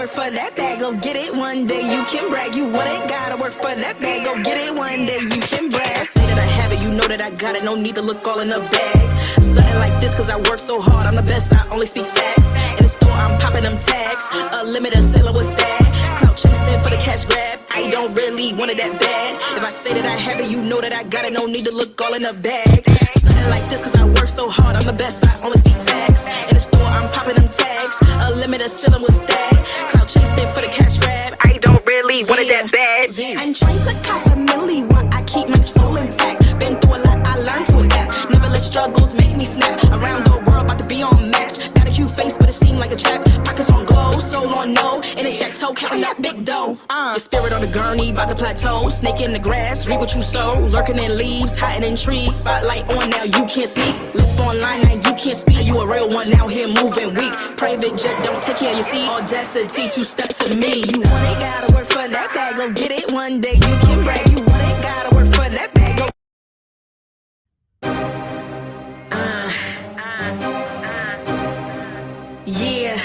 work for that bag, go get it one day. You can brag, you want it, gotta work for that bag, go get it one day. You can brag. I say that I have it, you know that I got it, no need to look all in the bag. Stunting like this cause I work so hard, I'm the best, I only speak facts. In the store, I'm popping them tags, a limited seller, what's that? Clout chasing for the cash grab, I don't really want it that bad. If I say that I have it, you know that I got it, no need to look all in the bag. Stunting like this cause I work so hard, I'm the best, I only speak facts. In the store, I'm popping them tags, a limited seller, what's that? Clout chasing for the cash grab, I don't really want it that bad. I'm trying to cop a milli while I keep my soul intact. Been through a lot, I learned to adapt. Never let struggles make me snap. Around the world, about to be on max. Got a cute face, but it seemed like a trap. Pockets on glow, soul on no. In a chateau, counting that big dough. Your spirit on the gurney, about to plateau. Snake in the grass, reap what you sow. Lurking in leaves, hiding in trees. Spotlight on now, you can't sneak. Lip online, now you can't speak. You a real one out here moving weak. Private jet, don't take care of your seat. Audacity, two-step to me. You want it, gotta work for that bag. Go get it one day, you can brag. You want it, gotta work for that bag. Go. Yeah.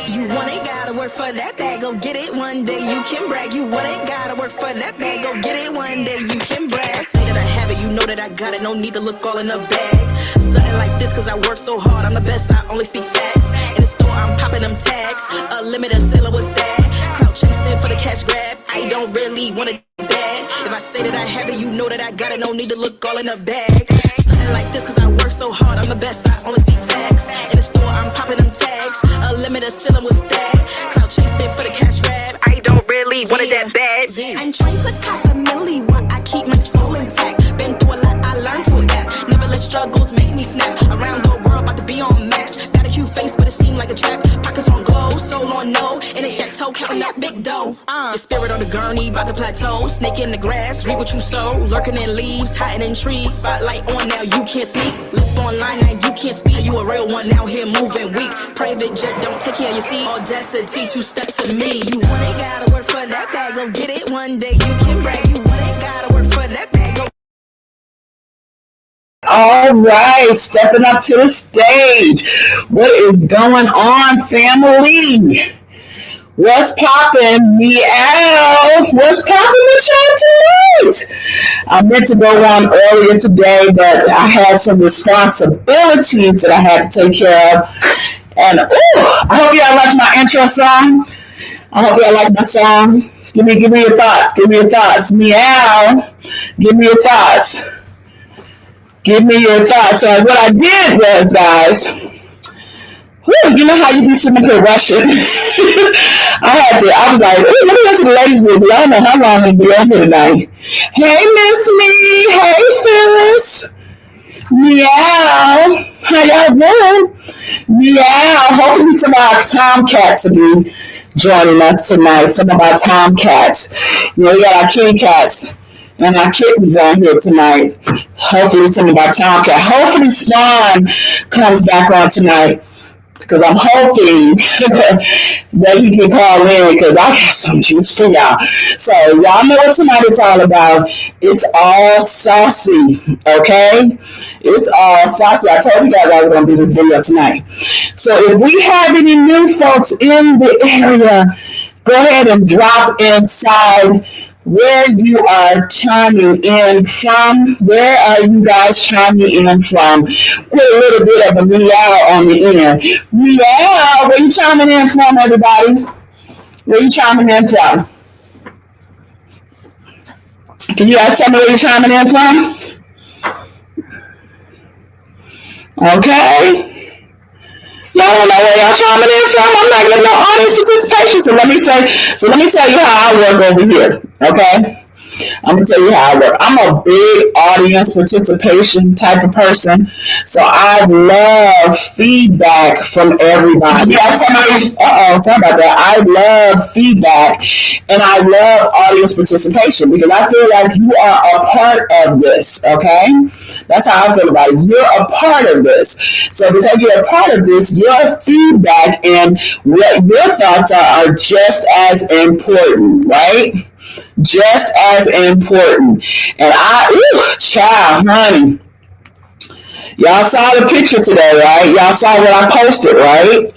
You want it, gotta work for that bag. Go get it one day, you can brag. You want it, gotta work for that bag. Go get it one day, you can brag. I say that I have it, you know that I got it, no need to look all in the bag. Stunting like this cause I work so hard, I'm the best, I only speak facts. In the store, I'm popping them tags, a limited seller, what's that? Clout chasing for the cash grab, I don't really want it bad. If I say that I have it, you know that I got it, no need to look all in the bag. Stunting like this cause I work so hard, I'm the best, I only speak facts. In the store, I'm popping them tags, a limited seller, what's that? Clout chasing for the cash grab, I don't really want it that bad. I'm trying to cop a milli while I keep my soul intact. Been through a lot, I learned to adapt. Never let struggles make me snap. Around the world, about to be on max. Got a cute face, but it seemed like a trap. Pockets on glow, soul on no. In a chateau, counting that big dough. Your spirit on the gurney, about to plateau. Snake in the grass, reap what you sow. Lurking in leaves, hiding in trees. Spotlight on now, you can't sneak. Lip online, now you can't speak. You a real one out here moving weak. Private jet, don't take care of your seat. Audacity, two-step to me. You want it, gotta work for that bag. Go get it one day, you can brag. You want it, gotta work for that bag. Go. All right, stepping up to the stage. What is going on, family? What's poppin', meow? What's poppin' with y'all tonight? I meant to go on earlier today, but I had some responsibilities that I had to take care of. And I hope y'all like my intro song. I hope y'all like my song. Give me your thoughts. Give me your thoughts. Meow. Give me your thoughts. Give me your thoughts. So what I did was, guys, you know how you be sitting here rushing. I was like, let me go to the ladies' room. I don't know how long it'll be on here tonight. Hey, Miss Me. Hey, Phyllis. Meow. How y'all doing? Meow. Hopefully some of our tomcats will be joining us tonight. Some of our tomcats. You know, we got our kitty cats and our kittens on here tonight. Hopefully some of our tomcats. Hopefully Spawn comes back on tonight, because I'm hoping that he can call in, because I got some juice for y'all. So y'all know what tonight is all about. It's all saucy, okay? It's all saucy. I told you guys I was going to do this video tonight. So if we have any new folks in the area, go ahead and drop inside where you are chiming in from. Where are you guys chiming in from? With a little bit of a meow on the end. Meow, where you chiming in from, everybody? Where you chiming in from? Can you guys tell me where you're chiming in from? Okay. Y'all don't know where y'all chiming in from. I'm not getting no audience participation. So let me tell you how I work over here. Okay? I'm gonna tell you how I work. I'm a big audience participation type of person, so I love feedback from everybody. Yeah, sorry about that. I love feedback, and I love audience participation, because I feel like you are a part of this. Okay, that's how I feel about it. You're a part of this, so because you're a part of this, your feedback and what your thoughts are just as important, right? Just as important. And child, honey, y'all saw the picture today, right? Y'all saw what I posted, right?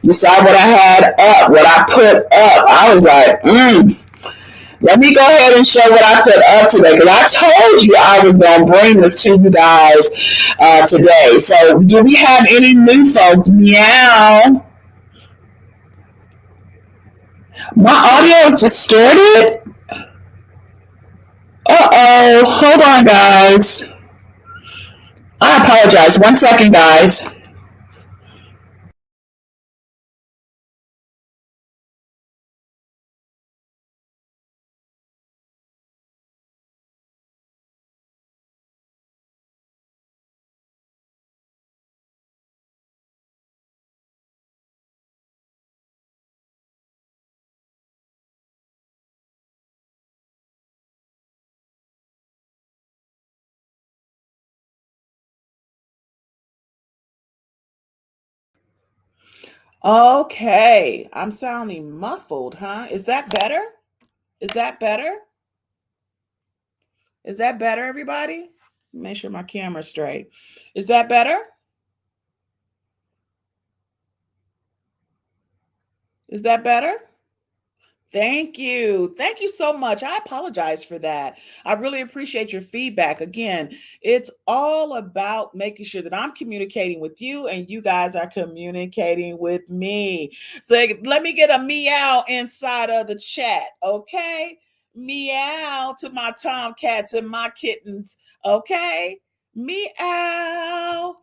You saw what I had up, what I put up. I was like, let me go ahead and show what I put up today because I told you I was going to bring this to you guys today. So, do we have any new folks? Meow. My audio is distorted. Uh-oh. Hold on, guys. I apologize. 1 second, guys. Okay, I'm sounding muffled, huh? Is that better? Is that better? Is that better, everybody? Make sure my camera's straight. Is that better? Is that better? Thank you. Thank you so much. I apologize for that. I really appreciate your feedback. Again, it's all about making sure that I'm communicating with you and you guys are communicating with me. So let me get a meow inside of the chat, okay? Meow to my tomcats and my kittens, okay? Meow.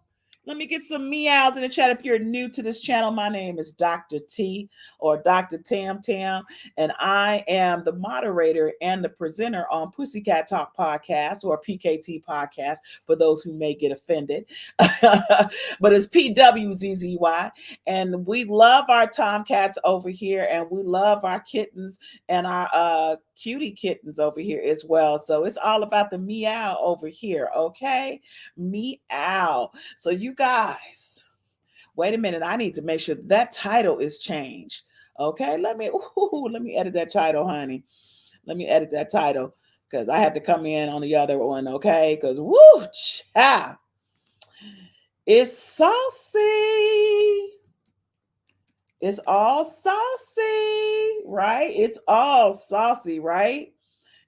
Let me get some meows in the chat. If you're new to this channel, my name is Dr. T or Dr. Tam Tam, and I am the moderator and the presenter on Pussycat Talk Podcast or PKT Podcast for those who may get offended. But it's PWZZY, and we love our tomcats over here, and we love our kittens and our cutie kittens over here as well. So it's all about the meow over here, okay? Meow. So you guys, wait a minute. I need to make sure that title is changed. Okay, let me edit that title, honey. Let me edit that title because I had to come in on the other one, okay? Because woo, cha, it's saucy. It's all saucy, right? It's all saucy, right?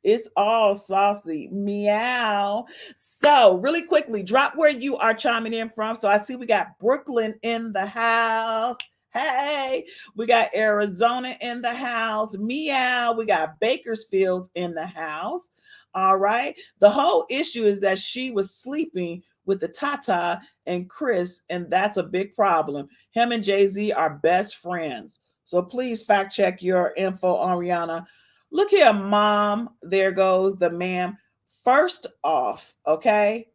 It's all saucy. Meow. So, really quickly, drop where you are chiming in from. So, I see we got Brooklyn in the house. Hey, we got Arizona in the house. Meow. We got Bakersfield in the house. All right. The whole issue is that she was sleeping with the Tata and Chris, and that's a big problem. Him and Jay-Z are best friends. So please fact check your info on Rihanna. Look here, mom. There goes the ma'am. First off, okay,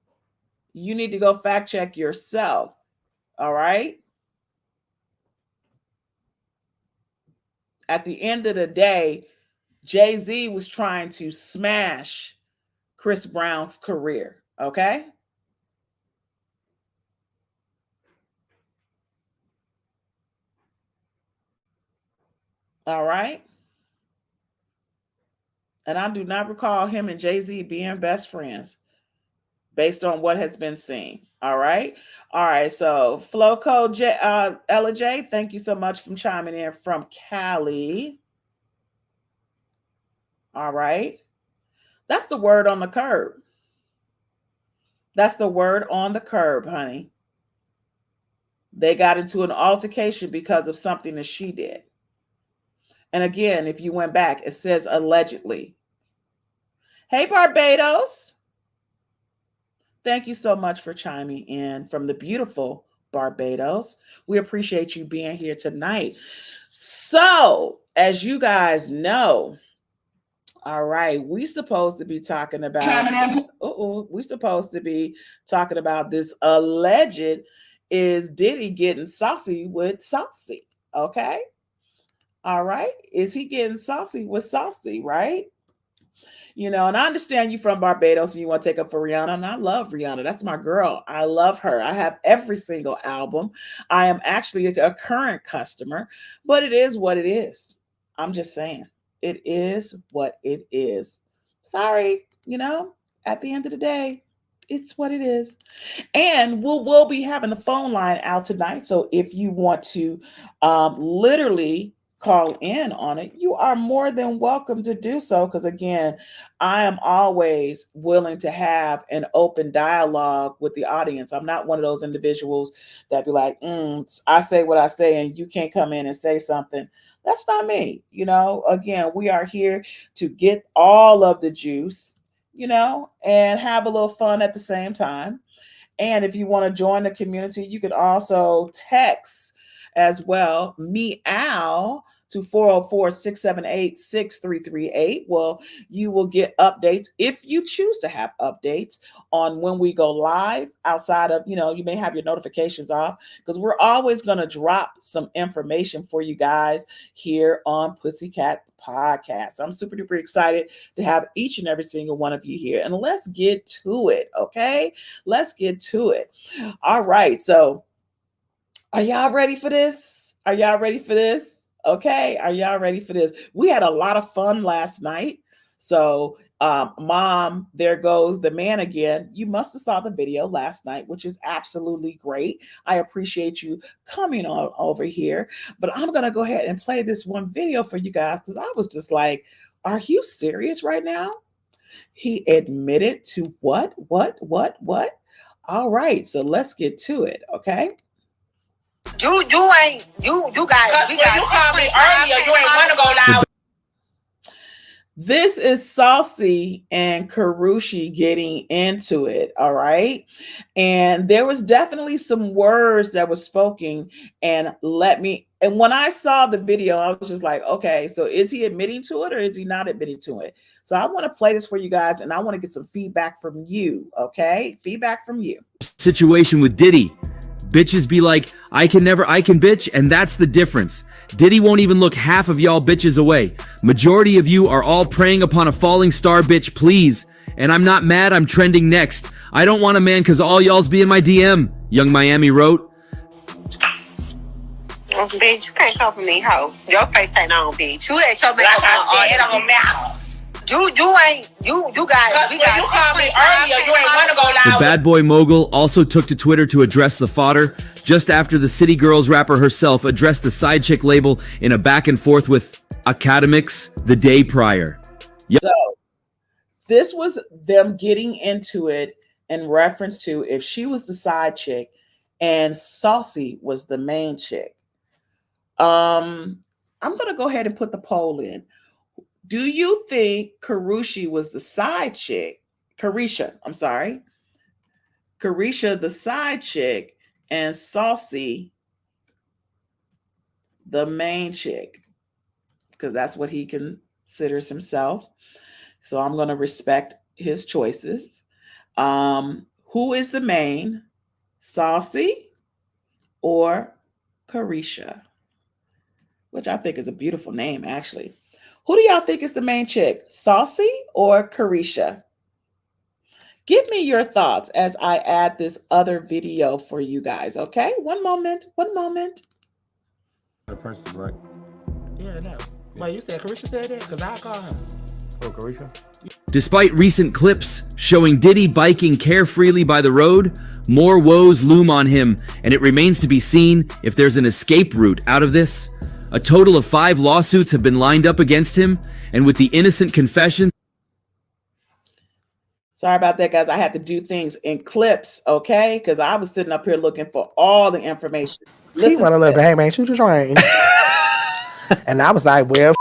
you need to go fact check yourself. All right. At the end of the day, Jay-Z was trying to smash Chris Brown's career. Okay. All right. And I do not recall him and Jay-Z being best friends based on what has been seen. All right. All right. So Floco Ella J, thank you so much for chiming in from Cali. All right. That's the word on the curb. That's the word on the curb, honey. They got into an altercation because of something that she did. And again, if you went back, it says allegedly. Hey, Barbados. Thank you so much for chiming in from the beautiful Barbados. We appreciate you being here tonight. So, as you guys know, all right, we supposed to be talking about this alleged is Diddy getting saucy with Saucy. Okay. All right. Is he getting saucy with Saucy, right? You know, and I understand you from Barbados and you want to take up for Rihanna, and I love Rihanna. That's my girl. I love her. I have every single album. I am actually a current customer, but it is what it is. I'm just saying, it is what it is. Sorry, you know, at the end of the day, It's what it is. And we'll be having the phone line out tonight. So if you want to literally call in on it, you are more than welcome to do so. Because again, I am always willing to have an open dialogue with the audience. I'm not one of those individuals that be like, I say what I say and you can't come in and say something. That's not me. You know, again, we are here to get all of the juice, you know, and have a little fun at the same time. And if you want to join the community, you can also text as well, meow, to 404-678-6338. Well, you will get updates if you choose to have updates on when we go live outside of, you know, you may have your notifications off because we're always going to drop some information for you guys here on Pussycat Podcast. I'm super duper excited to have each and every single one of you here. And let's get to it, okay? Let's get to it. All right. So are y'all ready for this? Are y'all ready for this? Okay, are y'all ready for this? We had a lot of fun last night. So, Mom, there goes the man again. You must have saw the video last night, which is absolutely great. I appreciate you coming on over here. But I'm going to go ahead and play this one video for you guys because I was just like, are you serious right now? He admitted to what? All right, so let's get to it, okay? You guys. You called me earlier. You ain't want to go loud. This is Saucy and Karrueche getting into it, all right? And there was definitely some words that were spoken. And when I saw the video, I was just like, okay, so is he admitting to it or is he not admitting to it? So I want to play this for you guys and I want to get some feedback from you, okay? Feedback from you. Situation with Diddy. Bitches be like, I can bitch, and that's the difference. Diddy won't even look half of y'all bitches away. Majority of you are all preying upon a falling star, bitch, please. And I'm not mad, I'm trending next. I don't want a man cause all y'all's be in my DM, Young Miami wrote. Oh, bitch, you can't come for me, ho. Your face ain't on, bitch. You let your makeup on. It don't matter. You guys. You called me earlier. You ain't want to go loud. The bad boy mogul also took to Twitter to address the fodder just after the City Girls rapper herself addressed the side chick label in a back and forth with Academics the day prior. So this was them getting into it in reference to if she was the side chick and Saucy was the main chick. I'm going to go ahead and put the poll in. Do you think Karrueche was the side chick? Carisha, the side chick, and Saucy the main chick, because that's what he considers himself. So I'm going to respect his choices. Who is the main, Saucy or Carisha? Which I think is a beautiful name, actually. Who do y'all think is the main chick, Saucy or Carisha? Give me your thoughts as I add this other video for you guys, okay? One moment. The person, right? Yeah, no. Wait, you said Carisha said that? Because I call her. Oh, Carisha? Despite recent clips showing Diddy biking carefreely by the road, more woes loom on him, and it remains to be seen if there's an escape route out of this. A total of 5 lawsuits have been lined up against him, and with the innocent confession. Sorry about that, guys. I had to do things in clips, okay? Because I was sitting up here looking for all the information. He went a little bit, hey man, shoot your train. And I was like, well,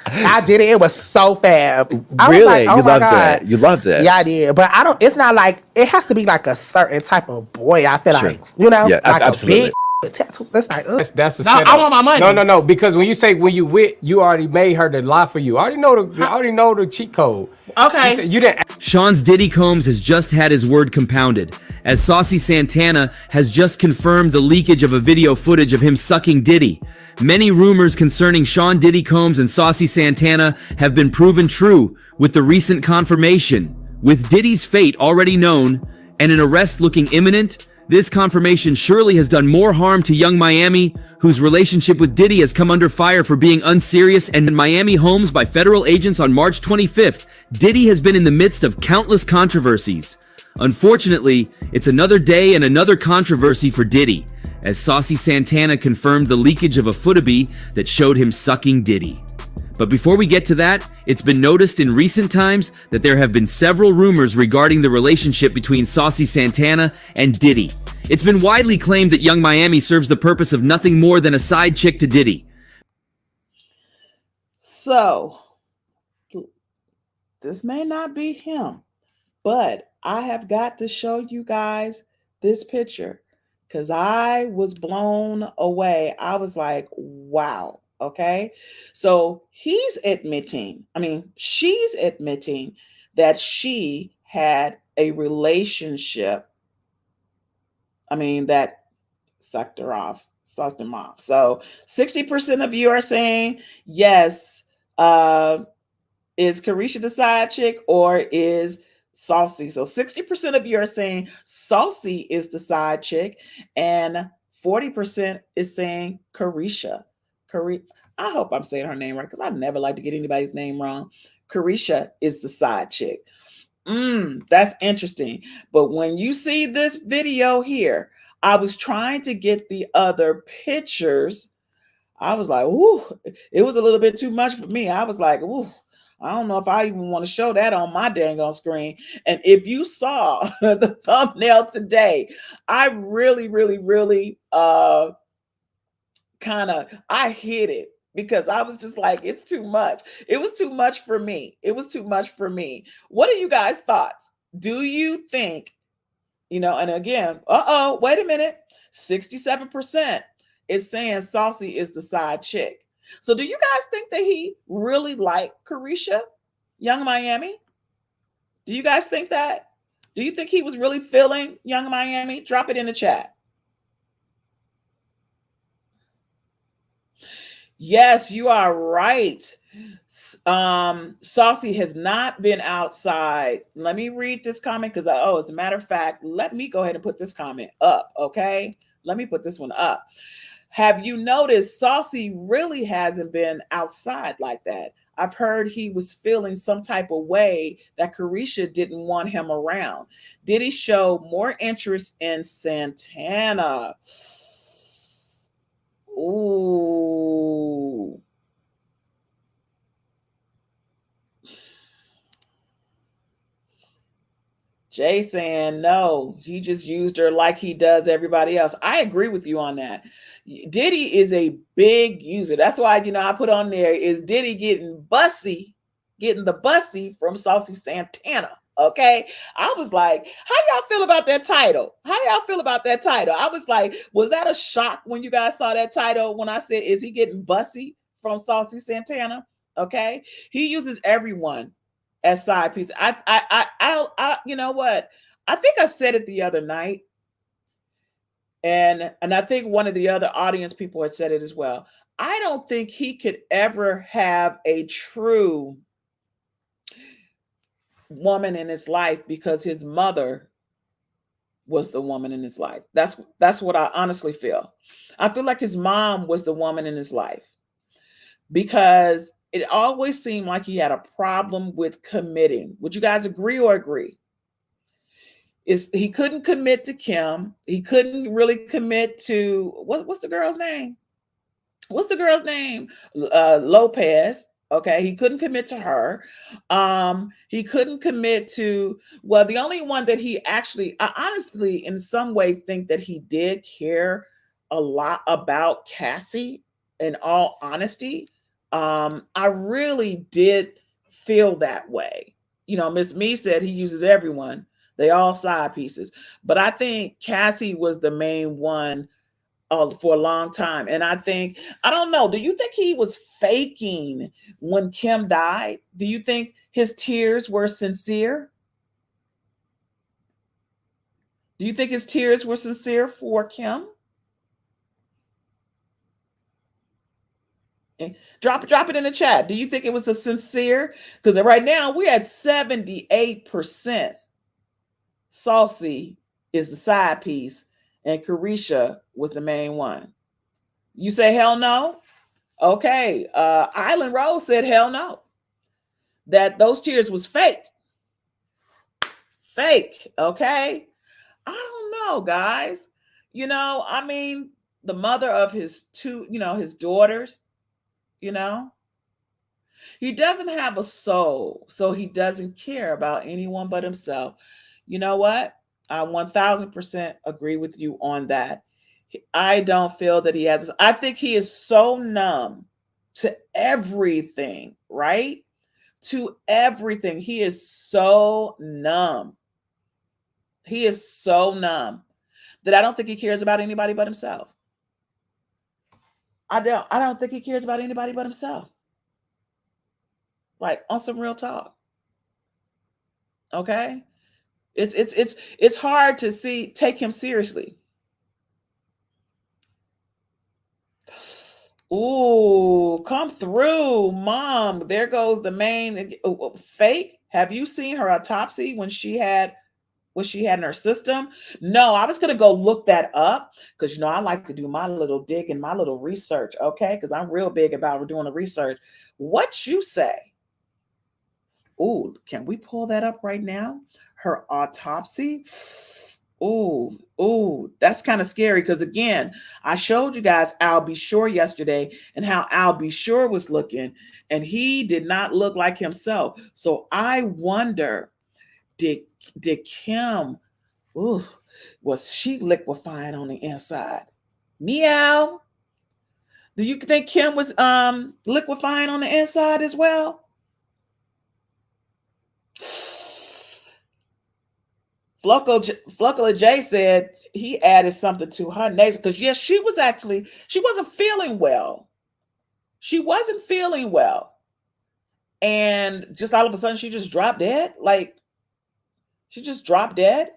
I did it. It was so fast. Really? Like, oh you loved God. it. You loved it. Yeah, I did. But it's not like, it has to be like a certain type of boy. I feel like, Yeah, like absolutely. a big tattoo. That's like, ugh. That's the No, setup. I want my money. No. Because when you say when you wit, you already made her to lie for you. I already know the cheat code. Okay. You didn't. Sean's Diddy Combs has just had his word compounded, as Saucy Santana has just confirmed the leakage of a video footage of him sucking Diddy. Many rumors concerning Sean Diddy Combs and Saucy Santana have been proven true with the recent confirmation. With Diddy's fate already known and an arrest looking imminent, This confirmation surely has done more harm to young Miami, whose relationship with Diddy has come under fire for being unserious and in Miami homes by federal agents on March 25th. Diddy has been in the midst of countless controversies. Unfortunately, it's another day and another controversy for Diddy, as Saucy Santana confirmed the leakage of a footage that showed him sucking Diddy. But before we get to that, it's been noticed in recent times that there have been several rumors regarding the relationship between Saucy Santana and Diddy. It's been widely claimed that Young Miami serves the purpose of nothing more than a side chick to Diddy. So, this may not be him, but I have got to show you guys this picture because I was blown away. I was like, wow. Okay. So she's admitting that she had a relationship. That sucked him off. So 60% of you are saying yes. Is Carisha the side chick or is Saucy? So 60% of you are saying Saucy is the side chick and 40% is saying Carisha. I hope I'm saying her name right because I never like to get anybody's name wrong. Carisha is the side chick. That's interesting. But when you see this video here, I was trying to get the other pictures. I was like, ooh, it was a little bit too much for me. I was like, ooh, I don't know if I even want to show that on my dang on screen. And if you saw the thumbnail today, I really I hid it because I was just like, it's too much. It was too much for me. What are you guys' thoughts? Do you think, and again, wait a minute, 67% is saying Saucy is the side chick. So do you guys think that he really liked Carisha, Young Miami? Do you guys think that? Do you think he was really feeling Young Miami? Drop it in the chat. Yes, you are right. Saucy has not been outside. Let me read this comment because, as a matter of fact, let me go ahead and put this comment up, okay? Let me put this one up. Have you noticed Saucy really hasn't been outside like that? I've heard he was feeling some type of way that Carisha didn't want him around. Did he show more interest in Santana? Ooh. Jay saying no, he just used her like he does everybody else. I agree with you on that. Diddy is a big user. That's why, I put on there, is Diddy getting the bussy from Saucy Santana. Okay. I was like, how y'all feel about that title? I was like, was that a shock when you guys saw that title when I said, is he getting bussy from Saucy Santana? Okay. He uses everyone as side piece. I you know what? I think I said it the other night. And I think one of the other audience people had said it as well. I don't think he could ever have a true woman in his life because his mother was the woman in his life. That's what I honestly feel. I feel like his mom was the woman in his life because it always seemed like he had a problem with committing. Would you guys agree or agree? He couldn't commit to Kim. He couldn't really commit to what's the girl's name? Lopez. Okay, he couldn't commit to her. He couldn't commit to, the only one that he actually, I honestly, in some ways, think that he did care a lot about Cassie, in all honesty. I really did feel that way. Miss Me said he uses everyone. They all side pieces. But I think Cassie was the main one for a long time. And I don't know, do you think he was faking when Kim died? Do you think his tears were sincere? Do you think his tears were sincere for Kim? Drop it in the chat. Do you think it was a sincere? Because right now we're at 78%. Saucy is the side piece and Carisha was the main one. You say hell no? Okay. Island Rose said hell no. That those tears was fake. Fake. Okay. I don't know, guys. I mean, the mother of his two, his daughters, you know, he doesn't have a soul, so he doesn't care about anyone but himself. You know what? I 1000% agree with you on that. I don't feel that he has. I think he is so numb to everything, right? To everything. He is so numb. He is so numb that I don't think he cares about anybody but himself. I don't think he cares about anybody but himself. Like, on some real talk. Okay? It's hard to take him seriously. Ooh, come through, Mom. There goes the main fake. Have you seen her autopsy when she had what she had in her system? No, I was gonna go look that up because I like to do my little dig and my little research, okay? Because I'm real big about doing the research. What you say? Ooh, can we pull that up right now? Her autopsy. Ooh, that's kind of scary because again, I showed you guys Al B. Sure yesterday and how Al B. Sure was looking, and he did not look like himself. So I wonder, did Kim, was she liquefying on the inside? Meow. Do you think Kim was liquefying on the inside as well? Flocko J said he added something to her nasal because yes, she wasn't feeling well. She wasn't feeling well. And just all of a sudden she just dropped dead. Like she just dropped dead.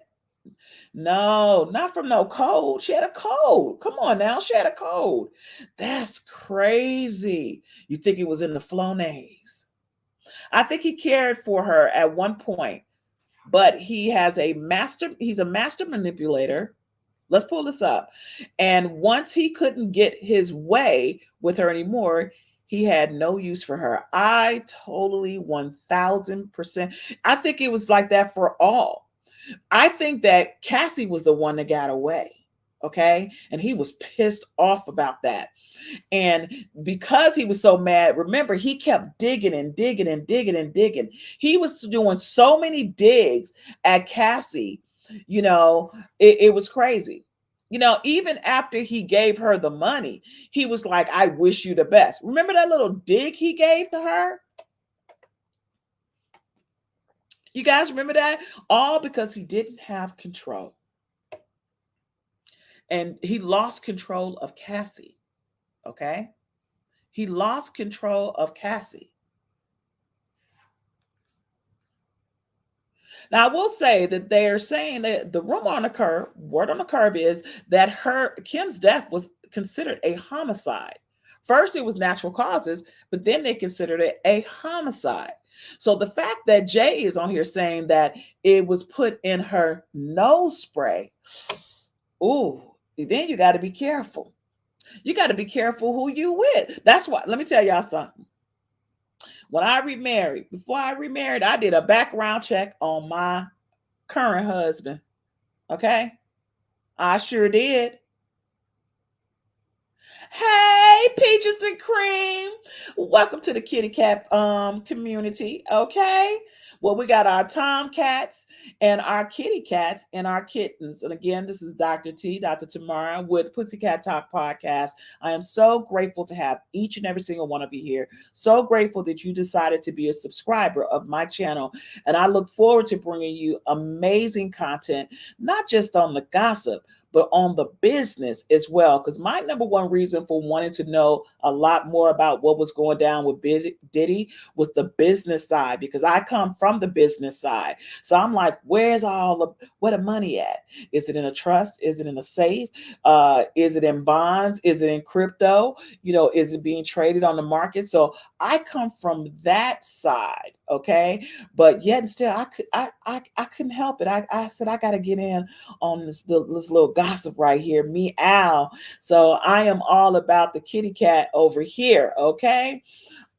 No, not from no cold. She had a cold. Come on now. She had a cold. That's crazy. You think it was in the Flonase? I think he cared for her at one point. But he's a master manipulator. Let's pull this up. And once he couldn't get his way with her anymore, he had no use for her. I totally 1000%. I think it was like that for all. I think that Cassie was the one that got away. Okay. And he was pissed off about that. And because he was so mad, remember, he kept digging and digging and digging and digging. He was doing so many digs at Cassie, it was crazy. Even after he gave her the money, he was like, I wish you the best. Remember that little dig he gave to her? You guys remember that? All because he didn't have control. And he lost control of Cassie. Okay? He lost control of Cassie. Now, I will say that they're saying that the word on the curb is that Kim's death was considered a homicide. First, it was natural causes, but then they considered it a homicide. So the fact that Jay is on here saying that it was put in her nose spray, then you got to be careful. You got to be careful who you with. That's why, let me tell y'all something. When I remarried, before I remarried, I did a background check on my current husband. Okay? I sure did. Hey, Peaches and Cream. Welcome to the kitty cat community. Okay? Well, we got our tomcats and our kitty cats and our kittens. And again, this is Dr. T, Dr. Tamara with Pussycat Talk Podcast. I am so grateful to have each and every single one of you here. So grateful that you decided to be a subscriber of my channel. And I look forward to bringing you amazing content, not just on the gossip, but on the business as well. Because my number one reason for wanting to know a lot more about what was going down with Diddy was the business side, because I come from the business side. So I'm like, where the money at? Is it in a trust? Is it in a safe? Is it in bonds? Is it in crypto? Is it being traded on the market? So I come from that side. Okay. But yet and still, I couldn't help it. I said, I got to get in on this little gossip right here. Meow. So I am all about the kitty cat over here. Okay.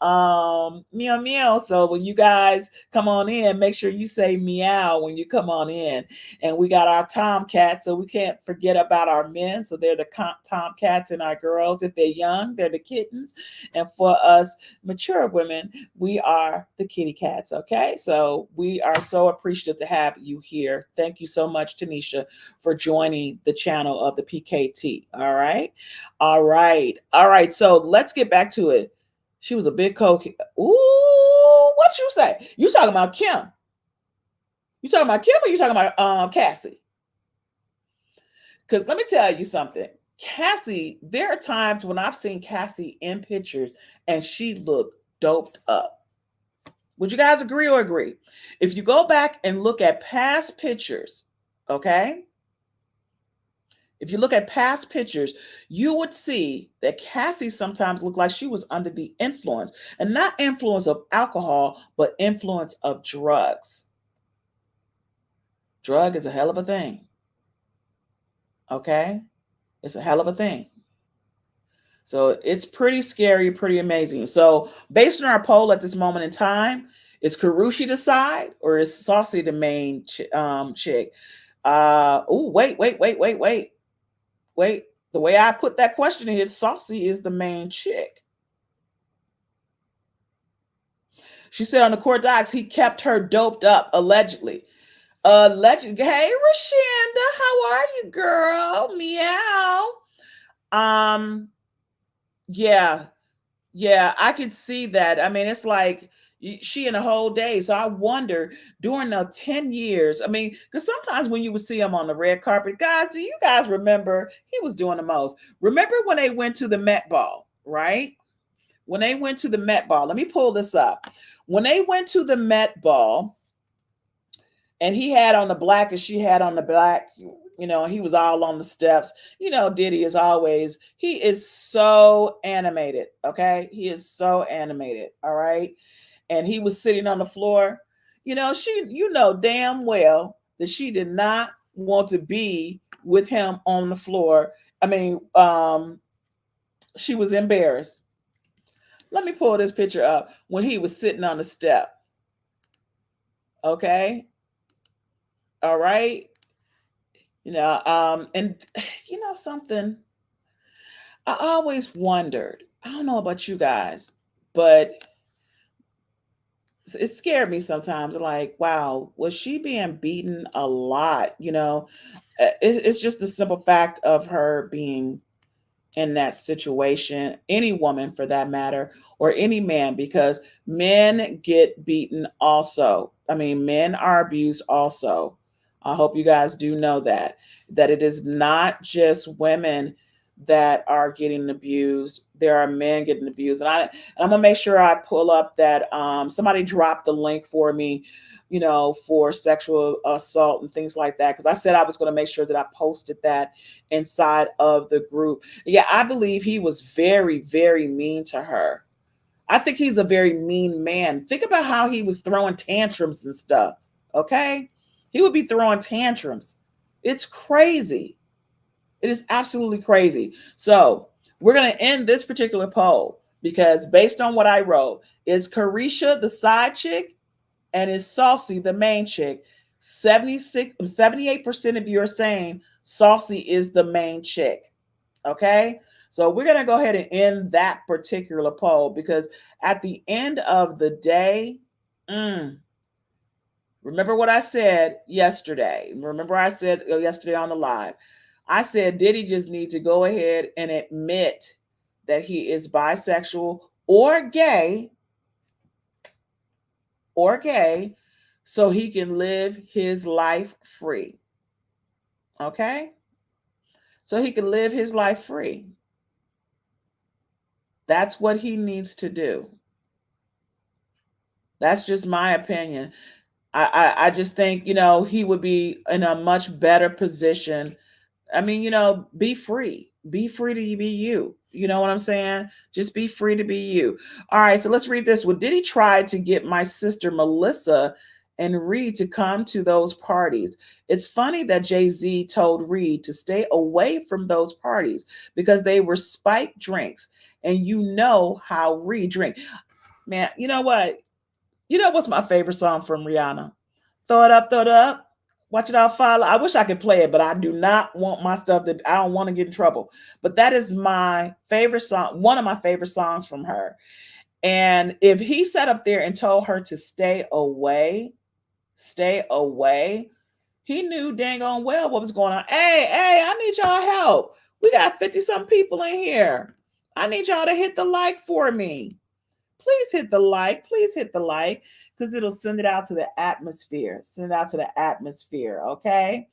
Meow meow. So when you guys come on in, make sure you say meow when you come on in. And we got our tomcats, so we can't forget about our men. So they're the tomcats, and our girls, if they're young, they're the kittens. And for us mature women, we are the kitty cats. Okay, so we are so appreciative to have you here. Thank you so much, Tanisha, for joining the channel of the PKT. All right, all right, all right. So let's get back to it. She was a big coke. Ooh, what you say? You talking about Kim? You talking about Kim, or you talking about Cassie? Because let me tell you something. Cassie, there are times when I've seen Cassie in pictures and she looked doped up. Would you guys agree or agree? If you go back and look at past pictures, okay? If you look at past pictures, you would see that Cassie sometimes looked like she was under the influence, and not influence of alcohol, but influence of drugs. Drug is a hell of a thing. Okay? It's a hell of a thing. So it's pretty scary, pretty amazing. So based on our poll at this moment in time, is Karrueche the side, or is Saucy the main chick? Wait, the way I put that question is Saucy is the main chick. She said on the court docs, he kept her doped up, allegedly. Allegedly. Hey, Rashanda, how are you, girl? Meow. Yeah, I could see that. I mean, it's like she in a whole day. So I wonder during the 10 years, I mean, because sometimes when you would see him on the red carpet, guys, do you guys remember he was doing the most? Remember when they went to the Met Ball, right? When they went to the Met Ball, let me pull this up. When they went to the Met Ball and he had on the black and she had on the black, you know, he was all on the steps. You know, Diddy is always, he is so animated, okay? He is so animated, all right? And he was sitting on the floor. You know, you know damn well that she did not want to be with him on the floor. I mean, she was embarrassed. Let me pull this picture up when he was sitting on the step. Okay. All right. You know, and you know something, I always wondered, I don't know about you guys, but it scared me sometimes. Like, wow, was she being beaten a lot? You know, it's just the simple fact of her being in that situation, any woman for that matter, or any man, because men get beaten also. I mean, men are abused also. I hope you guys do know that it is not just women that are getting abused. There are men getting abused. And I'm gonna make sure I pull up that somebody dropped the link for me, you know, for sexual assault and things like that. Because I said I was going to make sure that I posted that inside of the group. Yeah, I believe he was very, very mean to her. I think he's a very mean man. Think about how he was throwing tantrums and stuff. Okay? He would be throwing tantrums. It's crazy. It is absolutely crazy. So we're going to end this particular poll because based on what I wrote, is Karrueche the side chick and is Saucy the main chick? 78% of you are saying Saucy is the main chick. Okay. So we're going to go ahead and end that particular poll because at the end of the day, remember what I said yesterday. Remember I said yesterday on the live, I said Diddy just needs to go ahead and admit that he is bisexual or gay, so he can live his life free. Okay? So he can live his life free. That's what he needs to do. That's just my opinion. I just think, you know, he would be in a much better position. I mean, you know, be free. Be free to be you. You know what I'm saying? Just be free to be you. All right, so let's read this one. Diddy tried to get my sister Melissa and Reed to come to those parties. It's funny that Jay-Z told Reed to stay away from those parties because they were spiked drinks. And you know how Reed drink. Man, you know what? You know what's my favorite song from Rihanna? Throw it up, throw it up. Watch it all follow. I wish I could play it, but I do not want my stuff that I don't want to get in trouble. But that is my favorite song, one of my favorite songs from her. And if he sat up there and told her to stay away, he knew dang on well what was going on. Hey, I need y'all help. We got 50 some people in here. I need y'all to hit the like for me. Please hit the like. Please hit the like because it'll send it out to the atmosphere. Send it out to the atmosphere. Okay.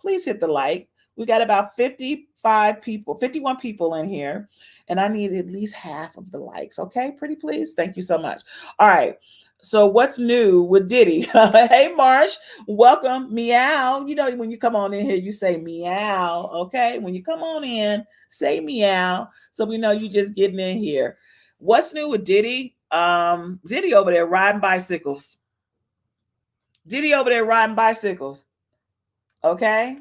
Please hit the like. We got about 51 people in here, and I need at least half of the likes. Okay, pretty please. Thank you so much. All right. So what's new with Diddy? Hey, Marsh, welcome. Meow. You know, when you come on in here, you say meow. Okay. When you come on in, say meow. So we know you just getting in here. What's new with Diddy? Diddy over there riding bicycles. Okay.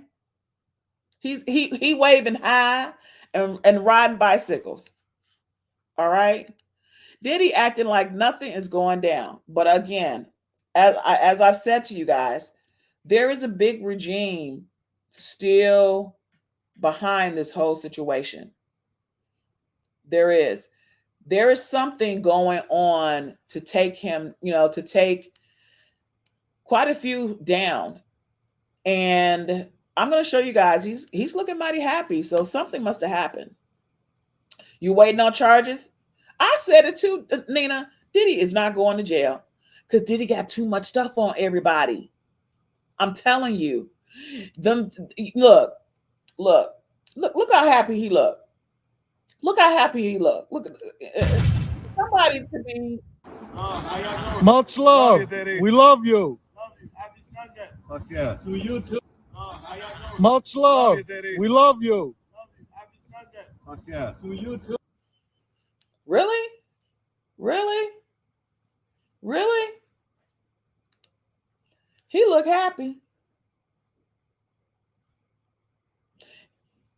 He waving high and riding bicycles. All right. Diddy acting like nothing is going down. But again, as I've said to you guys, there is a big regime still behind this whole situation. There is something going on to take him, to take quite a few down. And I'm going to show you guys, he's looking mighty happy. So something must have happened. You waiting on charges? I said it too, Nina. Diddy is not going to jail because Diddy got too much stuff on everybody. I'm telling you. Look how happy he looked. Look how happy he looked. Look at somebody to be. Much love. We love you. Happy Sunday. Fuck yeah. To you too. Much love. We love you. Happy Sunday. Fuck yeah. To you too. Really? Really? Really? He looked happy.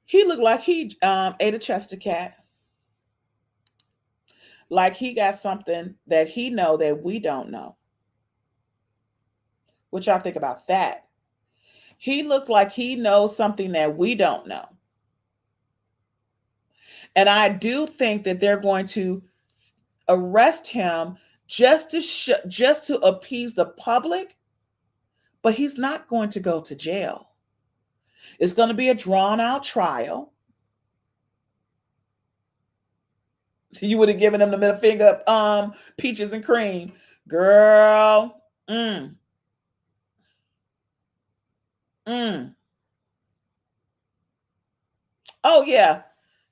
He looked like he ate a Chester cat. Like he got something that he know that we don't know. What y'all think about that? He looked like he knows something that we don't know. And I do think that they're going to arrest him just to appease the public, but he's not going to go to jail. It's going to be a drawn out trial. You would have given him the middle finger, peaches and cream. Girl. Oh, yeah.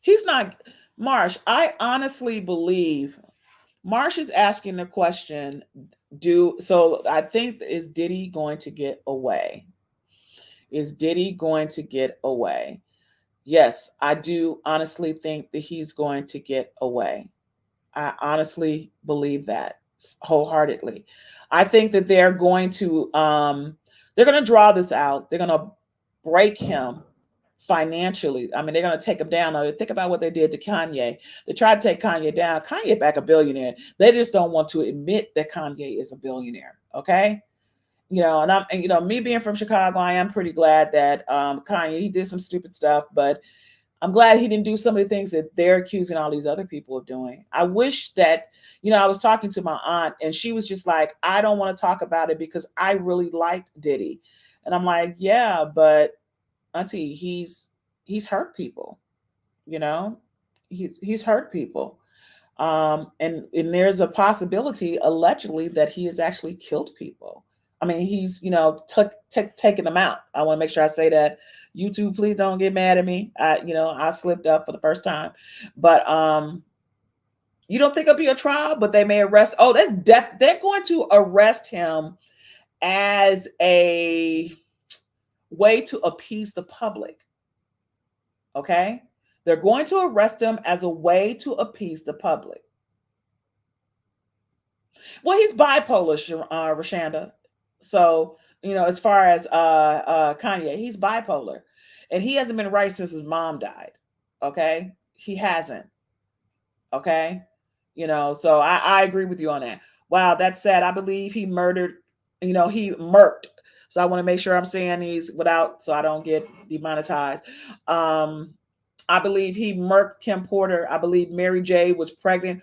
He's not. Marsh, I honestly believe Marsh is asking the question, so I think, is Diddy going to get away? Is Diddy going to get away? Yes, I do honestly think that he's going to get away. I honestly believe that wholeheartedly. I think that they're going to draw this out. They're going to break him financially. I mean, they're going to take him down. Now, think about what they did to Kanye. They tried to take Kanye down. Kanye back a billionaire. They just don't want to admit that Kanye is a billionaire. Okay. And me being from Chicago, I am pretty glad that Kanye, he did some stupid stuff, but I'm glad he didn't do some of the things that they're accusing all these other people of doing. I wish that, I was talking to my aunt and she was just like, I don't want to talk about it because I really liked Diddy. And I'm like, yeah, but Auntie, he's hurt people, he's hurt people. And there's a possibility allegedly that he has actually killed people. I mean, he's, taking them out. I want to make sure I say that. YouTube, please don't get mad at me. I slipped up for the first time. But you don't think it'll be a trial, but they may arrest. Oh, they're going to arrest him as a way to appease the public. Okay? They're going to arrest him as a way to appease the public. Well, he's bipolar, Rashanda. So, as far as Kanye, he's bipolar. And he hasn't been right since his mom died. Okay? He hasn't. Okay? So I agree with you on that. Wow, that's sad. I believe he murdered, he murked. So I want to make sure I'm saying these without, so I don't get demonetized. I believe he murked Kim Porter. I believe Mary J was pregnant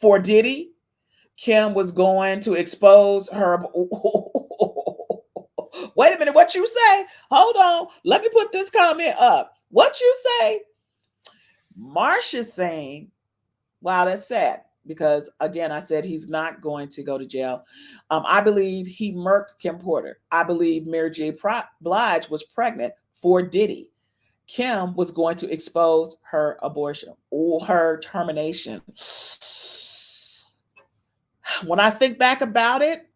for Diddy. Kim was going to expose her. Wait a minute, what you say? Hold on. Let me put this comment up. What you say? Marsha's saying, wow, that's sad. Because again, I said he's not going to go to jail. I believe he murked Kim Porter. I believe Mary J. Blige was pregnant for Diddy. Kim was going to expose her abortion or her termination. When I think back about it,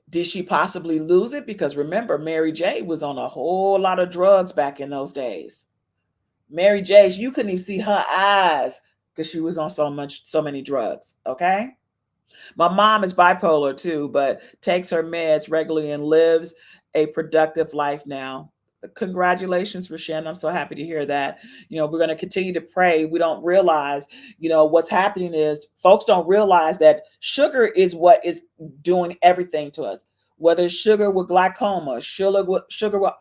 did she possibly lose it? Because remember, Mary J was on a whole lot of drugs back in those days. Mary J, you couldn't even see her eyes because she was on so many drugs. Okay. My mom is bipolar too, but takes her meds regularly and lives a productive life now. Congratulations, Rashan. I'm so happy to hear that. We're going to continue to pray. We don't realize, what's happening is folks don't realize that sugar is what is doing everything to us. Whether it's sugar with glaucoma, sugar with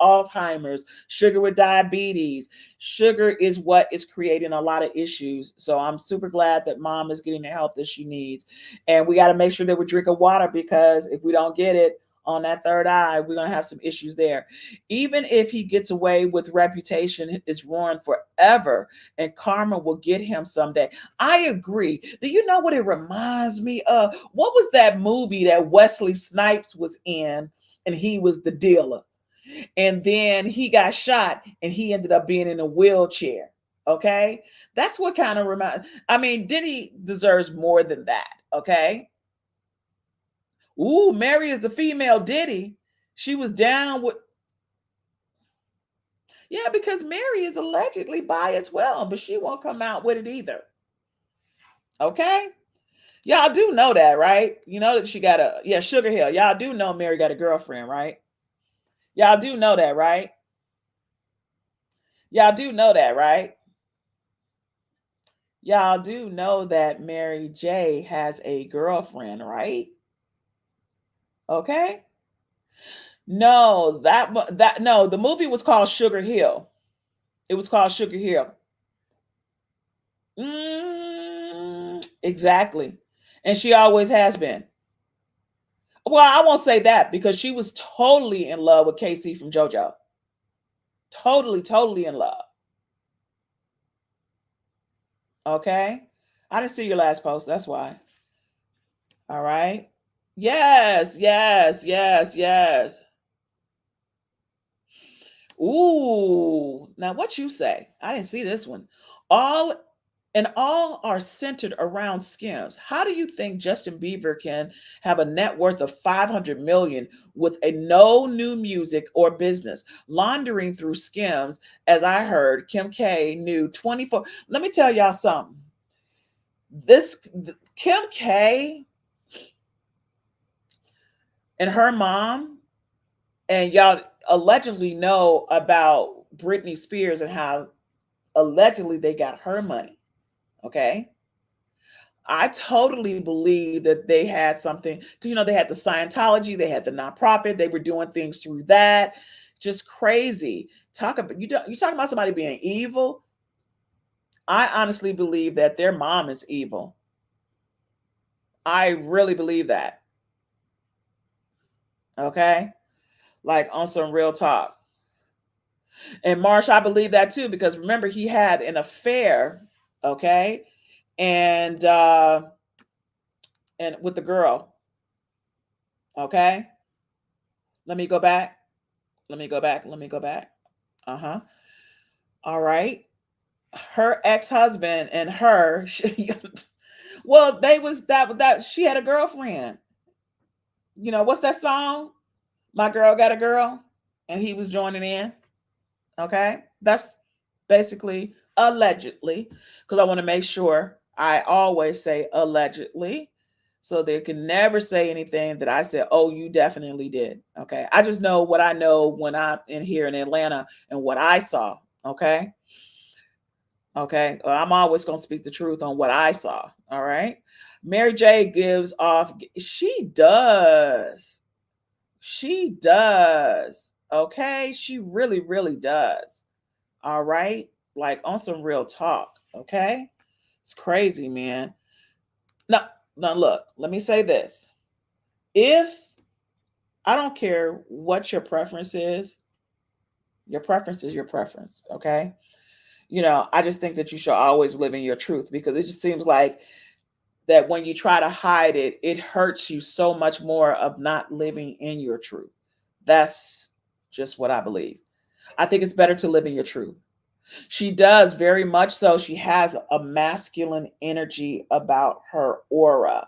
Alzheimer's, sugar with diabetes, sugar is what is creating a lot of issues. So I'm super glad that mom is getting the help that she needs. And we got to make sure that we're drinking water, because if we don't get it on that third eye, we're going to have some issues there. Even if he gets away with, reputation is ruined forever and karma will get him someday. I agree. Do you know what it reminds me of? What was that movie that Wesley Snipes was in and he was the dealer? And then he got shot and he ended up being in a wheelchair. Okay? That's what kind of reminds. I mean, Diddy deserves more than that. Okay? Ooh, Mary is the female Diddy. She was down with. Yeah, because Mary is allegedly bi as well, but she won't come out with it either. Okay? Y'all do know that, right? You know that she got Sugar Hill. Y'all do know Mary got a girlfriend, right? Y'all do know that, right? Y'all do know that, right? Y'all do know that Mary J has a girlfriend, right? Okay? No, no, the movie was called Sugar Hill. It was called Sugar Hill. Exactly. And she always has been. Well, I won't say that, because she was totally in love with KC from JoJo. Totally in love. Okay? I didn't see your last post. That's why. All right. Yes. Ooh. Now what you say? I didn't see this one. All are centered around skims. How do you think Justin Bieber can have a net worth of 500 million with a no new music or business, laundering through skims? As I heard, Kim K knew 24. Let me tell y'all something. Kim K and her mom, and y'all allegedly know about Britney Spears and how allegedly they got her money. Okay. I totally believe that they had something, because they had the Scientology, they had the nonprofit, they were doing things through that. Just crazy. You talking about somebody being evil? I honestly believe that their mom is evil. I really believe that. Okay? Like on some real talk. And Marsh, I believe that too, because remember, he had an affair, okay? And with the girl. Okay? Let me go back. Uh-huh. All right. Her ex-husband and her, well, they was that she had a girlfriend. What's that song? My Girl Got a Girl, and he was joining in. Okay? That's basically allegedly, because I want to make sure I always say allegedly. So they can never say anything that I said, oh, you definitely did. Okay. I just know what I know when I'm in here in Atlanta and what I saw. Okay. Okay. I'm always going to speak the truth on what I saw. All right. Mary J gives off, she does. She does. Okay. She really, really does. All right. Like on some real talk. Okay. It's crazy, man. Now look, let me say this. If I don't care what your preference is your preference. Okay. I just think that you should always live in your truth because it just seems like that when you try to hide it, it hurts you so much more of not living in your truth. That's just what I believe. I think it's better to live in your truth. She does very much so. She has a masculine energy about her aura.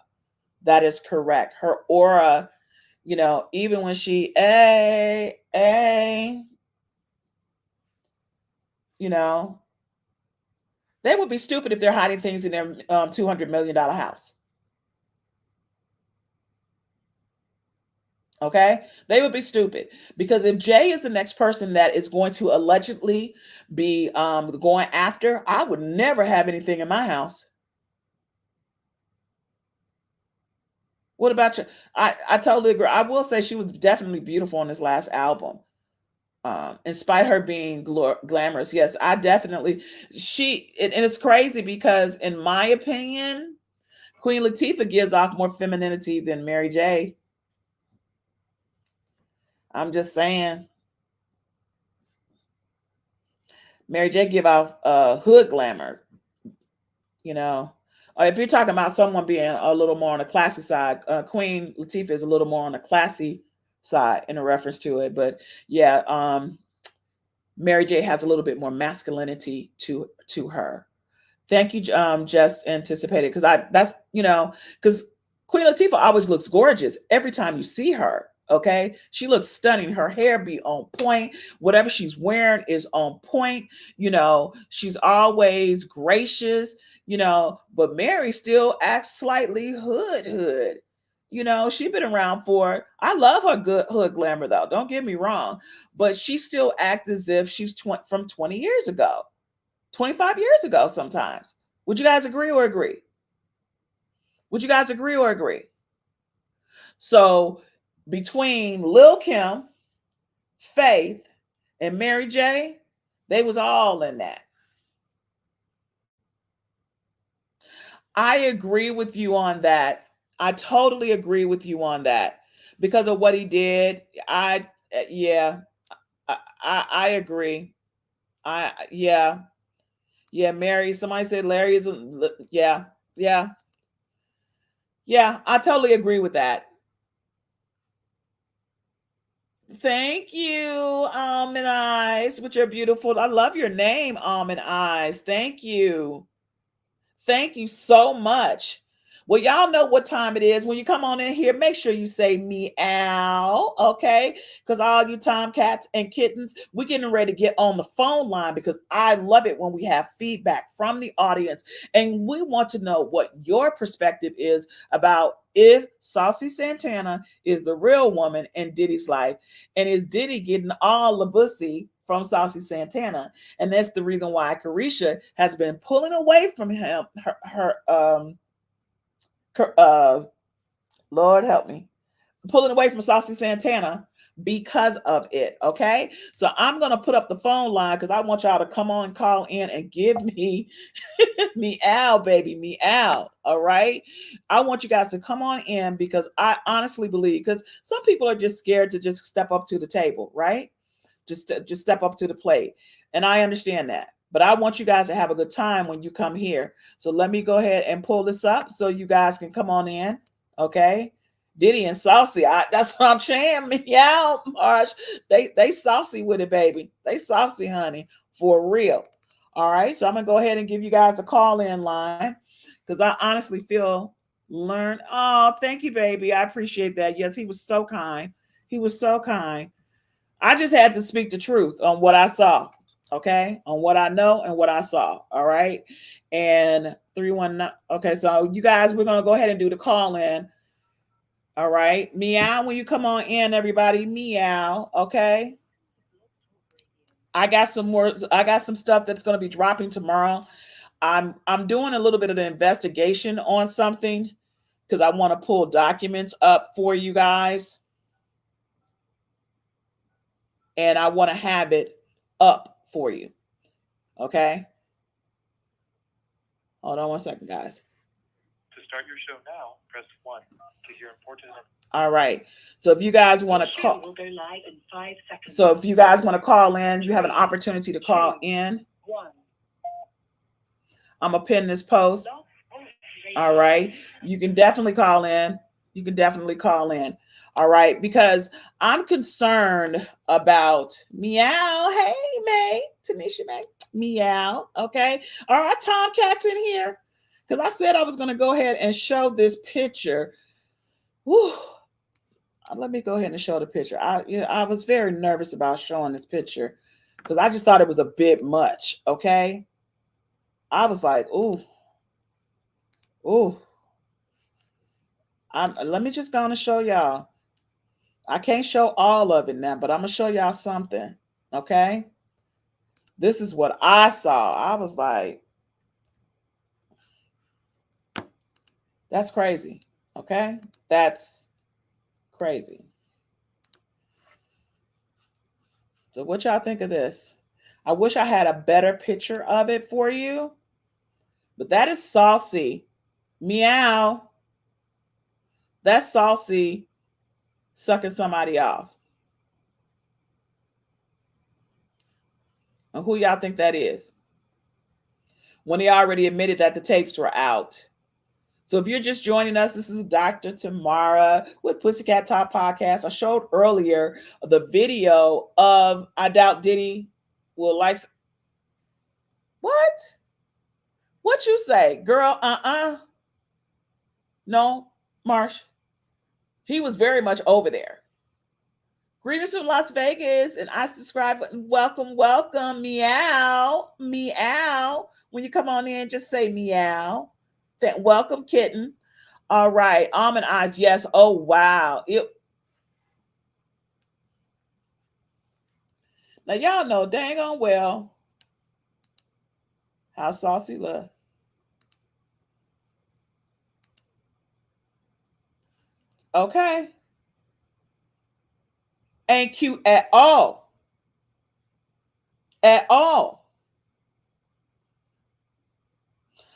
That is correct. Her aura, even when she, they would be stupid if they're hiding things in their $200 million house. Okay? They would be stupid. Because if Jay is the next person that is going to allegedly be going after, I would never have anything in my house. What about you? I totally agree. I will say she was definitely beautiful on this last album. In spite of her being glamorous, yes, I definitely and it's crazy because in my opinion, Queen Latifah gives off more femininity than Mary J. I'm just saying, Mary J give off hood glamour, Or if you're talking about someone being a little more on the classy side, Queen Latifah is a little more on the classy side in a reference to it, but yeah, Mary J has a little bit more masculinity to her. Thank you, just anticipated because because Queen Latifah always looks gorgeous every time you see her. Okay, she looks stunning. Her hair be on point. Whatever she's wearing is on point. She's always gracious. But Mary still acts slightly hood. She's been around for. I love her good hood glamour though. Don't get me wrong, but she still acts as if she's from 20 years ago. 25 years ago sometimes. Would you guys agree or agree? Would you guys agree or agree? So between Lil Kim, Faith, and Mary J, they was all in that. I agree with you on that. I totally agree with you on that. Because of what he did, I agree. Yeah, Mary, somebody said Larry is yeah. Yeah, I totally agree with that. Thank you, Almond Eyes, with your beautiful. I love your name, Almond Eyes. Thank you. Thank you so much. Well, y'all know what time it is. When you come on in here, make sure you say meow, okay? Because all you tomcats and kittens, we're getting ready to get on the phone line because I love it when we have feedback from the audience. And we want to know what your perspective is about if Saucy Santana is the real woman in Diddy's life. And is Diddy getting all the pussy from Saucy Santana? And that's the reason why Carisha has been pulling away from him, Lord help me, pulling away from Saucy Santana because of it. Okay, so I'm gonna put up the phone line because I want y'all to come on, call in, and give me meow, baby, meow. All right, I want you guys to come on in because I honestly believe, because some people are just scared to just step up to the table, right? Just step up to the plate, and I understand that. But I want you guys to have a good time when you come here. So let me go ahead and pull this up so you guys can come on in. Okay. Diddy and Saucy. That's what I'm saying. Meow, Marsh. They saucy with it, baby. They saucy, honey. For real. All right. So I'm going to go ahead and give you guys a call-in line because I honestly feel learn. Oh, thank you, baby. I appreciate that. Yes, he was so kind. He was so kind. I just had to speak the truth on what I saw. Okay, on what I know and what I saw. All right, and 319. Okay, so you guys, we're gonna go ahead and do the call in. All right, meow when you come on in, everybody. Meow. Okay. I got some more. I got some stuff that's gonna be dropping tomorrow. I'm doing a little bit of the investigation on something because I want to pull documents up for you guys, and I want to have it up for you. Okay. Hold on one second, guys. To start your show now, press 1 to hear important. All right. So if you guys want to call, so if you guys want to call in, you have an opportunity to call in. I'm gonna pin this post. All right. You can definitely call in. You can definitely call in. All right, because I'm concerned about meow. Hey, May, Tanisha May, meow. Okay. All right, Tomcats in here. Because I said I was going to go ahead and show this picture. Whew. Let me go ahead and show the picture. I was very nervous about showing this picture because I just thought it was a bit much. Okay. I was like, ooh. Let me just go on and show y'all. I can't show all of it now, but I'm going to show y'all something. Okay. This is what I saw. I was like, that's crazy. Okay. That's crazy. So what y'all think of this? I wish I had a better picture of it for you, but that is Saucy. Meow. That's Saucy sucking somebody off. And who y'all think that is? When he already admitted that the tapes were out. So if you're just joining us, this is Dr. Tamara with Pussycat Talk Podcast. I showed earlier the video of I doubt Diddy will like. What? What you say? Girl, No, Marsh. He was very much over there. Greetings from Las Vegas, and I subscribe button. Welcome, welcome, meow, meow. When you come on in, just say meow. Welcome, kitten. All right, almond eyes, yes. Oh, wow. Now, y'all know dang on well how Saucy look. Okay. Ain't cute at all. At all.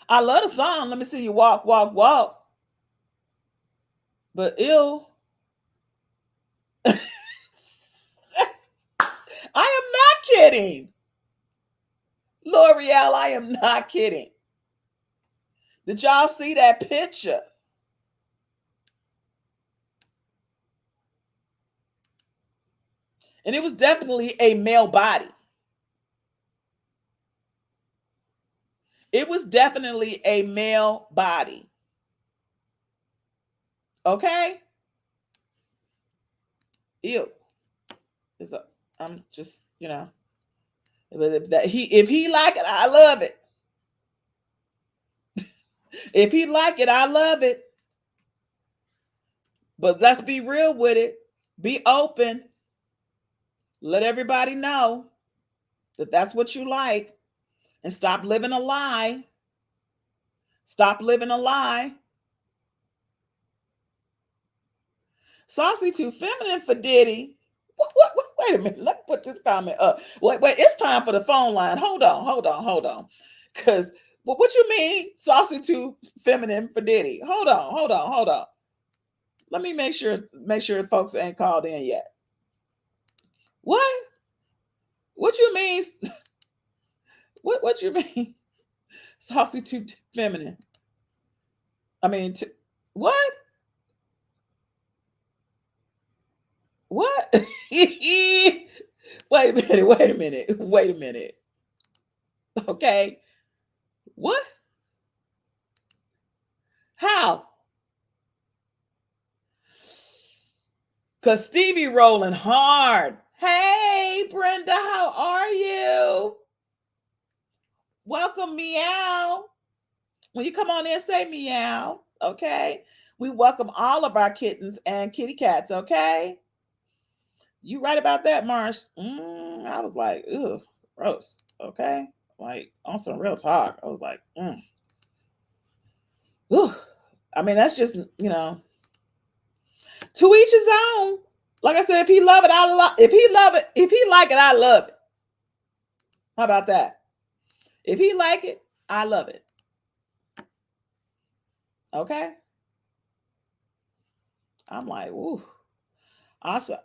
I love the song. Let me see you walk, walk, walk. But ew. I am not kidding. L'Oreal, I am not kidding. Did y'all see that picture? And it was definitely a male body. It was definitely a male body. Okay? Ew. I'm just, if he like it, I love it. If he like it, I love it. But let's be real with it. Be open. Let everybody know that that's what you like. And stop living a lie. Stop living a lie. Saucy too feminine for Diddy. Wait a minute. Let me put this comment up. Wait. It's time for the phone line. Hold on. Because what you mean, Saucy too feminine for Diddy? Hold on. Let me make sure folks ain't called in yet. What? What you mean? What you mean? Saucy too feminine. I mean, what? What? Wait a minute. Okay. What? How? Because Stevie rolling hard. Hey, Brenda, how are you? Welcome, meow. When you come on there, say meow. Okay. We welcome all of our kittens and kitty cats. Okay. You right about that, Marsh. I was like, ugh, gross. Okay. Like on some real talk. I was like, Ooh. I mean, that's just, to each his own. Like I said, if he love it, I love. If he love it, if he like it, I love it. How about that? If he like it, I love it. Okay. I'm like, ooh, awesome.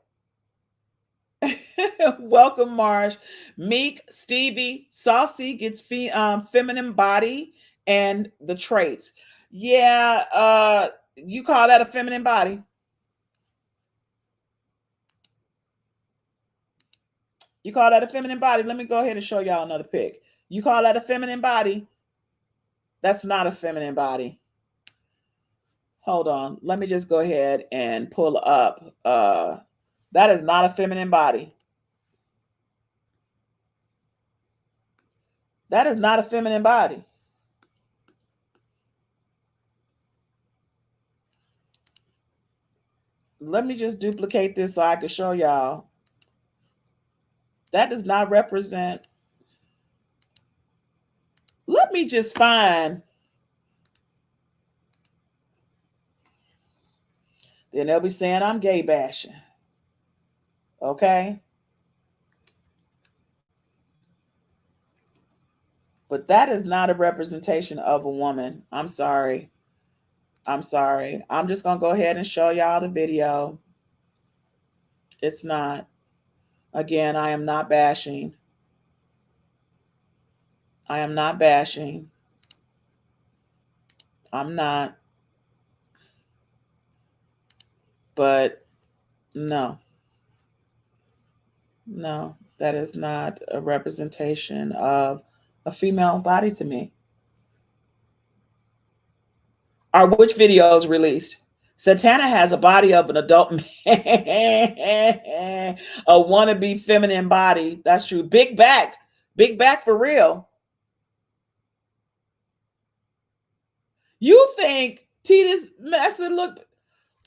Welcome, Marsh. Meek, Stevie, Saucy gets feminine body and the traits. Yeah, you call that a feminine body? You call that a feminine body? Let me go ahead and show y'all another pic. You call that a feminine body? That's not a feminine body. Hold on. Let me just go ahead and pull up. That is not a feminine body. That is not a feminine body. Let me just duplicate this so I can show y'all. That does not represent. Let me just find. Then they'll be saying I'm gay bashing. Okay. But that is not a representation of a woman. I'm sorry. I'm sorry. I'm just going to go ahead and show y'all the video. It's not. Again, I am not bashing. I am not bashing. I'm not. But no. No, that is not a representation of a female body to me. Or which video is released? Santana has a body of an adult man, a wannabe feminine body. That's true. Big back for real. You think Tita's messy look?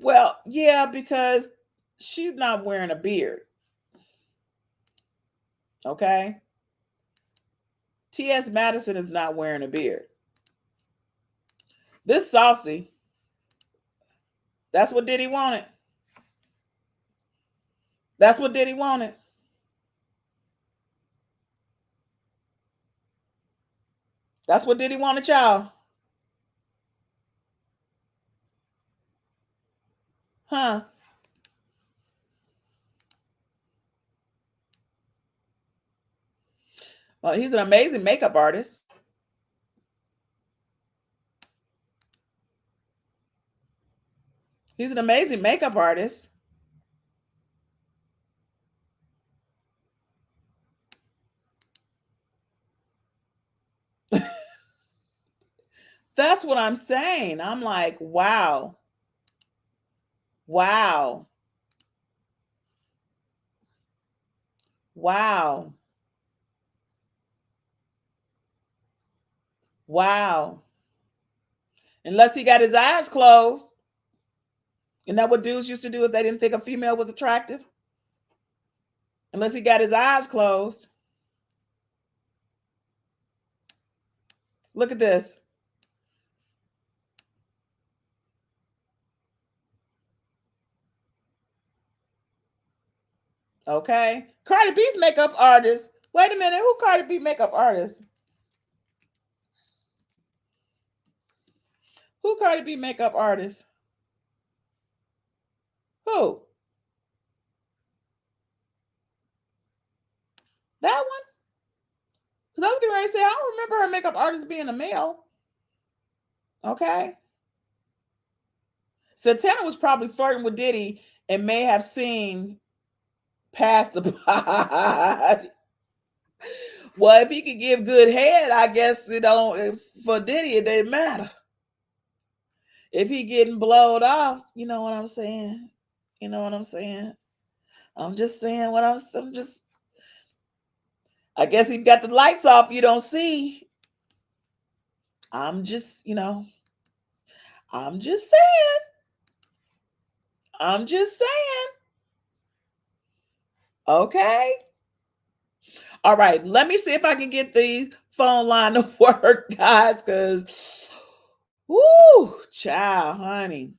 Well, yeah, because she's not wearing a beard. Okay. T.S. Madison is not wearing a beard. This Saucy, that's what Diddy wanted. That's what Diddy wanted. That's what Diddy wanted, y'all. Huh? Well, he's an amazing makeup artist. He's an amazing makeup artist. That's what I'm saying. I'm like, wow. Wow. Wow. Wow. Unless he got his eyes closed. Isn't that what dudes used to do if they didn't think a female was attractive? Unless he got his eyes closed. Look at this. Okay. Cardi B's makeup artist. Wait a minute. Who Cardi B makeup artist? Who Cardi B makeup artist? Who? That one? Because I was getting ready to say, I don't remember her makeup artist being a male. Okay. Santana was probably flirting with Diddy and may have seen past the body. Well, if he could give good head, I guess for Diddy, it didn't matter. If he getting blowed off, you know what I'm saying? You know what I'm saying? I'm just saying what I'm just. I guess he got the lights off. You don't see. I'm just, I'm just saying. I'm just saying. Okay. All right. Let me see if I can get the phone line to work, guys, because, woo, child, honey.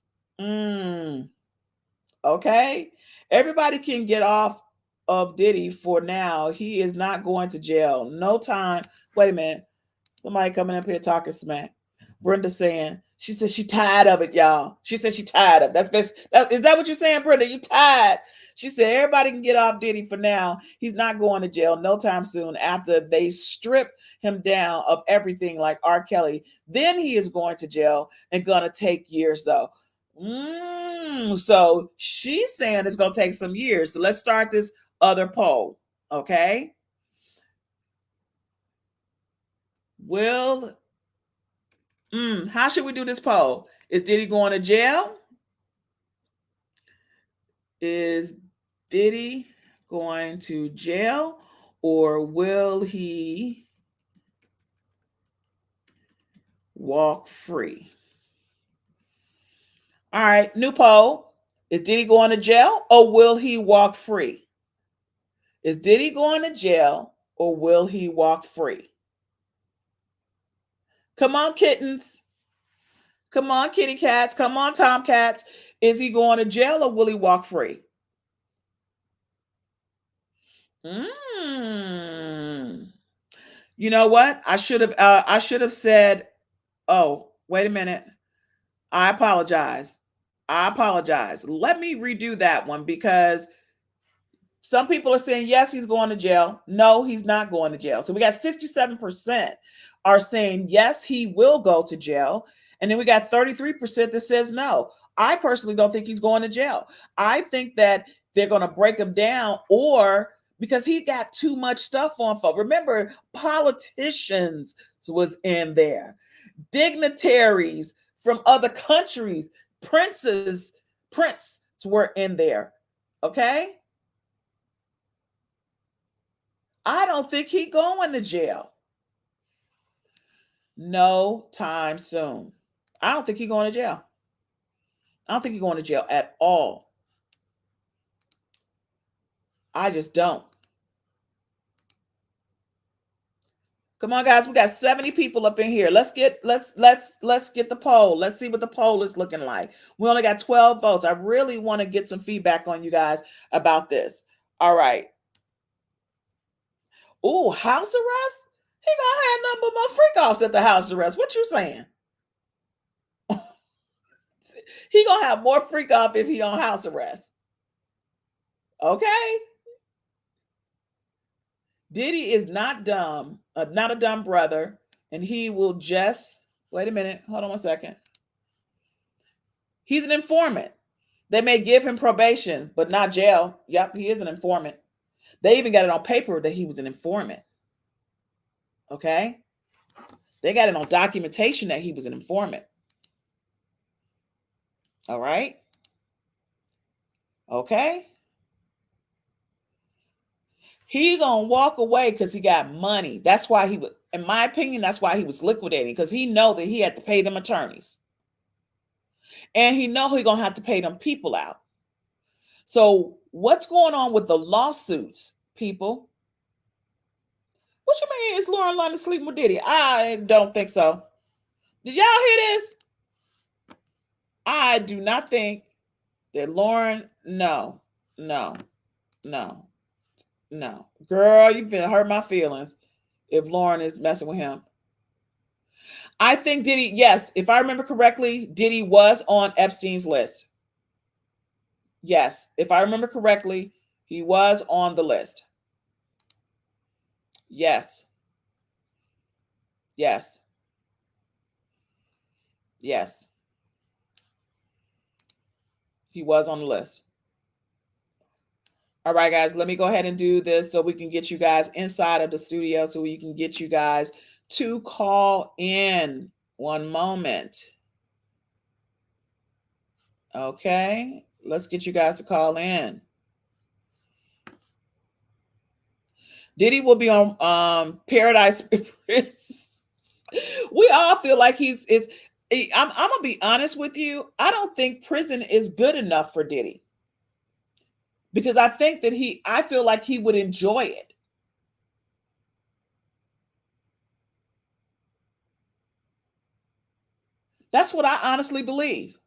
Okay. Everybody can get off of Diddy for now. He is not going to jail. No time. Wait a minute. Somebody coming up here talking smack. Brenda saying, she said she tired of it, y'all. She said she tired of it. That's best. Is that what you're saying, Brenda? You tired? She said everybody can get off Diddy for now. He's not going to jail no time soon after they strip him down of everything like R. Kelly. Then he is going to jail and gonna take years though. So she's saying it's gonna take some years. So let's start this other poll. Okay. How should we do this poll? Is Diddy going to jail? Is Diddy going to jail, or will he walk free? All right, new poll. Is Diddy going to jail, or will he walk free? Is Diddy going to jail, or will he walk free? Come on, kittens. Come on, kitty cats. Come on, tomcats. Is he going to jail, or will he walk free? You know what? I should have said, oh, wait a minute. I apologize. Let me redo that one, because some people are saying, yes, he's going to jail. No, he's not going to jail. So we got 67% are saying, yes, he will go to jail. And then we got 33% that says no. I personally don't think he's going to jail. I think that they're going to break him down, or because he got too much stuff on. Remember, politicians was in there, dignitaries from other countries, princes were in there. Okay. I don't think he's going to jail. No time soon. I don't think he's going to jail. I don't think he's going to jail at all. I just don't. Come on, guys. We got 70 people up in here. Let's get the poll. Let's see what the poll is looking like. We only got 12 votes. I really want to get some feedback on you guys about this. All right. Ooh, house arrest? He gonna have nothing but more freak offs at the house arrest. What you saying? He gonna have more freak off if he on house arrest. Okay. Diddy is not dumb, not a dumb brother, and he will just wait a minute. Hold on one second. He's an informant. They may give him probation, but not jail. Yep, he is an informant. They even got it on paper that he was an informant. Okay. They got it on documentation that he was an informant. All right. Okay. He gonna walk away because he got money. That's why he would, in my opinion, that's why he was liquidating, because he know that he had to pay them attorneys. And he know he gonna have to pay them people out. So what's going on with the lawsuits, people? What you mean, is Lauren London sleeping with Diddy? I don't think so. Did y'all hear this? I do not think that Lauren, no. Girl, you've been hurt my feelings if Lauren is messing with him. I think Diddy, yes, if I remember correctly, Diddy was on Epstein's list. Yes, if I remember correctly, he was on the list. Yes. Yes. Yes. He was on the list. All right, guys, let me go ahead and do this so we can get you guys inside of the studio, so we can get you guys to call in. One moment. Okay, let's get you guys to call in. Diddy will be on Paradise. We all feel like I'm gonna be honest with you. I don't think prison is good enough for Diddy, because I think that I feel like he would enjoy it. That's what I honestly believe.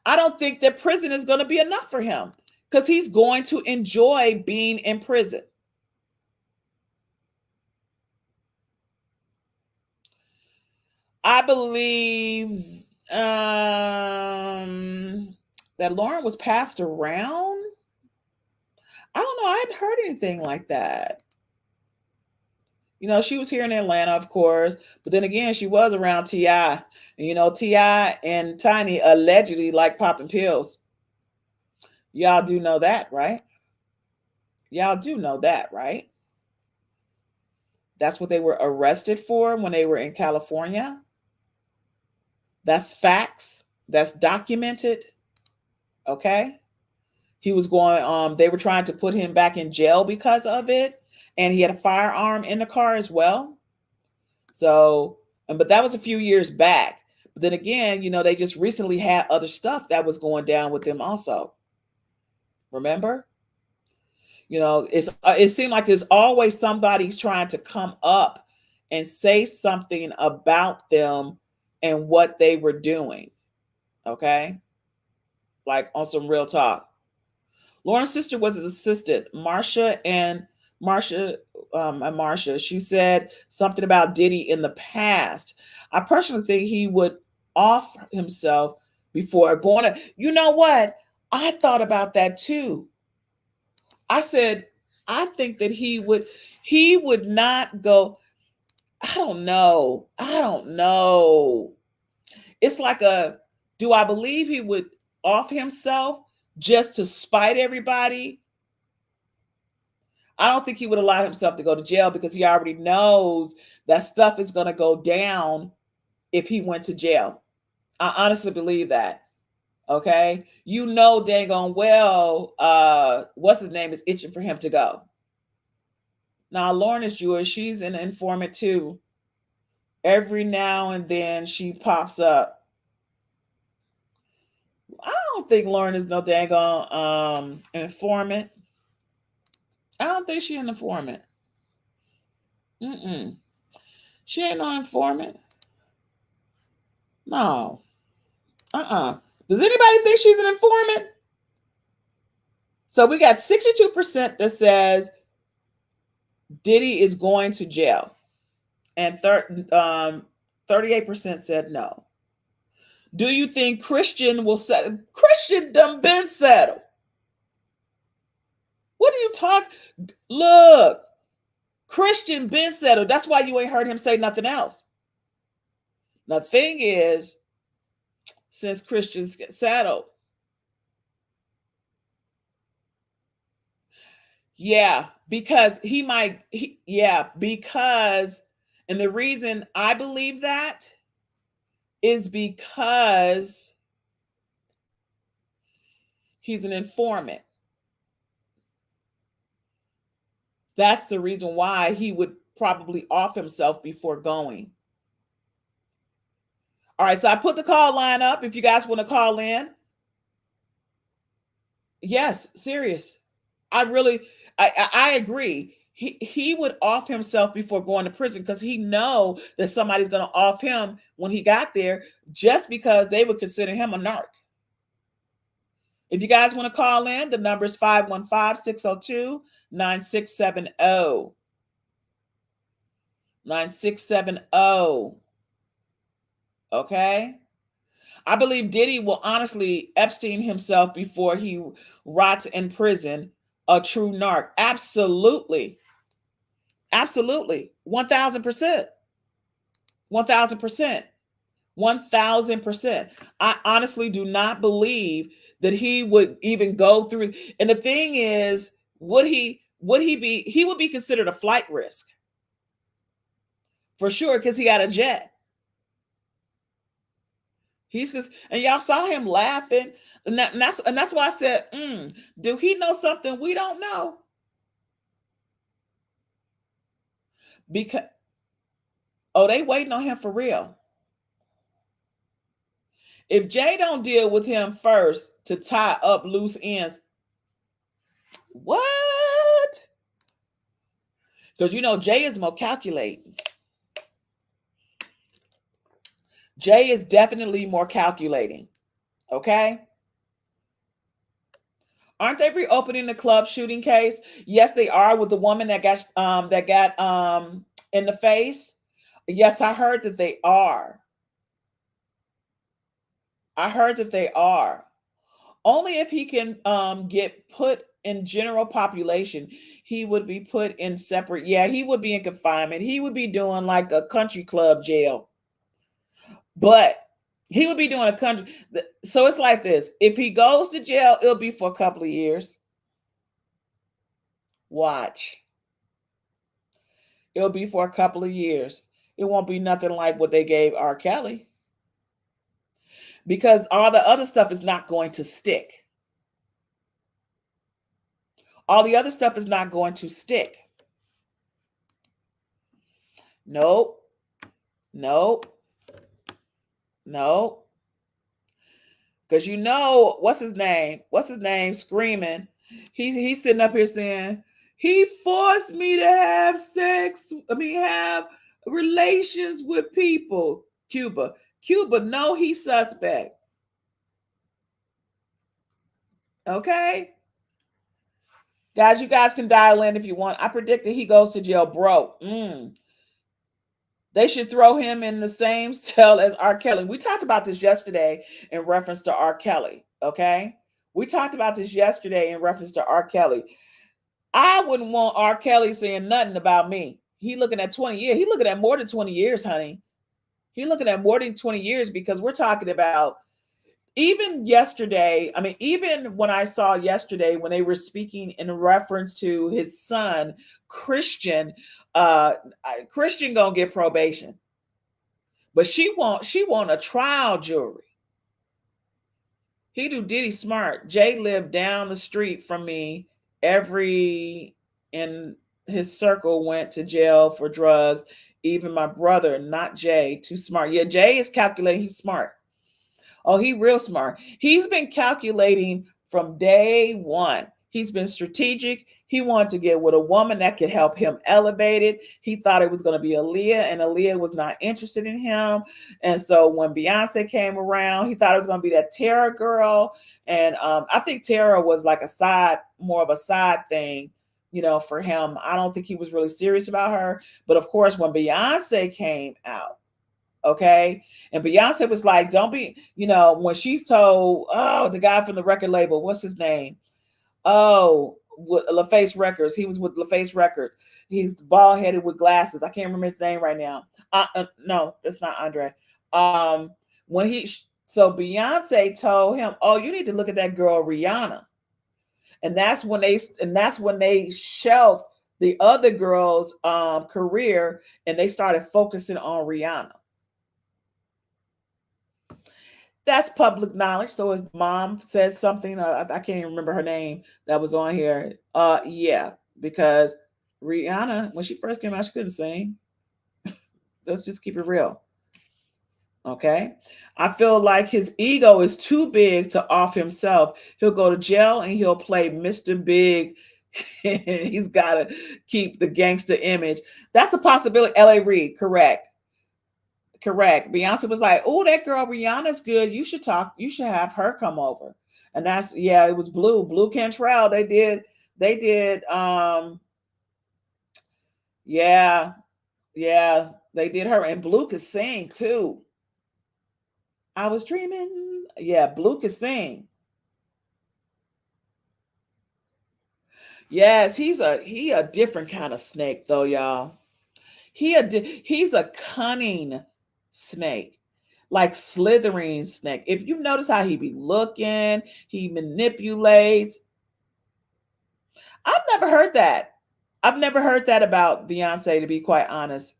I don't think that prison is going to be enough for him, because he's going to enjoy being in prison. I believe that Lauren was passed around. I don't know. I hadn't heard anything like that. You know, she was here in Atlanta, of course, but then again, she was around T.I. And, you know, T.I. and Tiny allegedly like popping pills. Y'all do know that, right? Y'all do know that, right? That's what they were arrested for when they were in California. That's facts. That's documented. Okay. He was going, they were trying to put him back in jail because of it. And he had a firearm in the car as well. So, but that was a few years back. But then again, you know, they just recently had other stuff that was going down with them also. Remember? You know, it seemed like there's always somebody's trying to come up and say something about them and what they were doing. Okay? Like on some real talk. Lauren's sister was his assistant, Marsha. She said something about Diddy in the past. I personally think he would off himself before going to, you know what? I thought about that too. I said, I think that he would not go. I don't know. It's like do I believe he would off himself just to spite everybody? I don't think he would allow himself to go to jail, because he already knows that stuff is going to go down if he went to jail. I honestly believe that. Okay. You know, dang on well, what's his name is itching for him to go. Now, Lauren is Jewish. She's an informant too. Every now and then she pops up. I don't think Lauren is no dang on informant. I don't think she's an informant. She ain't no informant. No. Does anybody think she's an informant? So we got 62% that says Diddy is going to jail, and 38% said no. Do you think Christian will settle? Christian done been settled. What are you talking? Look, Christian been settled. That's why you ain't heard him say nothing else. The thing is, since Christians get settled, because and the reason I believe that is because he's an informant. That's the reason why he would probably off himself before going. All right, so I put the call line up if you guys want to call in. Yes, serious. I agree. He would off himself before going to prison, because he know that somebody's going to off him when he got there, just because they would consider him a narc. If you guys want to call in, the number is 515-602-9670. 9670. Okay? I believe Diddy will honestly Epstein himself before he rots in prison, a true narc. Absolutely. Absolutely. 1000%. 1000%. 1000%. I honestly do not believe that he would even go through. And the thing is, he would be considered a flight risk for sure, because he had a jet. And y'all saw him laughing, and that's why I said, do he know something we don't know? Because Oh, they waiting on him for real. If Jay don't deal with him first to tie up loose ends, what? Because you know Jay is more calculating. Jay is definitely more calculating. Okay? Aren't they reopening the club shooting case? Yes, they are, with the woman that got in the face. Yes, I heard that they are. I heard that they are. Only if he can get put in general population, he would be put in separate. Yeah, he would be in confinement. He would be doing like a country club jail. But he would be doing a country. So it's like this. If he goes to jail, it'll be for a couple of years. Watch. It'll be for a couple of years. It won't be nothing like what they gave R. Kelly. Because all the other stuff is not going to stick. All the other stuff is not going to stick. Nope. Nope. Nope. Because you know, what's his name? What's his name screaming? He's sitting up here saying, he forced me to have sex. Have relations with people. Cuba, no, he's suspect. Okay? Guys, you guys can dial in if you want. I predicted he goes to jail broke. They should throw him in the same cell as R. Kelly. We talked about this yesterday in reference to R. Kelly, okay? We talked about this yesterday in reference to R. Kelly. I wouldn't want R. Kelly saying nothing about me. He looking at 20 years. He looking at more than 20 years, honey. He looking at more than 20 years because we're talking about even yesterday. Even when I saw yesterday when they were speaking in reference to his son, Christian, Christian gonna get probation, but she want a trial jury. He do Diddy smart. Jay lived down the street from me. Every in his circle went to jail for drugs. Even my brother, not Jay, too smart. Yeah, Jay is calculating. He's smart. Oh, he real smart. He's been calculating from day one. He's been strategic. He wanted to get with a woman that could help him elevate it. He thought it was going to be Aaliyah, and Aaliyah was not interested in him. And so when Beyonce came around, he thought it was going to be that Tara girl. And I think Tara was like more of a side thing, for him. I don't think he was really serious about her. But of course, when Beyonce came out, okay. And Beyonce was like, don't be, when she's told, the guy from the record label, what's his name? With LaFace Records. He was with LaFace Records. He's bald headed with glasses. I can't remember his name right now. No, that's not Andre. So Beyonce told him, oh, you need to look at that girl, Rihanna. And that's when they shelved the other girl's career and they started focusing on Rihanna. That's public knowledge. So his mom says something, I can't even remember her name that was on here. Yeah, because Rihanna, when she first came out, she couldn't sing. Let's just keep it real. Okay. I feel like his ego is too big to off himself. He'll go to jail and he'll play Mr. Big. He's got to keep the gangster image. That's a possibility. L.A. Reid, correct. Beyonce was like, oh, that girl Rihanna's good. You should have her come over. And it was Blue Cantrell. They did they did her, and Blue could sing too. I was dreaming. Yeah, Blue could sing. Yes, he a different kind of snake though, y'all. He's a cunning snake, like slithering snake. If you notice how he be looking, he manipulates. I've never heard that. I've never heard that about Beyonce, to be quite honest,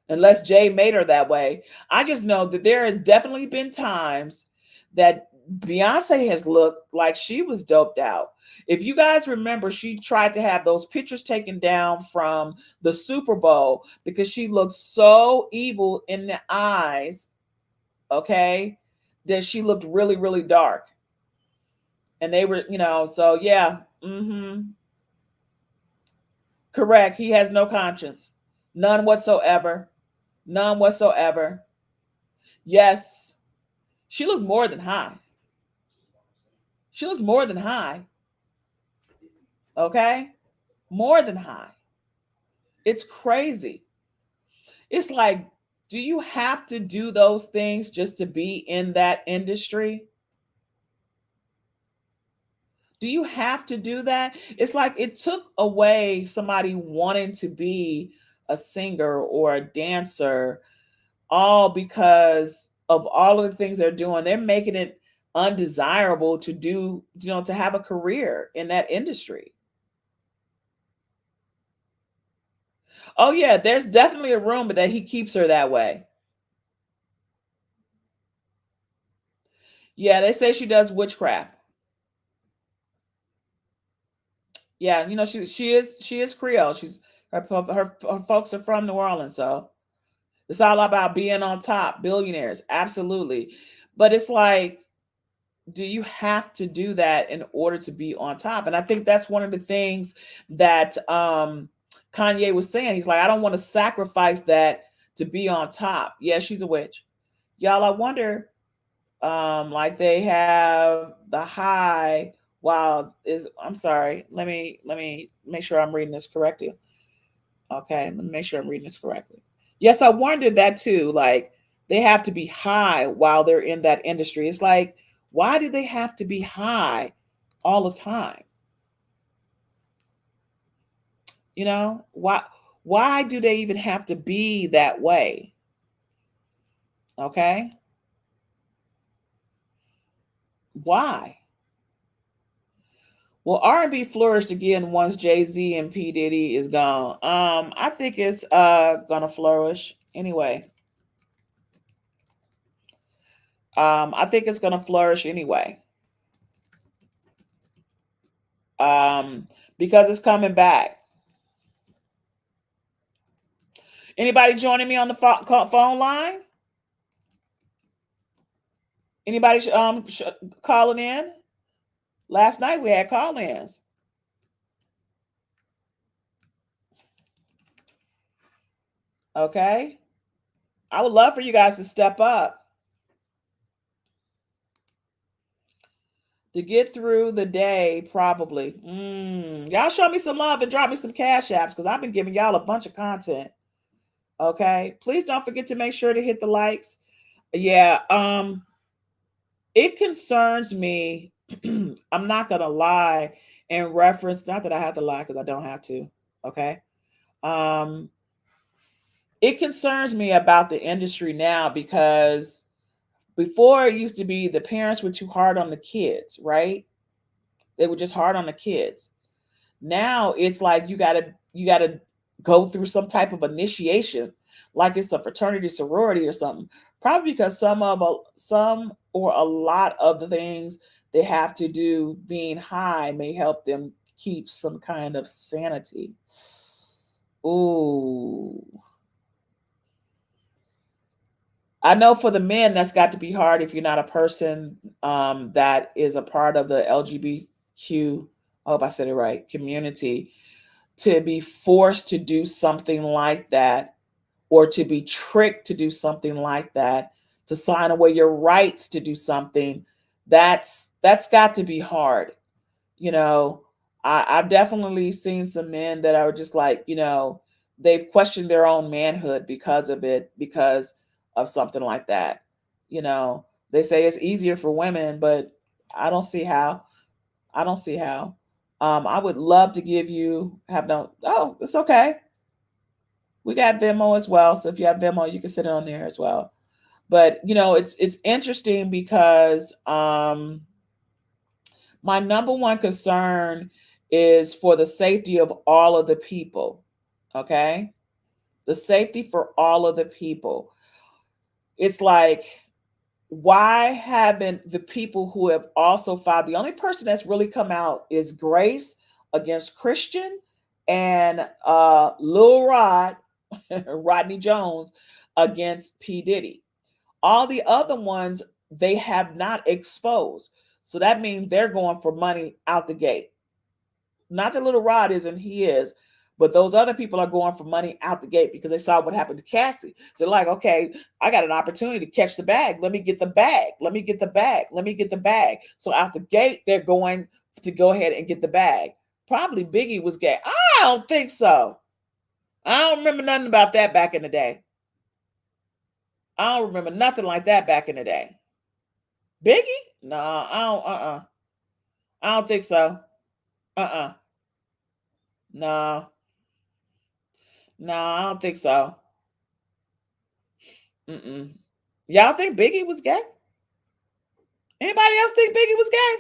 unless Jay made her that way. I just know that there has definitely been times that Beyonce has looked like she was doped out. If you guys remember, she tried to have those pictures taken down from the Super Bowl because she looked so evil in the eyes, okay, that she looked really, really dark. And they were, so yeah, correct. He has no conscience, none whatsoever, none whatsoever. Yes, she looked more than high. She looked more than high, okay, more than high. It's crazy. It's like, do you have to do those things just to be in that industry? Do you have to do that? It's like it took away somebody wanting to be a singer or a dancer, all because of all of the things they're doing. They're making it undesirable to do, to have a career in that industry. Oh yeah, there's definitely a rumor that he keeps her that way. Yeah, they say she does witchcraft. Yeah, she is Creole. Her folks are from New Orleans, so it's all about being on top, billionaires, absolutely. But it's like, do you have to do that in order to be on top? And I think that's one of the things that Kanye was saying. He's like, I don't want to sacrifice that to be on top. Yeah, she's a witch. Y'all, I wonder, like they have the high I'm sorry, let me make sure I'm reading this correctly. Okay, let me make sure I'm reading this correctly. Yes, I wondered that too. Like they have to be high while they're in that industry. It's like, why do they have to be high all the time? Why do they even have to be that way? Okay. Why? Well, R&B flourished again once Jay-Z and P. Diddy is gone. I think it's gonna flourish anyway. I think it's gonna flourish anyway. Because it's coming back. Anybody joining me on the phone line? Anybody calling in? Last night we had call-ins. Okay. I would love for you guys to step up to get through the day, probably. Y'all show me some love and drop me some cash apps because I've been giving y'all a bunch of content. Okay. Please don't forget to make sure to hit the likes. Yeah. It concerns me. I'm not going to lie in reference, not that I have to lie because I don't have to. Okay. It concerns me about the industry now because before it used to be the parents were too hard on the kids, right? They were just hard on the kids. Now it's like you gotta go through some type of initiation, like it's a fraternity, sorority, or something. Probably because some or a lot of the things they have to do being high may help them keep some kind of sanity. Ooh. I know for the men, that's got to be hard if you're not a person that is a part of the LGBTQ, I hope I said it right, community, to be forced to do something like that, or to be tricked to do something like that, to sign away your rights to do something. That's got to be hard. I've definitely seen some men that are just like, they've questioned their own manhood because of it, because of something like that. They say it's easier for women, but I don't see how. I don't see how. I would love to oh, it's okay. We got Venmo as well. So if you have Venmo, you can sit on there as well. But it's interesting because my number one concern is for the safety of all of the people. Okay? The safety for all of the people. It's like why haven't the people who have also filed, the only person that's really come out is Grace against Christian and Lil Rod, Rodney Jones against P. Diddy. All the other ones, they have not exposed. So that means they're going for money out the gate. Not that Little Rod isn't, he is, but those other people are going for money out the gate because they saw what happened to Cassie. So they're like, okay, I got an opportunity to catch the bag. Let me get the bag. Let me get the bag. Let me get the bag. So out the gate, they're going to go ahead and get the bag. Probably Biggie was gay. I don't think so. I don't remember nothing about that back in the day. I don't remember nothing like that back in the day. Biggie? No, I don't think so. No. No, I don't think so. Y'all think Biggie was gay? Anybody else think Biggie was gay?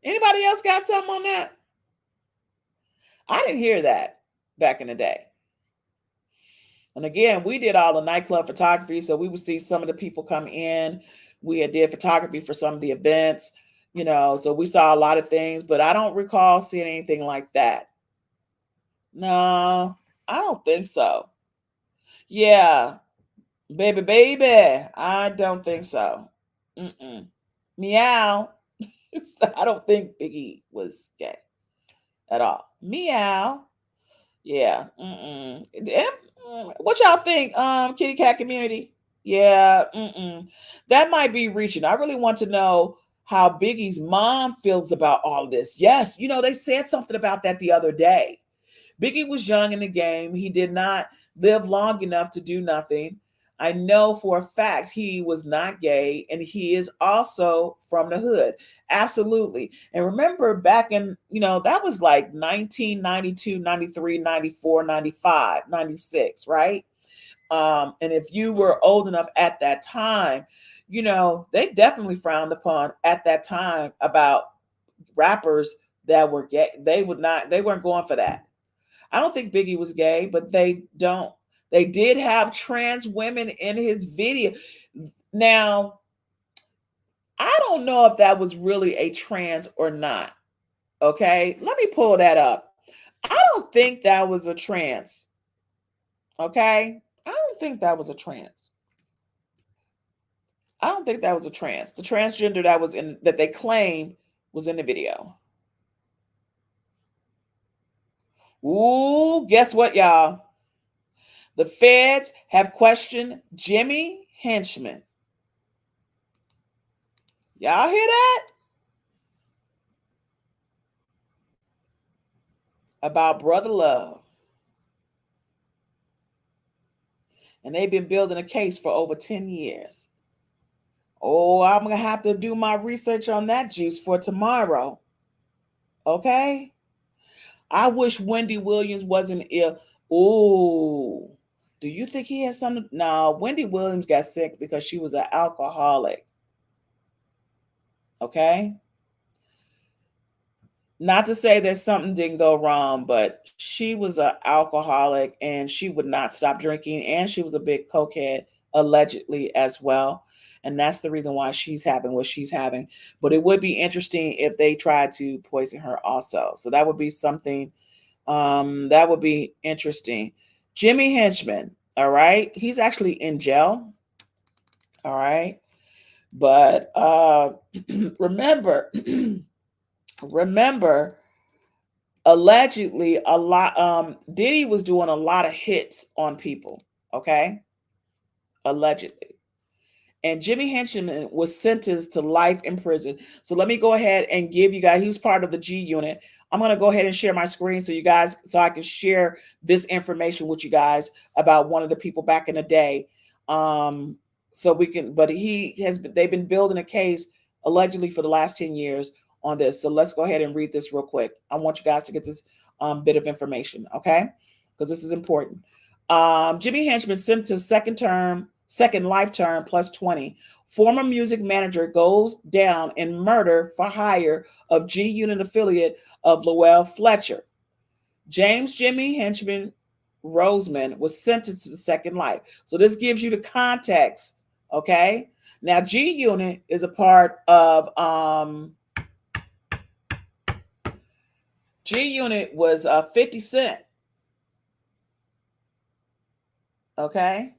Anybody else got something on that? I didn't hear that back in the day. And again, we did all the nightclub photography, so we would see some of the people come in. We had did photography for some of the events, so we saw a lot of things, but I don't recall seeing anything like that. No, I don't think so. Yeah, baby, I don't think so. Meow. I don't think Biggie was gay at all. Meow. Yeah. What y'all think, kitty cat community? Yeah. That might be reaching. I really want to know how Biggie's mom feels about all this. Yes, they said something about that the other day. Biggie was young in the game. He did not live long enough to do nothing. I know for a fact he was not gay, and he is also from the hood. Absolutely. And remember back in, that was like 1992, 93, 94, 95, 96, right? And if you were old enough at that time, they definitely frowned upon at that time about rappers that were gay. They weren't going for that. I don't think Biggie was gay, but they did have trans women in his video. Now, I don't know if that was really a trans or not. Okay, let me pull that up. I don't think that was a trans. Okay, I don't think that was a trans. I don't think that was a trans. The transgender that they claim was in the video. Ooh, guess what, y'all? The feds have questioned Jimmy Henchman. Y'all hear that? About Brother Love. And they've been building a case for over 10 years. Oh, I'm going to have to do my research on that juice for tomorrow. Okay? I wish Wendy Williams wasn't ill. Ooh. Do you think he has something? No, Wendy Williams got sick because she was an alcoholic. Okay? Not to say that something didn't go wrong, but she was an alcoholic and she would not stop drinking. And she was a big cokehead, allegedly, as well. And that's the reason why she's having what she's having. But it would be interesting if they tried to poison her also. So that would be something that would be interesting. Jimmy Henchman, all right? He's actually in jail. All right. But remember, allegedly a lot Diddy was doing a lot of hits on people, okay? Allegedly. And Jimmy Henchman was sentenced to life in prison. So let me go ahead and give you guys, he was part of the G Unit. I'm going to go ahead and share my screen so I can share this information with you guys about one of the people back in the day. So we can, but they've been building a case allegedly for the last 10 years on this. So let's go ahead and read this real quick. I want you guys to get this bit of information, okay? Because this is important. Jimmy Henchman sentenced to second life term plus 20. Former music manager goes down in murder for hire of G Unit affiliate of Lowell Fletcher. James Jimmy Henchman Roseman was sentenced to the second life. So this gives you the context, okay? Now, G Unit is a part of G Unit was 50 Cent. Okay.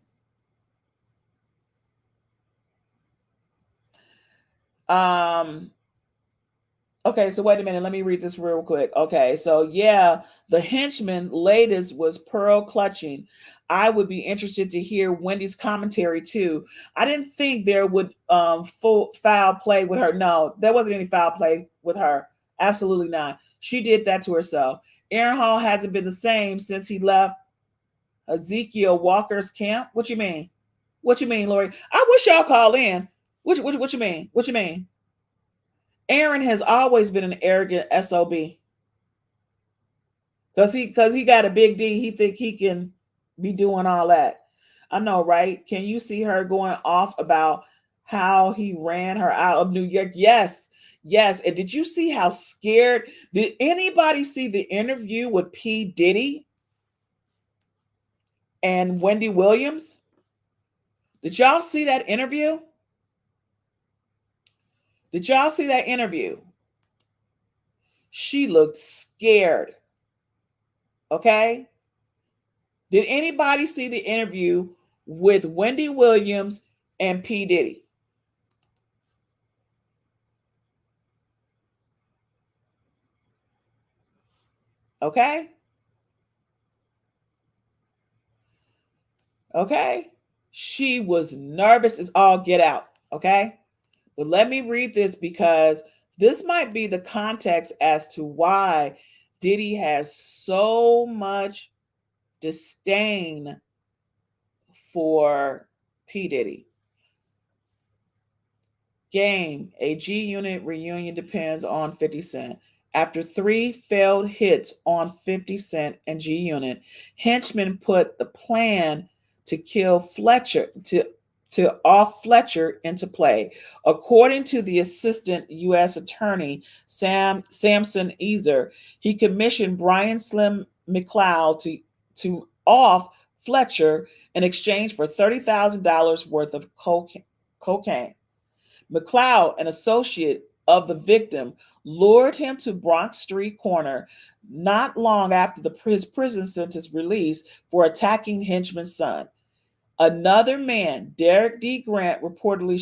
Okay, so wait a minute. Let me read this real quick. Okay, so yeah, the henchman latest was pearl clutching. I would be interested to hear Wendy's commentary too. I didn't think there would full foul play with her. No, there wasn't any foul play with her. Absolutely not. She did that to herself. Aaron Hall hasn't been the same since he left Ezekiel Walker's camp. What you mean? What you mean, Lori? I wish y'all call in. What you mean? What you mean? Aaron has always been an arrogant SOB. Because he got a big D, he think he can be doing all that. I know, right? Can you see her going off about how he ran her out of New York? Yes. Yes. And did you see how scared? Did anybody see the interview with P. Diddy and Wendy Williams? Did y'all see that interview? Did y'all see that interview? She looked scared. Okay? Did anybody see the interview with Wendy Williams and P. Diddy? Okay? Okay? She was nervous as all get out. Okay? But let me read this because this might be the context as to why Diddy has so much disdain for P. Diddy. Game, a G Unit reunion depends on 50 Cent. After 3 failed hits on 50 Cent and G Unit, henchmen put the plan to kill Fletcher, to off Fletcher into play. According to the assistant U.S. attorney, Samson Ezer, he commissioned Brian Slim McLeod to off Fletcher in exchange for $30,000 worth of cocaine. McLeod, an associate of the victim, lured him to Bronx Street Corner not long after his prison sentence release for attacking henchman's son. Another man, Derek D. Grant, reportedly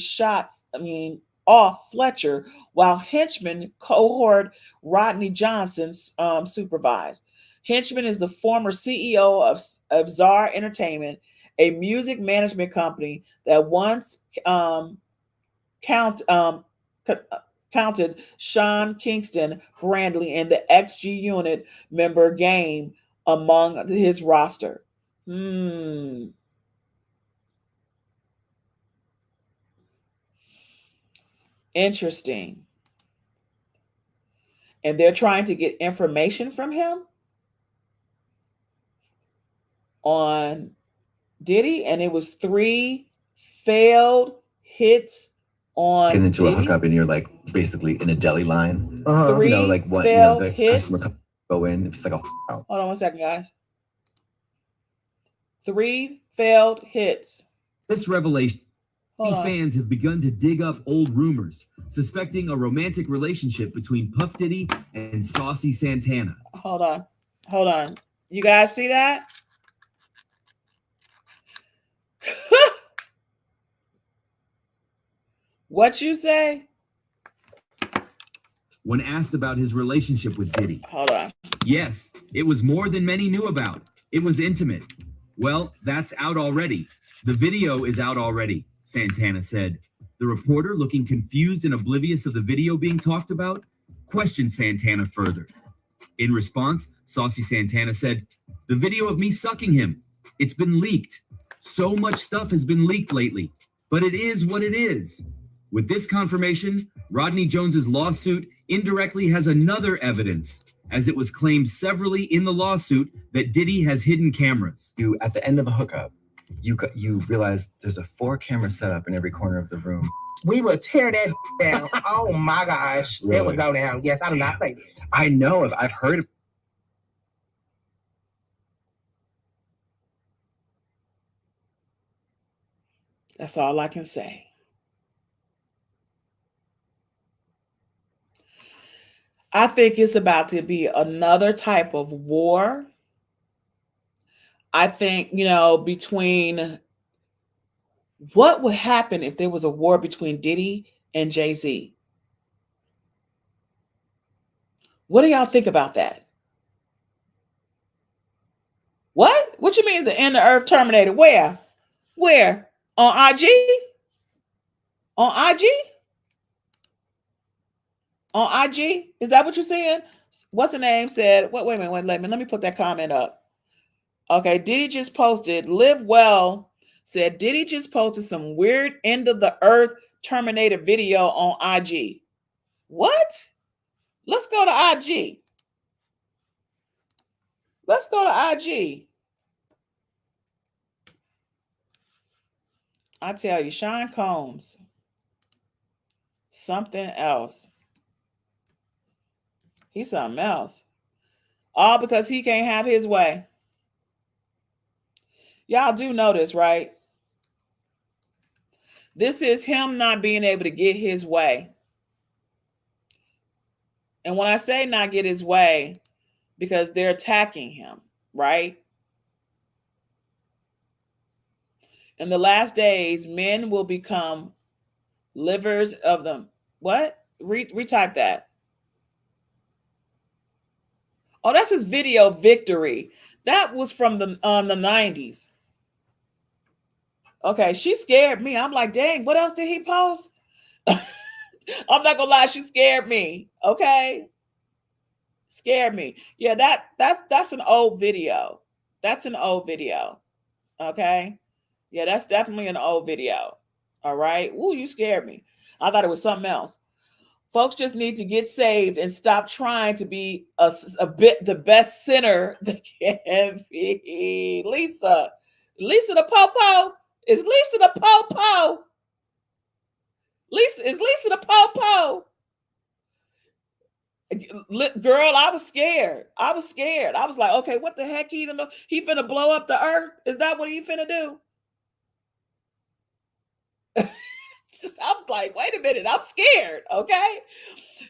off Fletcher while henchman cohort Rodney Johnson supervised. Henchman is the former CEO of Czar Entertainment, a music management company that once counted Sean Kingston Brandley and the XG Unit member Game among his roster. Interesting. And they're trying to get information from him on Diddy, and it was 3 failed hits on get into Diddy? a hookup and you're like basically in a deli line. 3 like what failed the hits. customer go in, it's like a Hold on 1 second, guys. 3 failed hits. This revelation, fans have begun to dig up old rumors, suspecting a romantic relationship between Puff Diddy and Saucy Santana. Hold on. You guys see that? What you say? When asked about his relationship with Diddy. Hold on. Yes, it was more than many knew about. It was intimate. Well, that's out already. The video is out already, Santana said. The reporter, looking confused and oblivious of the video being talked about, questioned Santana further. In response, Saucy Santana said, "The video of me sucking him, it's been leaked. So much stuff has been leaked lately, but it is what it is." With this confirmation, Rodney Jones's lawsuit indirectly has another evidence, as it was claimed severally in the lawsuit that Diddy has hidden cameras. You at the end of a hookup, you realize there's a 4-camera setup in every corner of the room. We would tear that down. Oh my gosh. Really? It would go down. Yes, I do not play this. I know. I've heard That's all I can say. I think it's about to be another type of war. I think, between what would happen if there was a war between Diddy and Jay-Z? What do y'all think about that? What? What you mean the end of Earth terminated? Where? Where? On IG? On IG? On IG? Is that what you're saying? What's the name said? Wait a minute. Let me put that comment up. Okay, Diddy just posted. Live Well said Diddy just posted some weird end of the earth terminated video on IG. What? Let's go to IG. Let's go to IG. I tell you, Sean Combs, something else. He's something else. All because he can't have his way. Y'all do know this, right? This is him not being able to get his way. And when I say not get his way, because they're attacking him, right? In the last days, men will become livers of them. What? Retype that. Oh, that's his video Victory. That was from the 90s. Okay, she scared me. I'm like, dang, what else did he post? I'm not gonna lie, she scared me. Okay. Scared me. Yeah, that's an old video. That's an old video. Okay. Yeah, that's definitely an old video. All right. Ooh, you scared me. I thought it was something else. Folks just need to get saved and stop trying to be a bit the best sinner they can be. Lisa the Popo? Is Lisa the Popo? Is Lisa the Popo? Girl, I was scared. I was like, okay, what the heck? He finna blow up the earth? Is that what he finna do? I'm like, wait a minute, I'm scared, okay?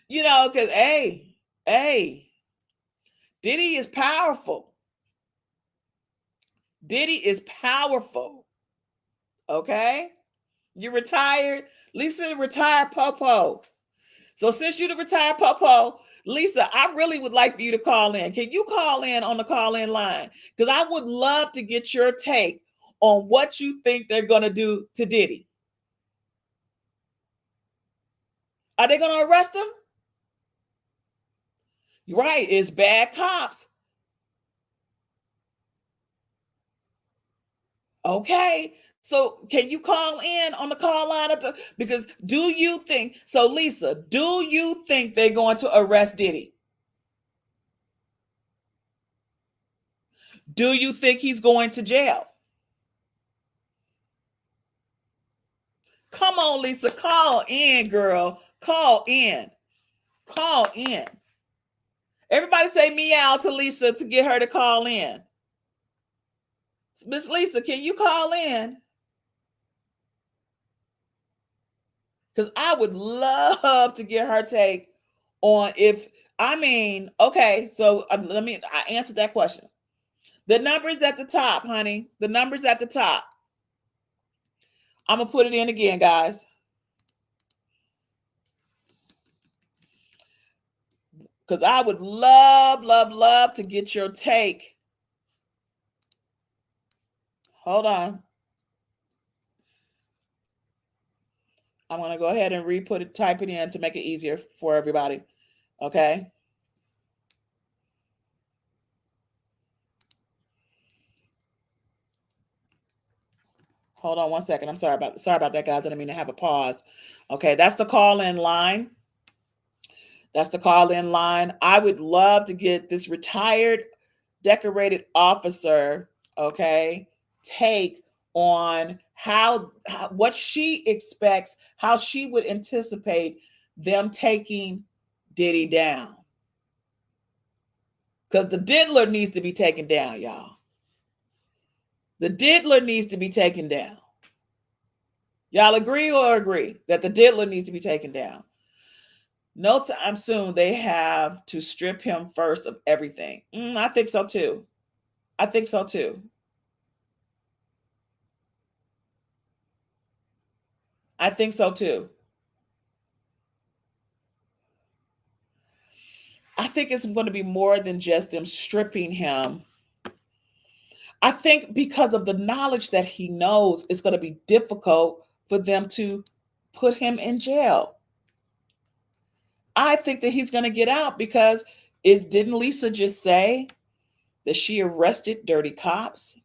Because hey, Diddy is powerful. Diddy is powerful. Okay? You retired. Lisa retired Popo. So since you the retired Popo, Lisa, I really would like for you to call in. Can you call in on the call-in line? Because I would love to get your take on what you think they're going to do to Diddy. Are they going to arrest him? Right, it's bad cops. Okay. So can you call in on the call line? Because do you think, so Lisa, do you think they're going to arrest Diddy? Do you think he's going to jail? Come on, Lisa, call in, girl. Call in. Call in. Everybody say meow to Lisa to get her to call in. Miss Lisa, can you call in? Because I would love to get her take on okay, so I answered that question. The number's at the top, honey. The number's at the top. I'm going to put it in again, guys. Because I would love to get your take. Hold on. I'm going to go ahead and type it in to make it easier for everybody. Okay. Hold on one second. I'm sorry about that, guys. I didn't mean to have a pause. Okay, that's the call-in line. That's the call-in line. I would love to get this retired decorated officer, okay, take on what she expects, how she would anticipate them taking Diddy down. Because the diddler needs to be taken down, y'all. The diddler needs to be taken down. Y'all agree or agree that the diddler needs to be taken down? No time soon. They have to strip him first of everything. I think so too. I think so too. I think so too. I think it's going to be more than just them stripping him. I think because of the knowledge that he knows, it's going to be difficult for them to put him in jail. I think that he's going to get out because didn't Lisa just say that she arrested dirty cops?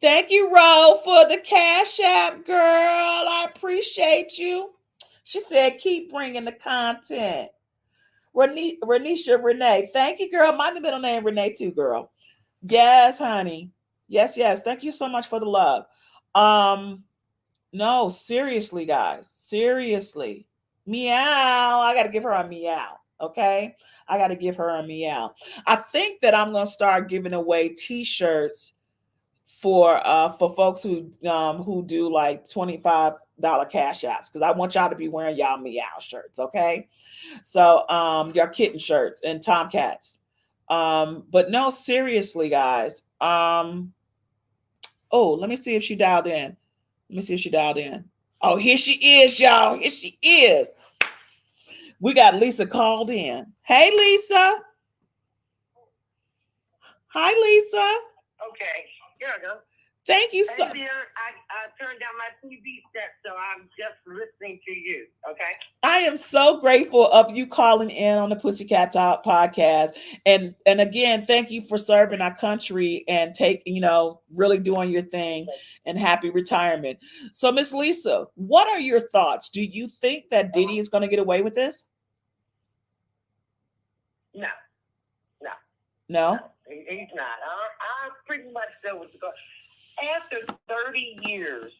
Thank you, Ro, for the Cash App, girl. I appreciate you. She said, keep bringing the renisha Renee. Thank you, girl. My middle name Renee too, girl. Yes, honey. Yes. Thank you so much for the love. No, seriously, guys. Seriously. Meow. I got to give her a meow. Okay. I got to give her a meow. I think that I'm going to start giving away t-shirts for folks who do like $25 cash apps, because I want y'all to be wearing y'all meow shirts. Okay. So your kitten shirts and Tomcats. But no, seriously, guys. Oh, let me see if she dialed in. Oh, here she is, y'all. Here she is. We got Lisa called in. Hey, Lisa. Hi, Lisa. Okay, here I go. Thank you so much. Hey, dear, I turned down my TV set, so I'm just listening to you, okay? I am so grateful of you calling in on the Pussycat Talk podcast. And again, thank you for serving our country and really doing your thing, and happy retirement. So, Miss Lisa, what are your thoughts? Do you think that Diddy is going to get away with this? No. No? He's not. I pretty much know what's going on. After 30 years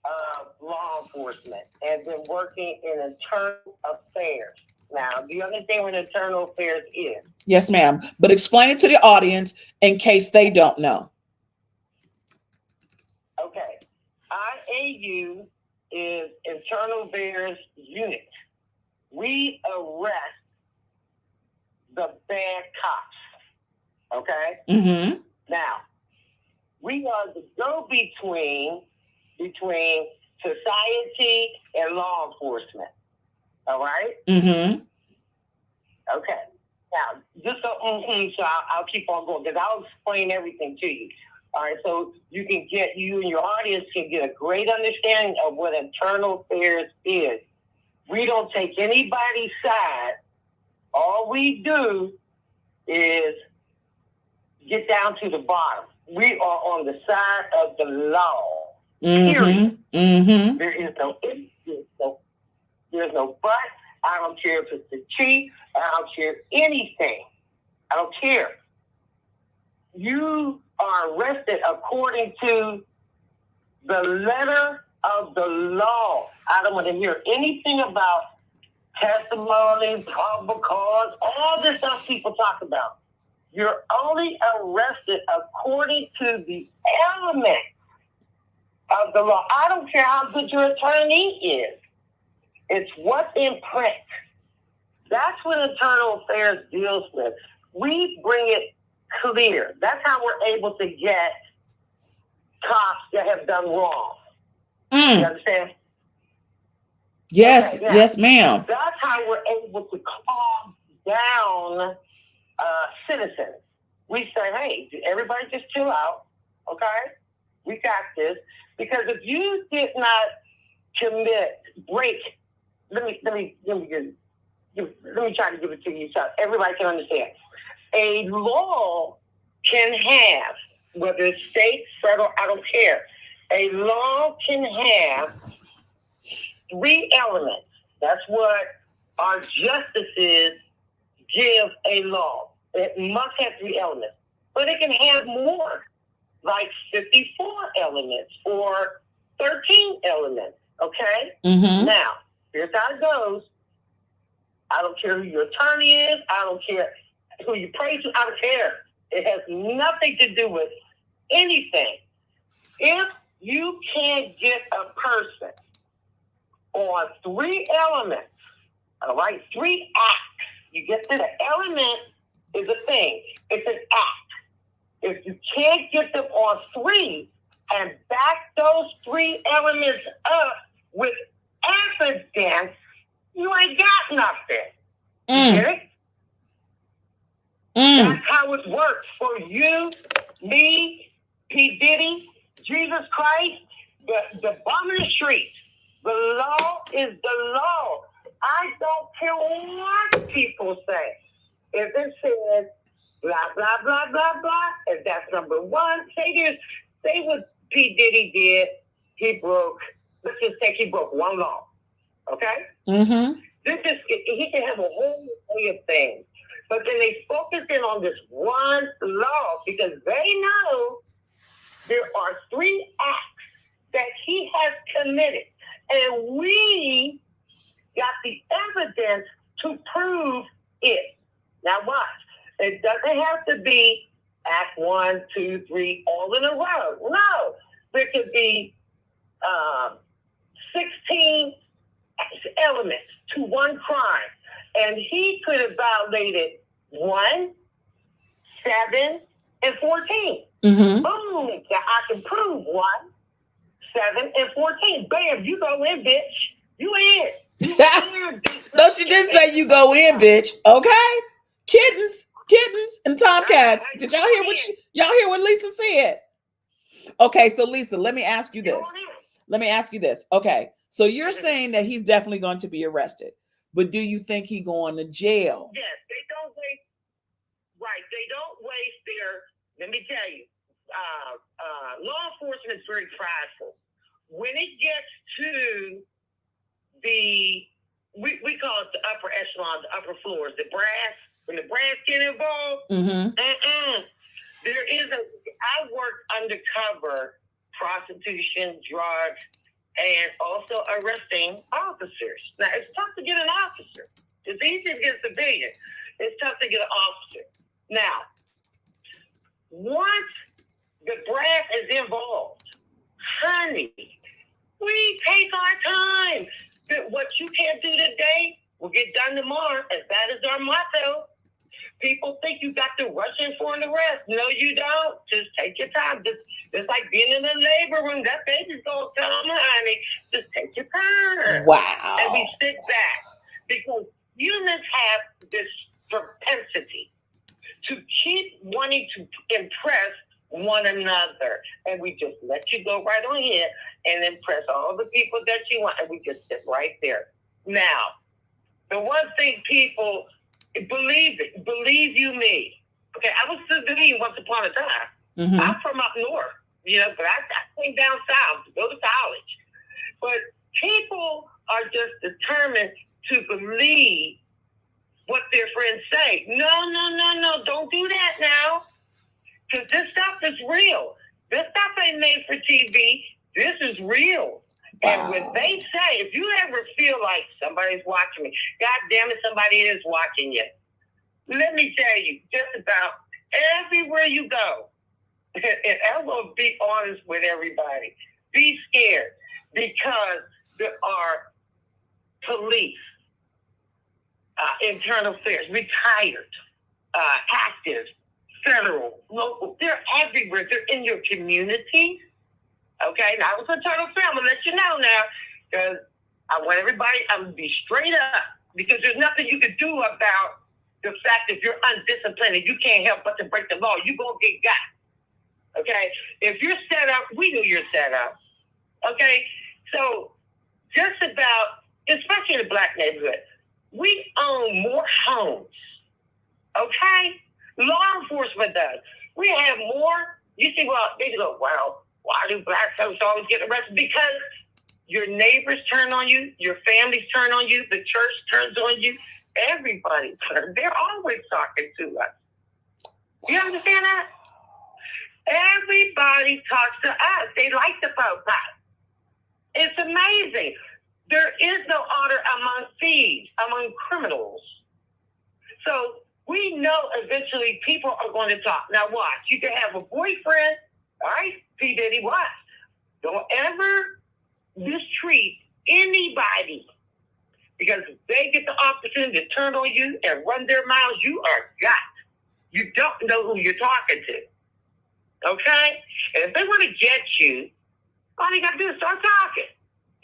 of law enforcement and been working in internal affairs. Now, do you understand what internal affairs is? Yes, ma'am. But explain it to the audience in case they don't know. Okay. IAU is Internal Affairs Unit. We arrest the bad cops. Okay? Mm-hmm. Now, we are the go-between between society and law enforcement. All right? Mm-hmm. Okay. Now, just so I'll keep on going because I'll explain everything to you. All right, so you and your audience can get a great understanding of what internal affairs is. We don't take anybody's side. All we do is get down to the bottom. We are on the side of the law. Period. Mm-hmm. There is no if, there's no but. I don't care if it's the chief. I don't care anything. I don't care. You are arrested according to the letter of the law. I don't want to hear anything about testimony, probable cause, all this stuff people talk about. You're only arrested according to the elements of the law. I don't care how good your attorney is. It's what's in print. That's what internal affairs deals with. We bring it clear. That's how we're able to get cops that have done wrong. You understand? Yes, okay, now, yes, ma'am. That's how we're able to calm down citizens. We say, hey, everybody just chill out, okay? We got this. Because if you did not break, let me try to give it to you so everybody can understand. A law can have, whether it's state, federal, I don't care. A law can have 3 elements. That's what our justices give a law. It must have 3 elements. But it can have more, like 54 elements or 13 elements, okay? Mm-hmm. Now, here's how it goes. I don't care who your attorney is. I don't care who you pray to. I don't care. It has nothing to do with anything. If you can't get a person on 3 elements, all right? 3 acts. You get to the element is a thing. It's an act. If you can't get them on 3 and back those 3 elements up with evidence, you ain't got nothing. You get it? That's how it works for you, me, P. Diddy, Jesus Christ, the bum in the street. The law is the law. I don't care what people say. If it says blah, blah, blah, blah, blah, if that's number 1, say what P. Diddy did, he broke, let's just say he broke 1 law. Okay? Mm-hmm. He can have a whole way of things. But then they focus in on this 1 law because they know there are 3 acts that he has committed. And we got the evidence to prove it. Now watch. It doesn't have to be act 1, 2, 3, all in a row. No. There could be 16 elements to 1 crime. And he could have violated 1, 7, and 14. Mm-hmm. Boom. Now I can prove 1, 7, and 14. Bam, you go in, bitch. You in. No, she didn't say you go in, bitch. Okay? Kittens and tomcats. Did y'all hear what Lisa said? Okay, so Lisa, let me ask you this. Okay, so you're saying that he's definitely going to be arrested, but do you think he going to jail? Yes, they don't waste. Right, they don't waste their. Let me tell you, law enforcement is very prideful. When it gets to we call it the upper echelon, the upper floors, the brass. When the brass get involved, there is I work undercover prostitution, drugs, and also arresting officers. Now, it's tough to get an officer. It's easy to get a civilian. It's tough to get an officer. Now, once the brass is involved, honey, we take our time. What you can't do today will get done tomorrow, and that is our motto. People think you got to rush in for an arrest. No, you don't. Just take your time. Just like being in the labor room. That baby's going to come, honey. Just take your time. Wow. And we sit back. Because humans have this propensity to keep wanting to impress one another. And we just let you go right on here and impress all the people that you want. And we just sit right there. Now, the one thing people... Believe you me. Okay, I was civilian once upon a time. Mm-hmm. I'm from up north, but I came down south to go to college. But people are just determined to believe what their friends say. No, don't do that now. Because this stuff is real. This stuff ain't made for TV. This is real. Wow. And when they say, if you ever feel like somebody's watching me, God damn it, somebody is watching you. Let me tell you, just about everywhere you go, and I'm going to be honest with everybody, be scared because there are police, internal affairs, retired, active, federal, local. They're everywhere. They're in your community. Okay, now I was going to turn on film and let you know now, because I want everybody, I'm going to be straight up, because there's nothing you can do about the fact that you're undisciplined and you can't help but to break the law. You're going to get got. Okay, if you're set up, we know you're set up. Okay, so just about, especially in the black neighborhood, we own more homes. Okay, law enforcement does. We have more. You see, well, they go, well, why do black folks always get arrested? Because your neighbors turn on you, your families turn on you, the church turns on you, everybody turns. They're always talking to us. You understand that? Everybody talks to us. They like the folk us. It's amazing. There is no honor among thieves, among criminals. So we know eventually people are going to talk. Now watch. You can have a boyfriend, all right? P. Diddy, watch. Don't ever mistreat anybody, because if they get the opportunity to turn on you and run their mouths, you are got. You don't know who you're talking to. Okay? And if they want to get you, all they got to do is start talking.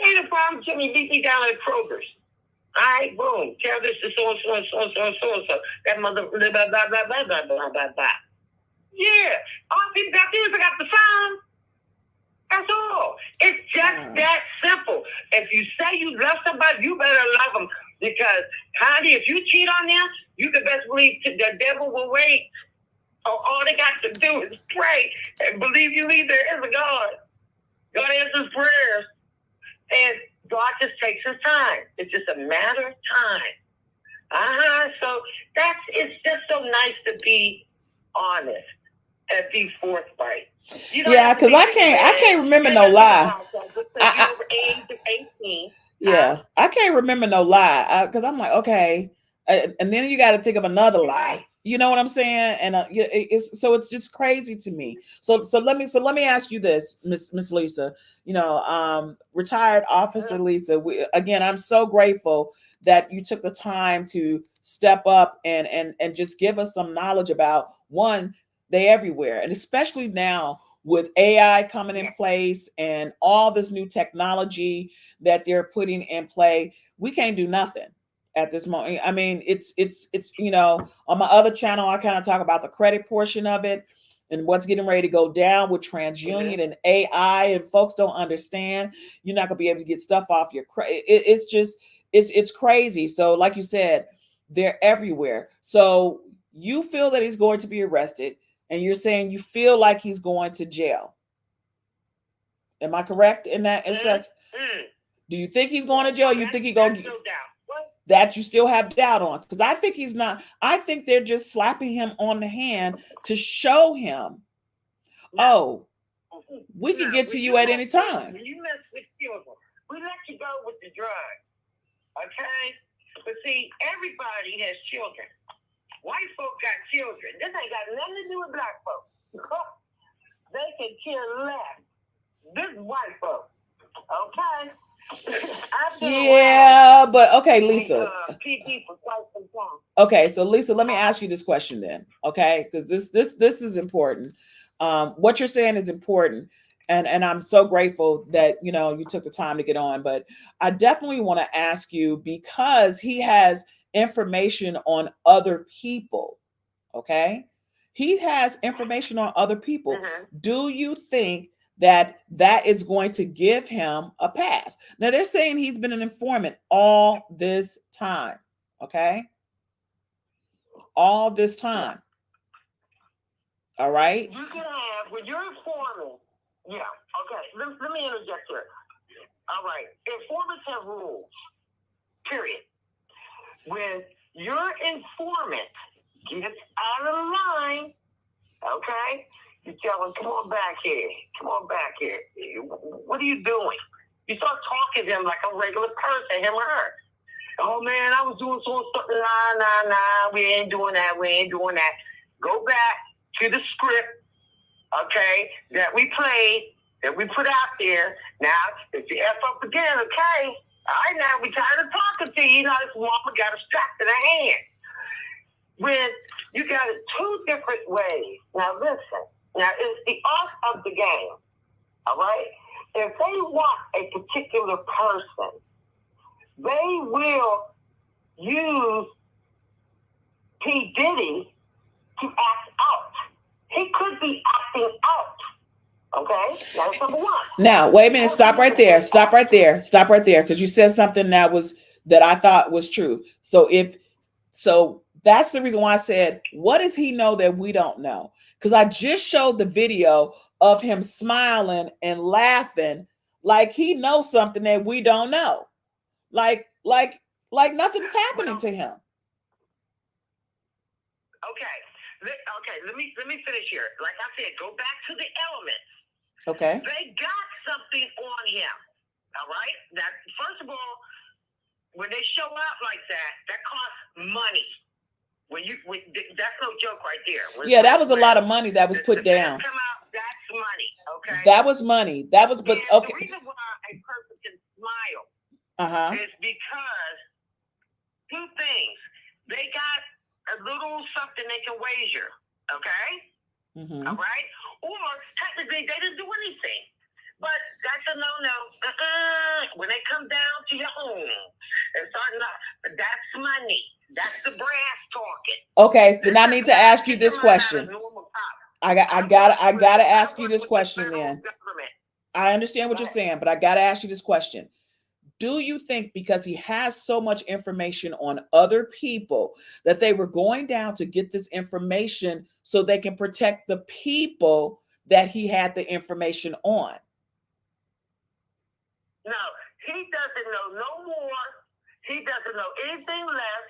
Ain't a problem. Jimmy beat me down at Kroger's. All right, boom. Tell this to so and so and so and so and so and so. That mother blah blah blah blah blah blah blah blah blah. Yeah. All people got to do is pick up the phone. That's all. It's just that simple. If you say you love somebody, you better love them. Because, honey, if you cheat on them, you can best believe the devil will wait. So all they got to do is pray and believe you leave there is a God. God answers prayers. And God just takes his time. It's just a matter of time. So it's just so nice to be honest and be forthright. Yeah, because I can't remember no lie. Over age of 18. Yeah, I can't remember no lie because I'm like, okay, and then you got to think of another lie. You know what I'm saying? And it's just crazy to me. So let me ask you this, Miss Lisa. Retired Officer Lisa. Again, I'm so grateful that you took the time to step up and just give us some knowledge about one. They everywhere, and especially now with AI coming in place and all this new technology that they're putting in play, we can't do nothing at this moment. I mean, it's on my other channel, I kind of talk about the credit portion of it and what's getting ready to go down with TransUnion and AI, and folks don't understand. You're not gonna be able to get stuff off your credit. It's crazy. So, like you said, they're everywhere. So you feel that he's going to be arrested, and you're saying you feel like he's going to jail. Am I correct in that assessment? Do you think he's going to jail? You think he's going to? That you still have doubt on? Because I think he's not. I think they're just slapping him on the hand to show him, we can get to you at any time. When you mess with children, we let you go with the drugs. Okay? But see, everybody has children. White folk got children. This ain't got nothing to do with black folk. They can care less. This is white folk. Okay? Yeah, but okay, Lisa. PD for quite some time. Okay, so Lisa, let me ask you this question then. Okay, because this is important. What you're saying is important. And I'm so grateful that you took the time to get on. But I definitely want to ask you, because he has information on other people. Okay, he has information on other people. Do you think that is going to give him a pass? Now they're saying he's been an informant all this time. Okay, all this time. All right. You can have, when you're informing. Yeah. Okay. Let me interject here. All right. Informants have rules. Period. When your informant gets out of line, okay, you tell him, come on back here. Come on back here. What are you doing? You start talking to him like a regular person, him or her. Oh, man, I was doing something. Nah. We ain't doing that. Go back to the script, okay, that we played, that we put out there. Now, if you F up again, okay, all right, now we tired of talking to you. This mama got a strap in her hand. When you got it two different ways. Now, listen. Now, it's the art of the game, all right? If they want a particular person, they will use P. Diddy to act out. He could be acting out. Okay? That's number one. Now, wait a minute. Stop right there, because you said something that I thought was true. So that's the reason why I said, what does he know that we don't know? Because I just showed the video of him smiling and laughing like he knows something that we don't know. Like nothing's happening to him. Okay, let me finish here. Like I said, go back to the elements. Okay. They got something on him. All right? That first of all, when they show up like that costs money. That's no joke right there. Yeah, that was a lot of money that was put down. Come out, that's money, okay? That was money. That was, but and okay. The reason why a person can smile Uh-huh. is because two things. They got a little something they can wager, okay? Mm-hmm. All right? Or technically they didn't do anything. But that's a no-no. When they come down to your home and start, that's money. That's the brass talking. Okay, then I need to ask you this question. I gotta ask you this question then. I understand what you're saying, but I gotta ask you this question. Do you think because he has so much information on other people that they were going down to get this information so they can protect the people that he had the information on? No, he doesn't know no more. He doesn't know anything less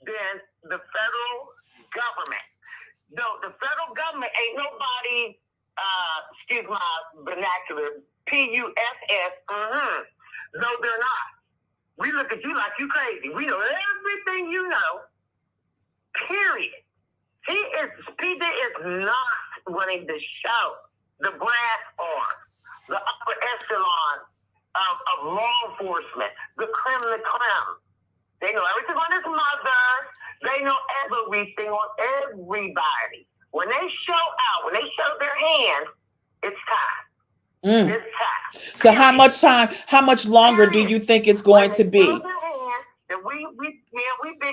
than the federal government. No, the federal government ain't nobody, excuse my vernacular, PUSS. No, they're not. We look at you like you crazy. We know everything you know, period. PD is not running the show, the brass arm, the upper echelon of law enforcement, the creme de creme. They know everything on his mother. They know everything on everybody. When they show out, when they show their hand, it's time. It's time. So how much longer do you think it's going to be? We big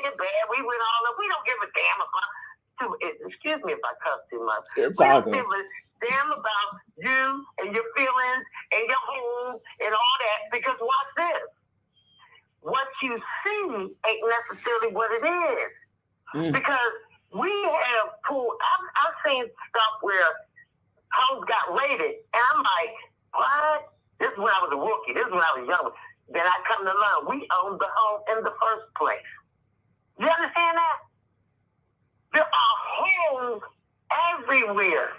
and bad. We went all up. We don't give a damn about. Excuse me if I cuss too much. It's all good. We don't give a damn about you and your feelings and your home and all that. Because watch this. What you see ain't necessarily what it is. Because we have pulled. I've seen stuff where homes got raided, and I'm like, what? This is when I was a rookie. This is when I was young. Then I come to learn we owned the home in the first place. You understand that? There are homes everywhere.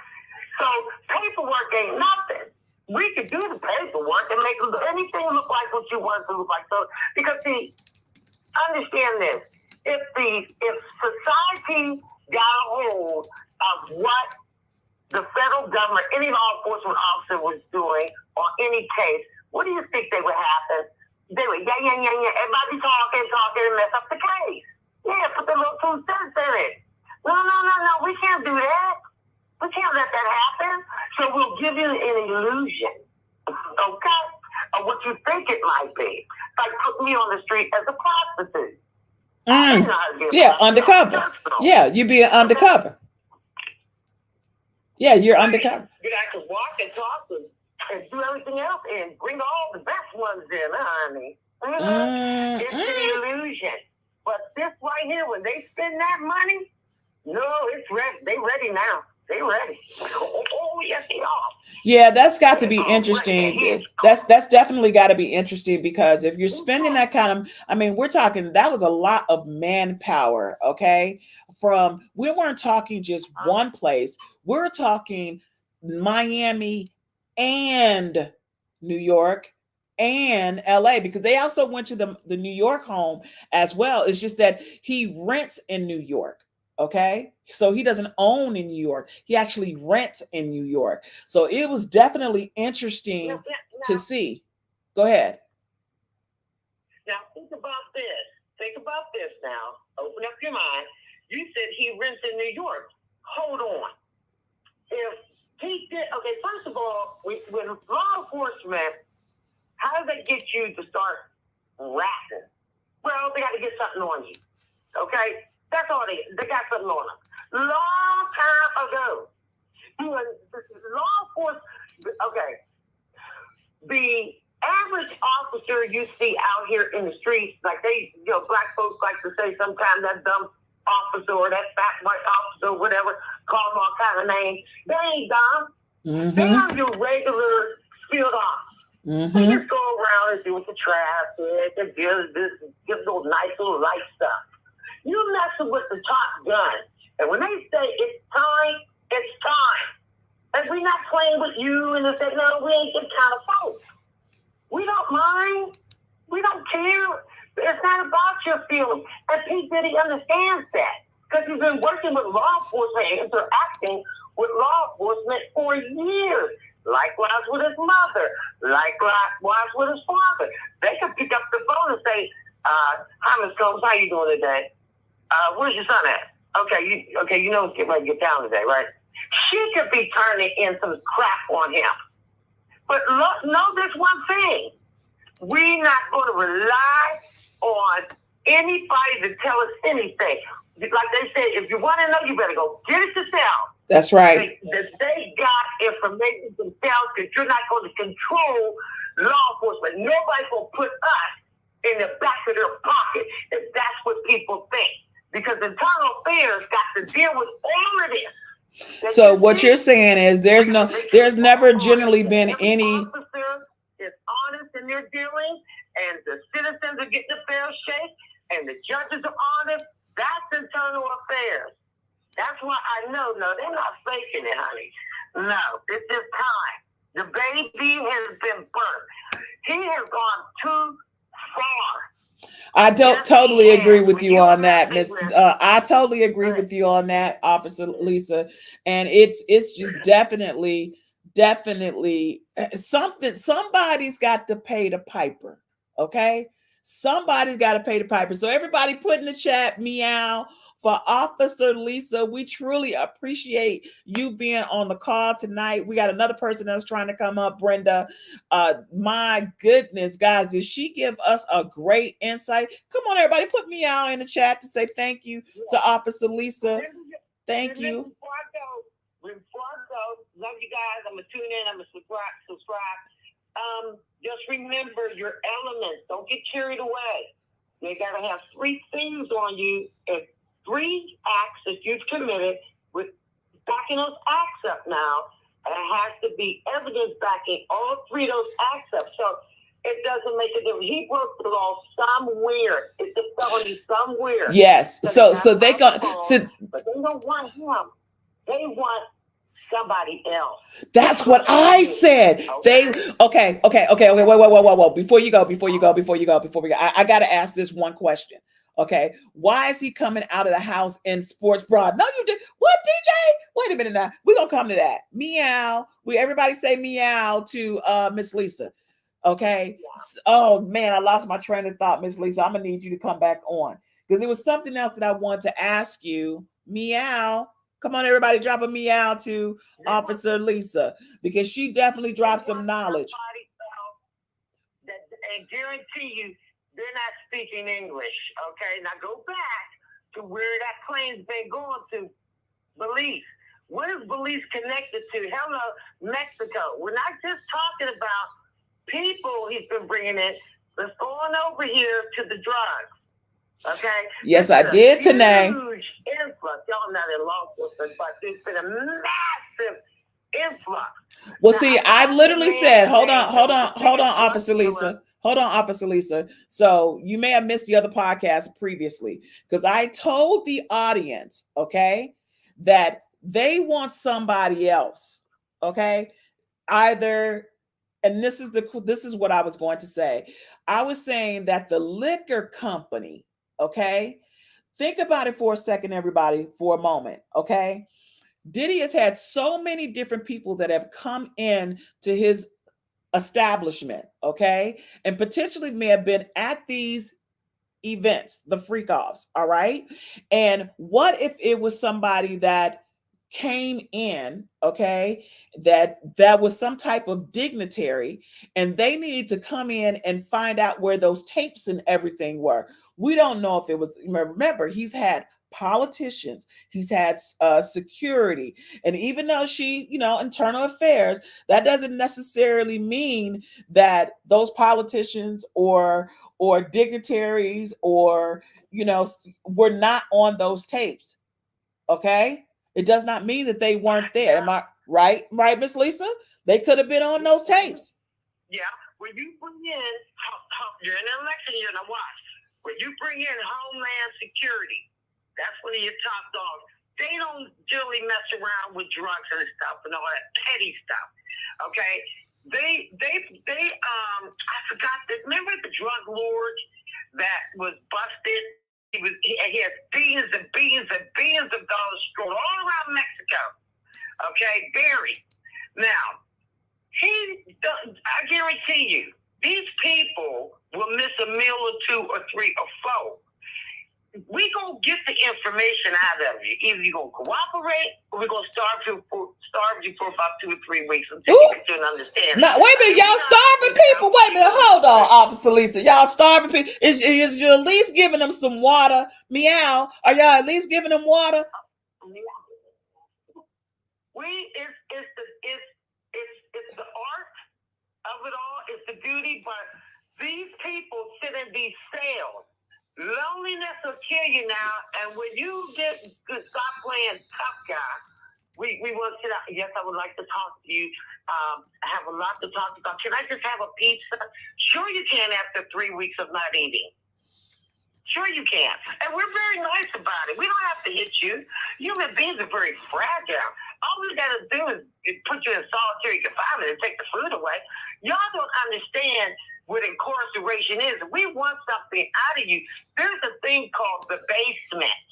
So paperwork ain't nothing. We could do the paperwork and make anything look like what you want it to look like. So, because see, understand this. If society got a hold of what the federal government, any law enforcement officer was doing on any case, what do you think they would happen? They would, yeah. Everybody talking, and mess up the case. Yeah, put the little 2 cents in it. No. We can't do that. We can't let that happen. So we'll give you an illusion, okay, of what you think it might be. Like put me on the street as a prostitute. Yeah, undercover. Yeah, you be an undercover. Yeah, you're undercover. You got to walk and talk and do everything else and bring all the best ones in, honey. It's an illusion. But this right here, when they spend that money, no, it's ready. They ready now. They ready. Oh, yes, they are. Yeah, that's got to be interesting. That's definitely got to be interesting, because if you're spending that kind of, I mean, we're talking, that was a lot of manpower, okay? We weren't talking just one place. We're talking Miami and New York and LA, because they also went to the New York home as well. It's just that he rents in New York. Okay, so he doesn't own in New York. He actually rents in New York. So it was definitely interesting to see. Go ahead. Now think about this. Think about this now. Open up your mind. You said he rents in New York. Hold on. If he did, okay, first of all, with law enforcement, how does that get you to start rapping? Well, they got to get something on you. Okay? That's all they got something on them. Long time ago. Law enforcement, okay. The average officer you see out here in the streets, like black folks like to say sometimes that dumb officer or that fat white officer or whatever, call them all kind of names. They ain't dumb. They are your regular field officers. They just go around and deal with the traffic and give those nice little light stuff. You messing with the top gun. And when they say it's time, it's time. And we're not playing with you and they say, no, we ain't that kind of folks. We don't mind. We don't care. It's not about your feelings. And P. Diddy understands that. Because he's been working with law enforcement and interacting with law enforcement for years. Likewise with his mother. Likewise with his father. They could pick up the phone and say, hi, Ms. Combs, how you doing today? Where's your son at? Okay, you know it's getting ready to get down today, right? She could be turning in some crap on him. But know this one thing. We're not going to rely on anybody to tell us anything. Like they said, if you want to know, you better go get it yourself. That's right. They got information themselves because you're not going to control law enforcement. Nobody's going to put us in the back of their pocket if that's what people think. Because internal affairs got to deal with all of this. So what you're saying is there's never generally been any officer is honest in their dealings, and the citizens are getting a fair shake, and the judges are honest. That's internal affairs. That's why I know, no, they're not faking it, honey. No, it's just time. The baby has been birthed. He has gone too far. I don't totally agree with you on that, Miss. I totally agree with you on that, Officer Lisa. And it's just definitely something. Somebody's got to pay the piper. Okay, somebody's got to pay the piper. So everybody, put in the chat meow for Officer Lisa. We truly appreciate you being on the call tonight. We got another person that's trying to come up, Brenda. My goodness, guys, did she give us a great insight? Come on, everybody, put meow in the chat to say thank you to Officer Lisa. Thank you. Before I go, love you guys. I'm going to tune in. I'm going to subscribe. Just remember your elements. Don't get carried away. You got to have 3 things on you. If 3 acts that you've committed, with backing those acts up now, and it has to be evidence backing all 3 of those acts up. So it doesn't make a difference. He broke the law somewhere. It's a felony somewhere. Yes. So they got. But they don't want him. They want somebody else. That's what I said. Okay. Okay. Whoa. Before we go, I got to ask this one question. Okay. Why is he coming out of the house in sports bra? No, you did. What, DJ? Wait a minute now. We're going to come to that. Meow. Everybody say meow to Miss Lisa. Okay. Yeah. Oh man, I lost my train of thought, Miss Lisa. I'm going to need you to come back on because it was something else that I wanted to ask you. Meow. Come on, everybody, drop a meow to Officer Lisa because she definitely dropped some knowledge. And guarantee you, they're not speaking English. Okay, now go back to where that plane's been going to. Belize. What is Belize connected to? Hello, Mexico. We're not just talking about people he's been bringing in. Let's go on over here to the drugs. Okay. Yes, I did tonight. Huge influx. Y'all not in law enforcement, but there's been a massive influx. Well, see, I literally said, hold on, Officer Lisa. Hold on, Officer Lisa. So you may have missed the other podcast previously because I told the audience, okay, that they want somebody else, okay, either. And this is what I was going to say. I was saying that the liquor company. Okay, think about it for a second, everybody, for a moment. Okay, Diddy has had so many different people that have come in to his establishment. Okay, and potentially may have been at these events, the freak offs. All right, and what if it was somebody that came in, okay, that was some type of dignitary, and they needed to come in and find out where those tapes and everything were. We don't know if it was. Remember, he's had politicians, he's had security, and even though she, internal affairs, that doesn't necessarily mean that those politicians or dignitaries or were not on those tapes. Okay. It does not mean that they weren't there. Am I right? Right, Miss Lisa? They could have been on those tapes. Yeah. When you bring in, you're in an election year, now watch. When you bring in Homeland Security, that's one of your top dogs. They don't generally mess around with drugs and stuff and all that petty stuff. Okay? I forgot remember the drug lord that was busted He has billions and billions and billions of dollars stored all around Mexico. Okay, buried. Now, I guarantee you, these people will miss a meal or two or three or four. We gonna get the information out of you. Either you gonna cooperate, or we're gonna starve you for about 2 or 3 weeks until you get to an understanding. Now, wait a minute, y'all starving people. Wait a minute, hold on, Officer Lisa. Y'all starving people. Is you at least giving them some water? Meow. Are y'all at least giving them water? It's the art of it all. It's the beauty, but these people sit in these cells. Loneliness will kill you now, and when you stop playing tough guy, we want to sit out. Yes, I would like to talk to you. I have a lot to talk about. Can I just have a pizza? Sure you can after 3 weeks of not eating. Sure you can. And we're very nice about it. We don't have to hit you. Human beings are very fragile. All we got to do is put you in solitary confinement and take the food away. Y'all don't understand what incarceration is. We want something out of you. There's a thing called the basement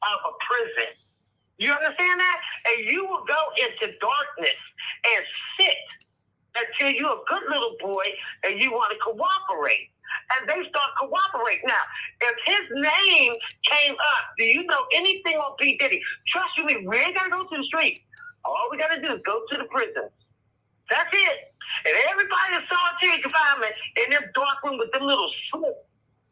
of a prison. You understand that? And you will go into darkness and sit until you're a good little boy and you want to cooperate. And they start cooperating. Now, if his name came up, do you know anything on P. Diddy? Trust me, we ain't got to go to the street. All we got to do is go to the prisons. That's it. And everybody in solitary confinement in their dark room with them little slits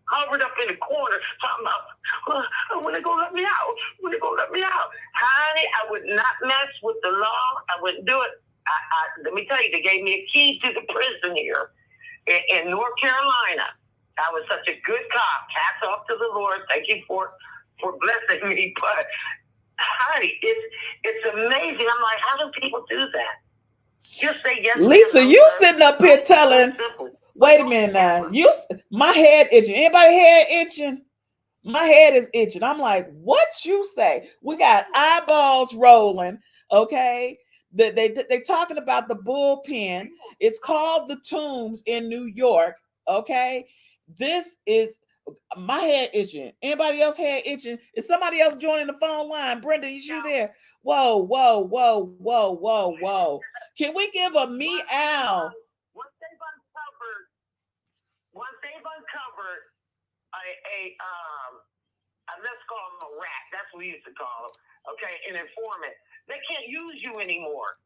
covered up in the corner talking about, when they gonna let me out? When they gonna let me out? Honey, I would not mess with the law. I wouldn't do it. Let me tell you, they gave me a key to the prison here in North Carolina. I was such a good cop. Hats off to the Lord. Thank you for blessing me. But honey, it's amazing. I'm like, how do people do that? Just say yes. Lisa, you sitting up here telling. Wait a minute now. My head itching. Anybody head itching? My head is itching. I'm like, what you say? We got eyeballs rolling. Okay. They talking about the bullpen. It's called the Tombs in New York. Okay. This is my head itching. Anybody else head itching? Is somebody else joining the phone line? Brenda, is you there? Whoa, whoa, whoa, whoa, whoa, whoa. Can we give a meow? Once they've uncovered let's call him a rat. That's what we used to call him. Okay, an informant. They can't use you anymore.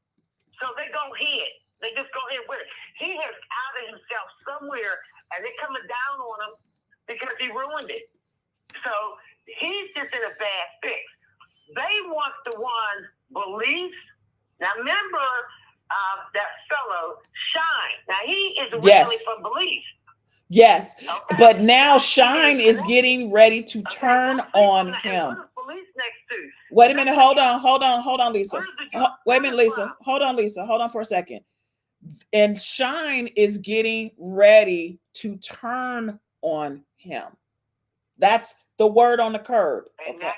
So they go ahead. They just go ahead with it. He has outed himself somewhere, and they're coming down on him because he ruined it. So he's just in a bad fix. They want the one beliefs. Now remember that fellow Shine. Now he is originally from Belief. Yes, okay. But now Shine is getting ready to turn on him. Wait a minute, hold on, Lisa. Wait a minute, Lisa. Hold on for a second. And Shine is getting ready to turn on him. That's the word on the curb. Okay.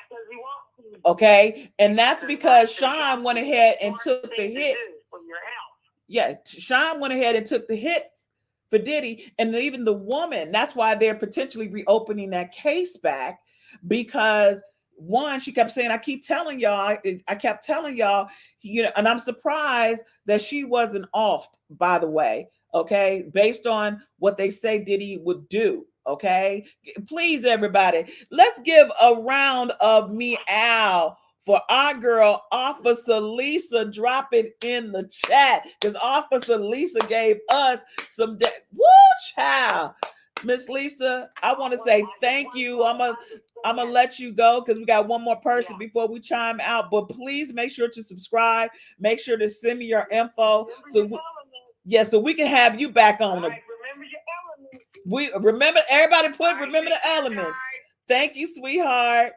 Okay, and that's because Shine went ahead and took the hit. Yeah, Shine went ahead and took the hit for Diddy, and even the woman. That's why they're potentially reopening that case back, because one, she kept saying, I kept telling y'all, and I'm surprised that she wasn't off, by the way, okay, based on what they say Diddy would do. Okay, please, everybody, let's give a round of meow for our girl, Officer Lisa. Drop it in the chat, because Officer Lisa gave us some woo, child. Miss Lisa, I want to say thank you. I'm gonna let you go because we got one more person before we chime out. But please make sure to subscribe. Make sure to send me your info so we can have you back on. We remember, everybody remember the elements. Thank you, sweetheart.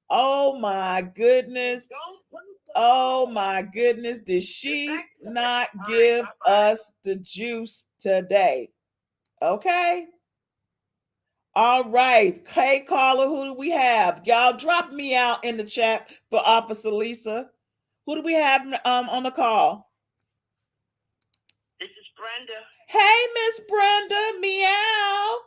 Oh my goodness. Did she not give us the juice today? Okay. All right. Hey, caller, who do we have? Y'all drop me out in the chat for Officer Lisa. Who do we have on the call? This is Brenda. Hey, Miss Brenda, meow.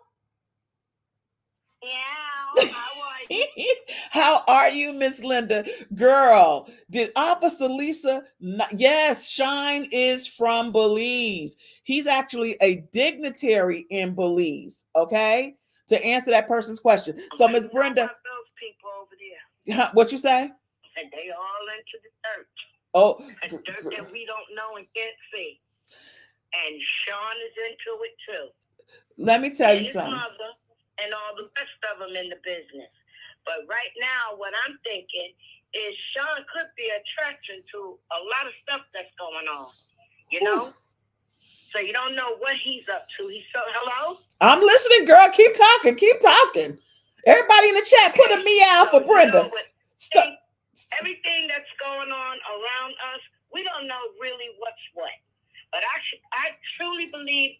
Yeah, how are you? How are you, Miss Linda? Girl, did Officer Lisa? Yes, Shine is from Belize. He's actually a dignitary in Belize. Okay, to answer that person's question. So, Miss Brenda, those people over there, what you say? and they all into the dirt. Oh, Dirt that we don't know and can't see. And Sean is into it too. Let me tell you his something. Mother and all the rest of them in the business. But right now, what I'm thinking is Sean could be attraction to a lot of stuff that's going on. You know? So you don't know what he's up to. He's so hello? I'm listening, girl. Keep talking. Keep talking. Everybody in the chat, put a meow for Brenda. Everything that's going on around us, we don't know really what's what. But I truly believe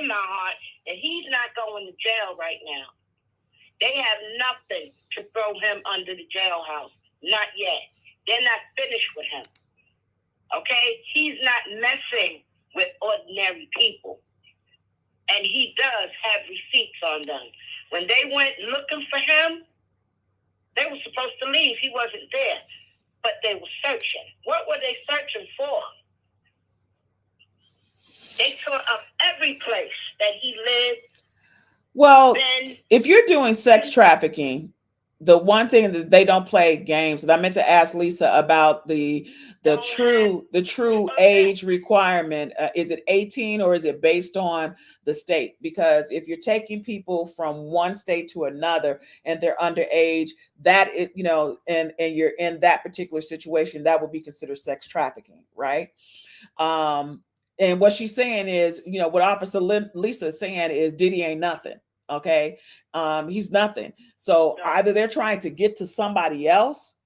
in my heart that he's not going to jail right now. They have nothing to throw him under the jailhouse. Not yet. They're not finished with him. Okay? He's not messing with ordinary people. And he does have receipts on them. When they went looking for him, they were supposed to leave. He wasn't there. But they were searching. What were they searching for? They tore up every place that he lived. Well, if you're doing sex trafficking, the one thing that they don't play games, and I meant to ask Lisa about the true age requirement. Is it 18 or is it based on the state? Because if you're taking people from one state to another and they're underage, that is, and you're in that particular situation, that would be considered sex trafficking, right? And what she's saying is, what Officer Lisa is saying is Diddy ain't nothing. Okay. He's nothing. So either they're trying to get to somebody else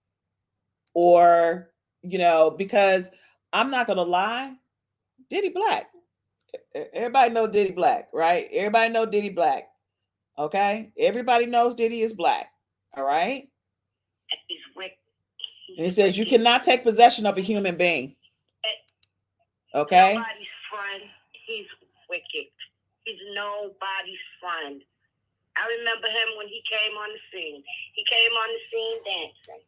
or, because I'm not going to lie, Diddy black. Everybody know Diddy black, right? Everybody know Diddy black. Okay. Everybody knows Diddy is black. All right. He's wicked. And it says you cannot take possession of a human being. Okay. Nobody's friend. He's wicked. He's nobody's friend. I remember him when he came on the scene. He came on the scene dancing.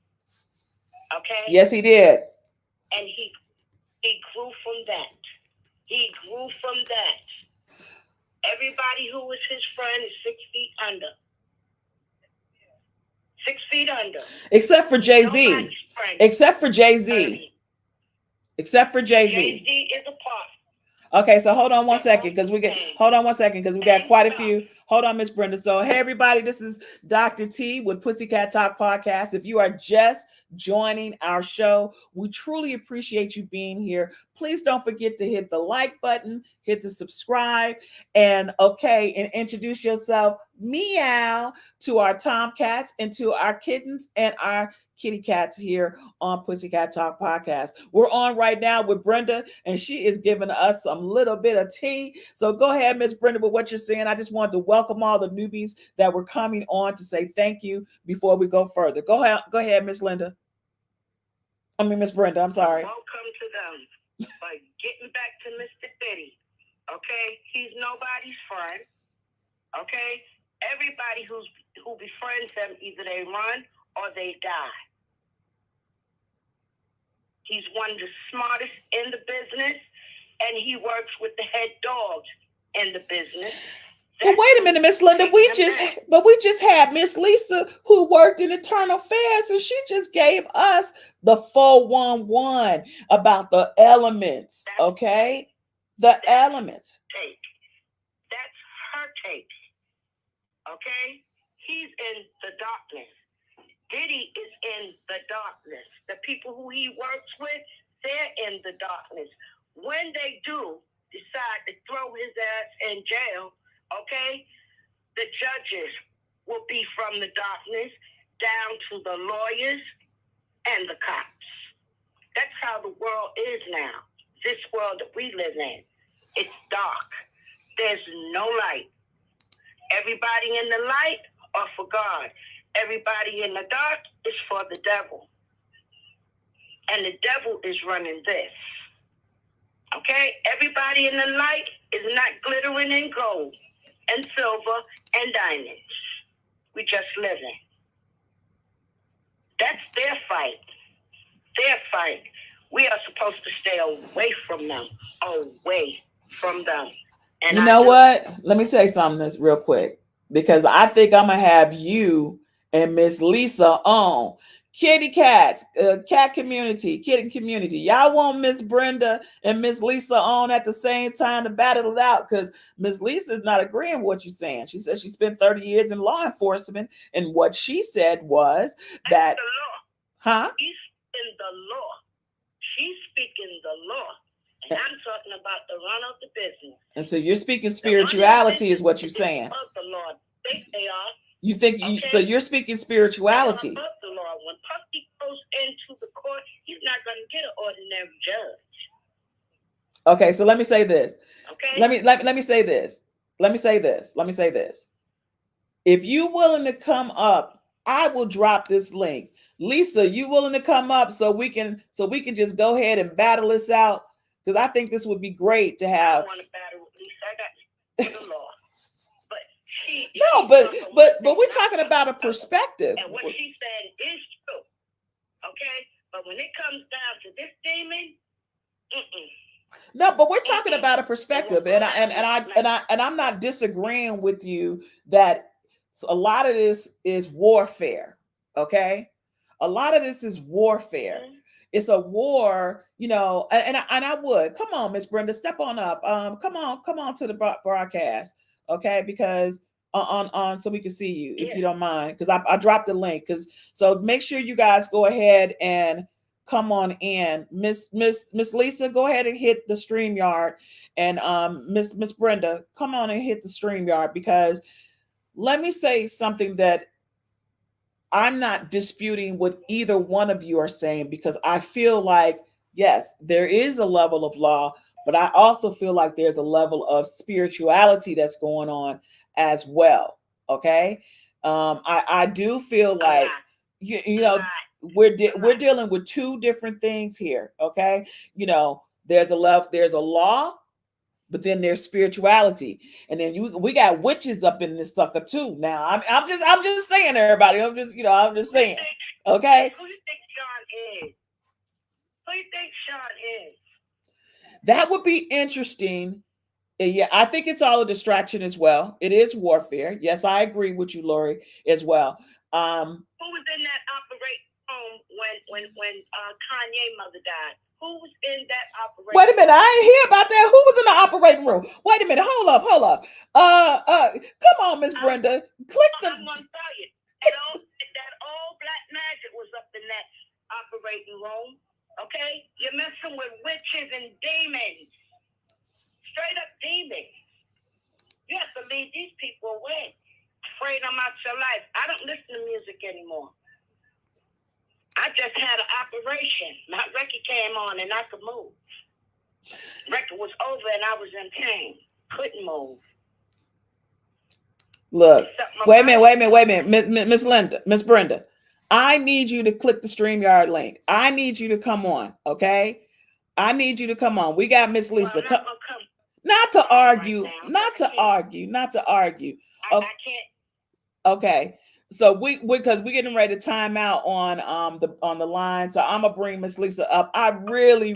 Okay? Yes, he did. And he grew from that. He grew from that. Everybody who was his friend is 6 feet under. 6 feet under. Except for Jay-Z. Except for Jay-Z. Except for Jay-Z. Jay-Z is a part. Okay, so hold on one second because we got quite a few. Hold on, Miss Brenda. So, hey, everybody, this is Dr. T with Pussycat Talk Podcast. If you are just joining our show, we truly appreciate you being here. Please don't forget to hit the like button, hit the subscribe, and introduce yourself, meow, to our tomcats and to our kittens and our kitty cats here on Pussycat Talk Podcast. We're on right now with Brenda, and she is giving us some little bit of tea. So go ahead, Miss Brenda, with what you're saying. I just wanted to welcome all the newbies that were coming on to say thank you before we go further. Go ahead, Miss Linda. Miss Brenda, I'm sorry. Welcome to them. But getting back to Mr. Diddy, okay? He's nobody's friend, okay? Everybody who befriends him, either they run or they die. He's one of the smartest in the business, and he works with the head dogs in the business. Well, wait a minute, Miss Linda. We just had Miss Lisa who worked in internal affairs, and she just gave us the 411 about the elements. Okay, the elements. Take. That's her take. Okay, he's in the darkness. Diddy is in the darkness. The people who he works with, they're in the darkness. When they do decide to throw his ass in jail, okay, the judges will be from the darkness down to the lawyers and the cops. That's how the world is now. This world that we live in, it's dark. There's no light. Everybody in the light are for God. Everybody in the dark is for the devil. And the devil is running this. Okay? Everybody in the light is not glittering in gold and silver and diamonds. We just living. That's their fight. Their fight. We are supposed to stay away from them. Away from them. And you know what? Let me tell you something this real quick, because I think I'm gonna have you and Miss Lisa on. Kitty cats, cat community, kitten community. Y'all want Miss Brenda and Miss Lisa on at the same time to battle it out, because Miss Lisa is not agreeing with what you're saying. She said she spent 30 years in law enforcement, and what she said was that, the law. huh? He's in the law. She's speaking the law. And I'm talking about the run of the business. And so you're speaking spirituality is what you're saying. Of the Lord. They are. You think you, so you're speaking spirituality. Of the Lord. When Puffy goes into the court, he's not going to get an ordinary judge. Okay, so let me say this. Okay. Let me say this. Let me say this. If you willing to come up, I will drop this link. Lisa, you willing to come up so we can just go ahead and battle this out? Because I think this would be great to have. I want to battle with Lisa. I got the law. No, but we're talking about a perspective. And what she said is true. Okay? But when it comes down to this demon, no, but we're talking about a perspective, and I'm not disagreeing with you that a lot of this is warfare. Okay, a lot of this is warfare. It's a war, you know, and I would come on, Miss Brenda, step on up. Come on to the broadcast, okay? Because on so we can see you, if you don't mind, because I dropped the link. So make sure you guys go ahead and come on in. Miss Lisa, go ahead and hit the StreamYard, and Miss Brenda, come on and hit the StreamYard, because let me say something that I'm not disputing what either one of you are saying, because I feel like, yes, there is a level of law, but I also feel like there's a level of spirituality that's going on as well. Okay. I do feel like, you know, we're dealing with two different things here. Okay. You know, there's a law, but then there's spirituality, and then we got witches up in this sucker too. Now I'm just saying, everybody. I'm just saying. Okay. Who do you think Sean is? Who do you think Sean is? That would be interesting. Yeah, I think it's all a distraction as well. It is warfare. Yes, I agree with you, Lori, as well. Who was in that operating room when Kanye mother died? Who was in that operating room? Wait a minute, I ain't hear about that. Who was in the operating room? Wait a minute, hold up. Come on, Miss Brenda. Click the. I'm gonna tell you, that old black magic was up in that operating room. Okay, you're messing with witches and demons, straight up demons. You have to leave these people away. Afraid them out your life. I don't listen to music anymore. I just had an operation. My record came on and I could move. Record was over and I was in pain. Couldn't move. Look, wait a minute. Miss Brenda, I need you to click the StreamYard link. I need you to come on, okay? I need you to come on. We got Miss Lisa. Well, not to argue. I can't. Okay. So because we're getting ready to time out on the line. So I'm gonna bring Miss Lisa up. I really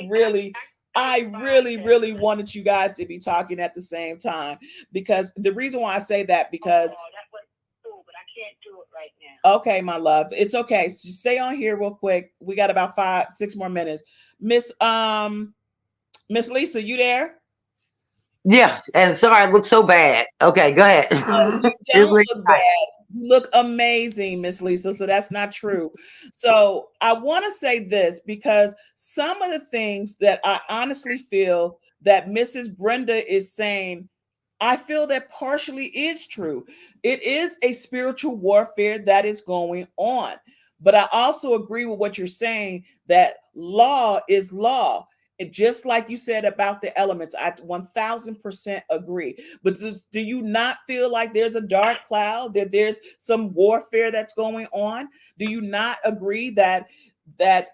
wanted you guys to be talking at the same time, because the reason why I say that, because that was cool, but I can't do it right now. Okay, my love. It's okay. So stay on here real quick. We got about 5-6 more minutes. Miss Lisa, you there? Yeah, and sorry, I look so bad. Okay, go ahead. You don't look bad. You look amazing, Miss Lisa. So that's not true. So I want to say this, because some of the things that I honestly feel that Mrs. Brenda is saying, I feel that partially is true. It is a spiritual warfare that is going on. But I also agree with what you're saying, that law is law. And just like you said about the elements, I 1000% agree. But do you not feel like there's a dark cloud, that there's some warfare that's going on? Do you not agree that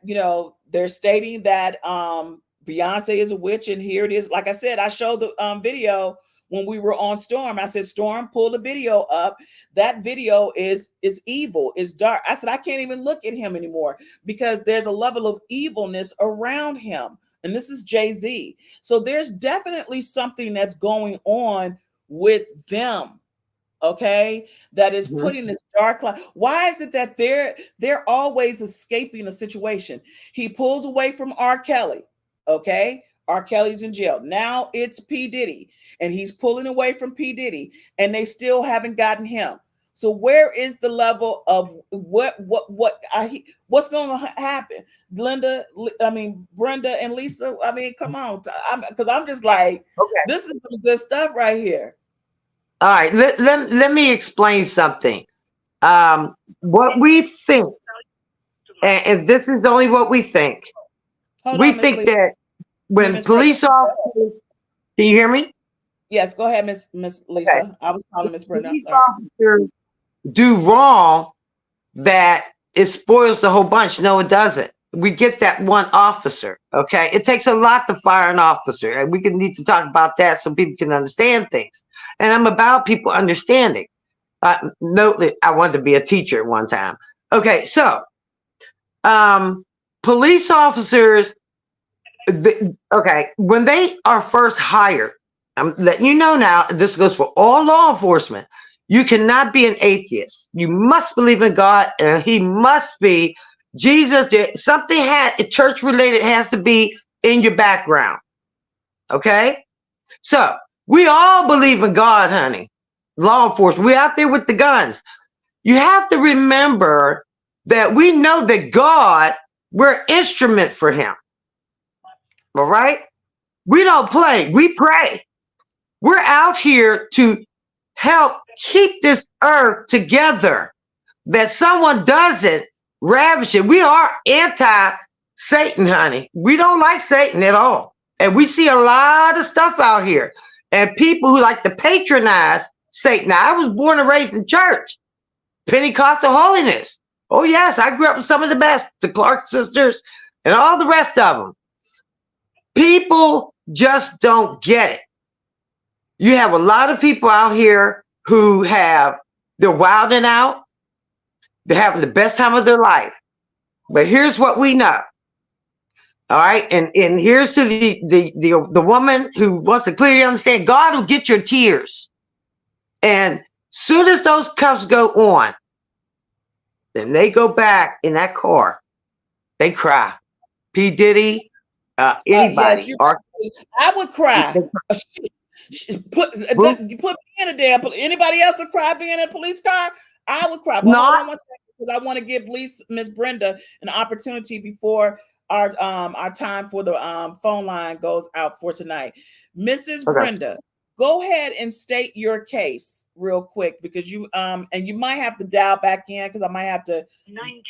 you know, they're stating that Beyonce is a witch, and here it is. Like I said, I showed the video when we were on Storm. I said, Storm, pull the video up. That video is evil, is dark. I said, I can't even look at him anymore because there's a level of evilness around him. And this is Jay-Z. So there's definitely something that's going on with them. Okay, that is putting this dark cloud. Why is it that they're always escaping a situation? He pulls away from R. Kelly. Okay, R. Kelly's in jail. Now it's P. Diddy, and he's pulling away from P. Diddy, and they still haven't gotten him. So where is the level of what's going to happen? Brenda and Lisa. I mean, come on, because I'm just like, this is some good stuff right here. All right, let me explain something. What we think, and this is only what we think. We think that when police officers, can you hear me? Yes, go ahead, Miss Lisa. Okay. I was calling Miss Brenda. Police officers do wrong, that it spoils the whole bunch. No, it doesn't. We get that one officer. Okay, it takes a lot to fire an officer, and we need to talk about that so people can understand things. And I'm about people understanding. No, I wanted to be a teacher at one time. Okay, so police officers, when they are first hired, I'm letting you know now, this goes for all law enforcement. You cannot be an atheist. You must believe in God, and he must be Jesus. Something church related has to be in your background. Okay, so we all believe in God, honey. Law enforcement, we're out there with the guns. You have to remember that we know that God, we're an instrument for him. All right? We don't play, we pray. We're out here to help keep this earth together, that someone doesn't ravage it. We are anti-Satan, honey. We don't like Satan at all. And we see a lot of stuff out here. And people who like to patronize Satan. Now, I was born and raised in church, Pentecostal holiness. Oh, yes, I grew up with some of the best, the Clark sisters and all the rest of them. People just don't get it. You have a lot of people out here who they're wilding out. They're having the best time of their life. But here's what we know. All right, and here's to the woman who wants to clearly understand, God will get your tears. And soon as those cuffs go on, then they go back in that car. They cry. P. Diddy, anybody. Yes, I would cry. Put me in a damn. Anybody else would cry being in a police car? I would cry. But hold on one second, because I want to give Miss Brenda an opportunity before our time for the phone line goes out for tonight. Mrs. Brenda, go ahead and state your case real quick, because you and you might have to dial back in, because I might have to 90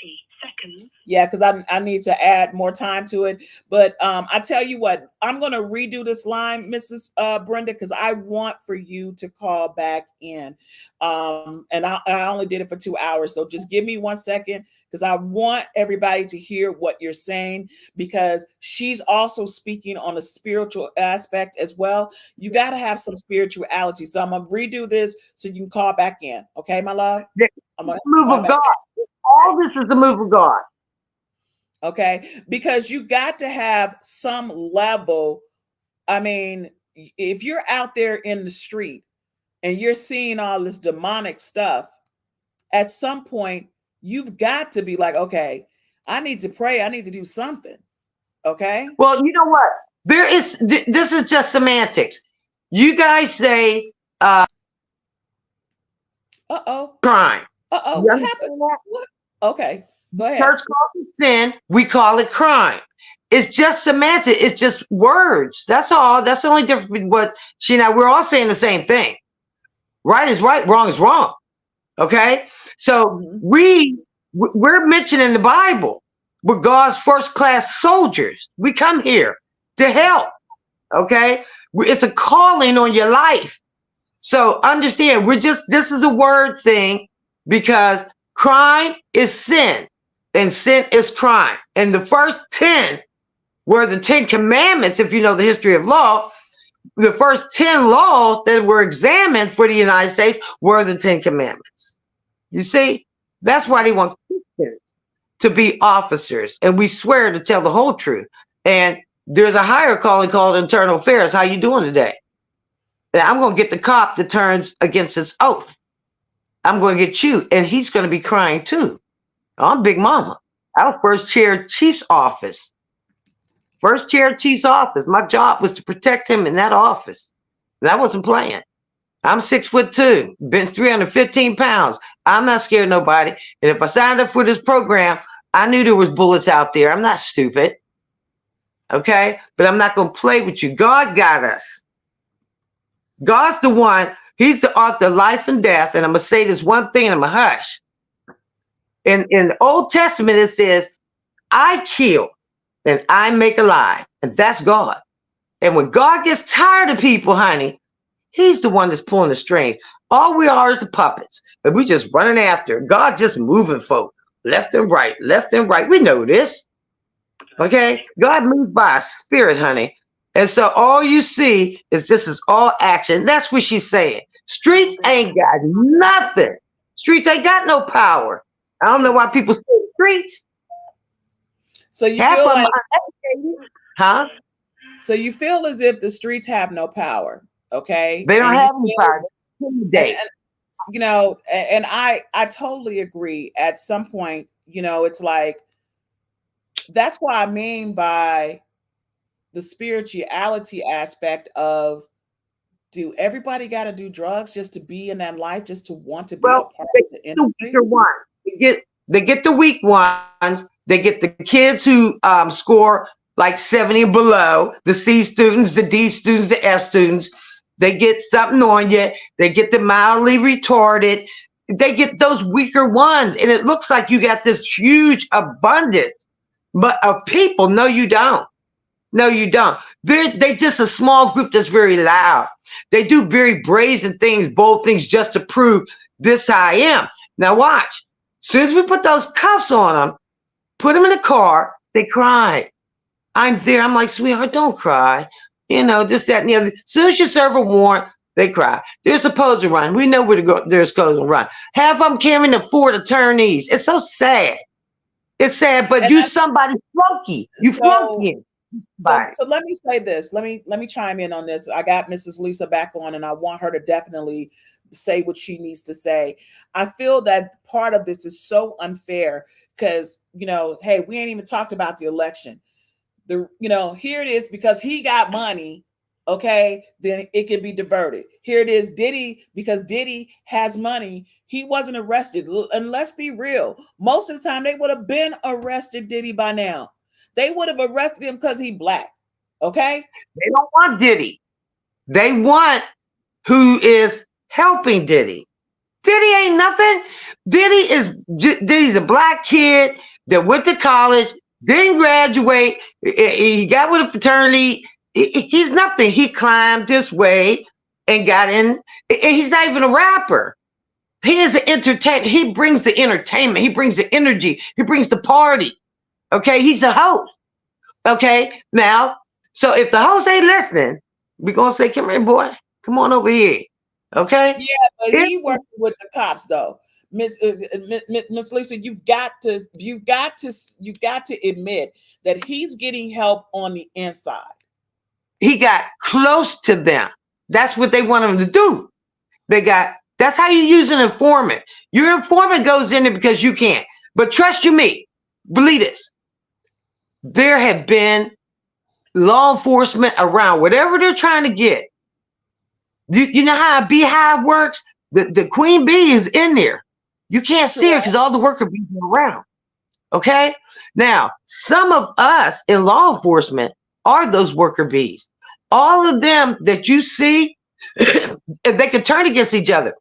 seconds. Yeah, because I need to add more time to it. But I tell you what, I'm going to redo this line, Mrs. Brenda, because I want for you to call back in. And I only did it for 2 hours. So just give me 1 second, because I want everybody to hear what you're saying, because she's also speaking on a spiritual aspect as well. You got to have some spirituality. So I'm going to redo this so you can call back in. Okay, my love? I'm going to move of God. All this is a move of God. Okay, because you got to have some level. I mean, if you're out there in the street and you're seeing all this demonic stuff, at some point, you've got to be like, okay, I need to pray. I need to do something. Okay. Well, you know what? This is just semantics. You guys say, crime. What happened? What? Okay, go ahead. Church calls it sin. We call it crime. It's just semantics. It's just words. That's all. That's the only difference between what she and I, we're all saying the same thing. Right is right. Wrong is wrong. Okay. So we're mentioning the Bible. We're God's first class soldiers. We come here to help. Okay. It's a calling on your life. So understand, this is a word thing, because crime is sin and sin is crime. And the first 10 were the 10 commandments, if you know the history of law, The first 10 laws that were examined for the United States were the 10 Commandments. You see, that's why they want Christians to be officers, and we swear to tell the whole truth. And there's a higher calling called internal affairs. How you doing today? And I'm going to get the cop that turns against its oath. I'm going to get you, and he's going to be crying too. I'm Big Mama. I was first chair chief's office. First chair chief's office. My job was to protect him in that office. And I wasn't playing. I'm 6'2", been 315 pounds. I'm not scared of nobody. And if I signed up for this program, I knew there was bullets out there. I'm not stupid. Okay? But I'm not going to play with you. God got us. God's the one. He's the author of life and death. And I'm going to say this one thing and I'm going to hush. In the Old Testament, it says, I kill and I make alive. And that's God. And when God gets tired of people, honey, he's the one that's pulling the strings. All we are is the puppets. And we just running after. God just moving folk left and right, left and right. We know this. Okay? God moves by a spirit, honey. And so all you see is this is all action. That's what she's saying. Streets ain't got nothing. Streets ain't got no power. I don't know why people say streets. So you Half feel of them like, are educated. Huh? so you feel as if the streets have no power, okay? They don't And have you any feel- power. They intimidate. and, you know, and I totally agree. At some point, you know, it's like, that's what I mean by the spirituality aspect of, do everybody got to do drugs just to be in that life, just to want to be a Well, part they of the get the industry? weaker ones. They get the weak ones. They get the kids who score like 70 and below, the C students, the D students, the F students. They get something on you. They get the mildly retarded. They get those weaker ones. And it looks like you got this huge abundance but of people. No, you don't. No, you don't. They just a small group that's very loud. They do very brazen things, bold things just to prove this I am. Now watch. As soon as we put those cuffs on them, put them in the car, they cry. I'm there. I'm like, sweetheart, don't cry. You know, this, that, and the other. As soon as you serve a warrant, they cry. They're supposed to run. We know where to go. They're supposed to run. Half of them can't even afford attorneys. It's so sad. It's sad, but And you somebody flunky. You flunky. So let me say this. Let me chime in on this. I got Mrs. Lisa back on, and I want her to definitely say what she needs to say. I feel that part of this is so unfair because, you know, hey, we ain't even talked about the election. Here it is, because he got money. Okay, then it can be diverted. Here it is, Diddy, because Diddy has money. He wasn't arrested. And let's be real. Most of the time, they would have been arrested Diddy by now. They would have arrested him because he black. Okay? They don't want Diddy. They want who is helping Diddy. Diddy ain't nothing. Diddy's a black kid that went to college, didn't graduate. He got with a fraternity. He's nothing. He climbed his way and got in. He's not even a rapper. He is an entertainer. He brings the entertainment. He brings the energy. He brings the party. Okay, he's a host. Okay, now, so if the host ain't listening, we're gonna say, "Come here, boy. Come on over here." Okay. Yeah, but he working with the cops though. Miss Lisa, you've got to admit that he's getting help on the inside. He got close to them. That's what they want him to do. That's how you use an informant. Your informant goes in there because you can't. But trust you me, believe this. There have been law enforcement around whatever they're trying to get. You know how a beehive works? The queen bee is in there. You can't see her because all the worker bees are around. Okay? Now, some of us in law enforcement are those worker bees. All of them that you see, they can turn against each other.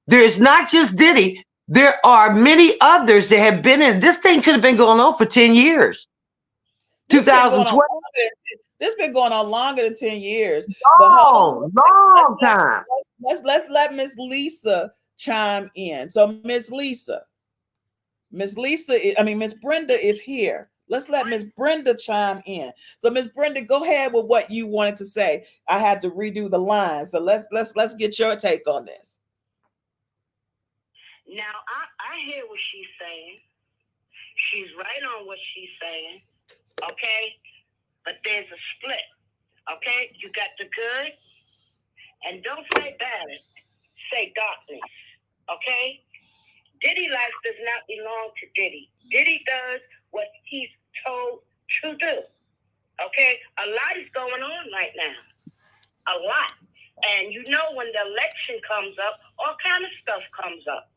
There's not just Diddy. There are many others that have been in. This thing could have been going on for 10 years. 2012. This been going on longer than 10 years. Long time. Let's let Miss Lisa chime in. So Miss Brenda is here. Let's let Miss Brenda chime in. So Miss Brenda, go ahead with what you wanted to say. I had to redo the line. So let's get your take on this. Now I hear what she's saying. She's right on what she's saying. Okay? But there's a split. Okay? You got the good, and don't say bad. Say darkness. Okay? Diddy life does not belong to Diddy. Diddy does what he's told to do. Okay? A lot is going on right now. A lot. And you know when the election comes up, all kind of stuff comes up.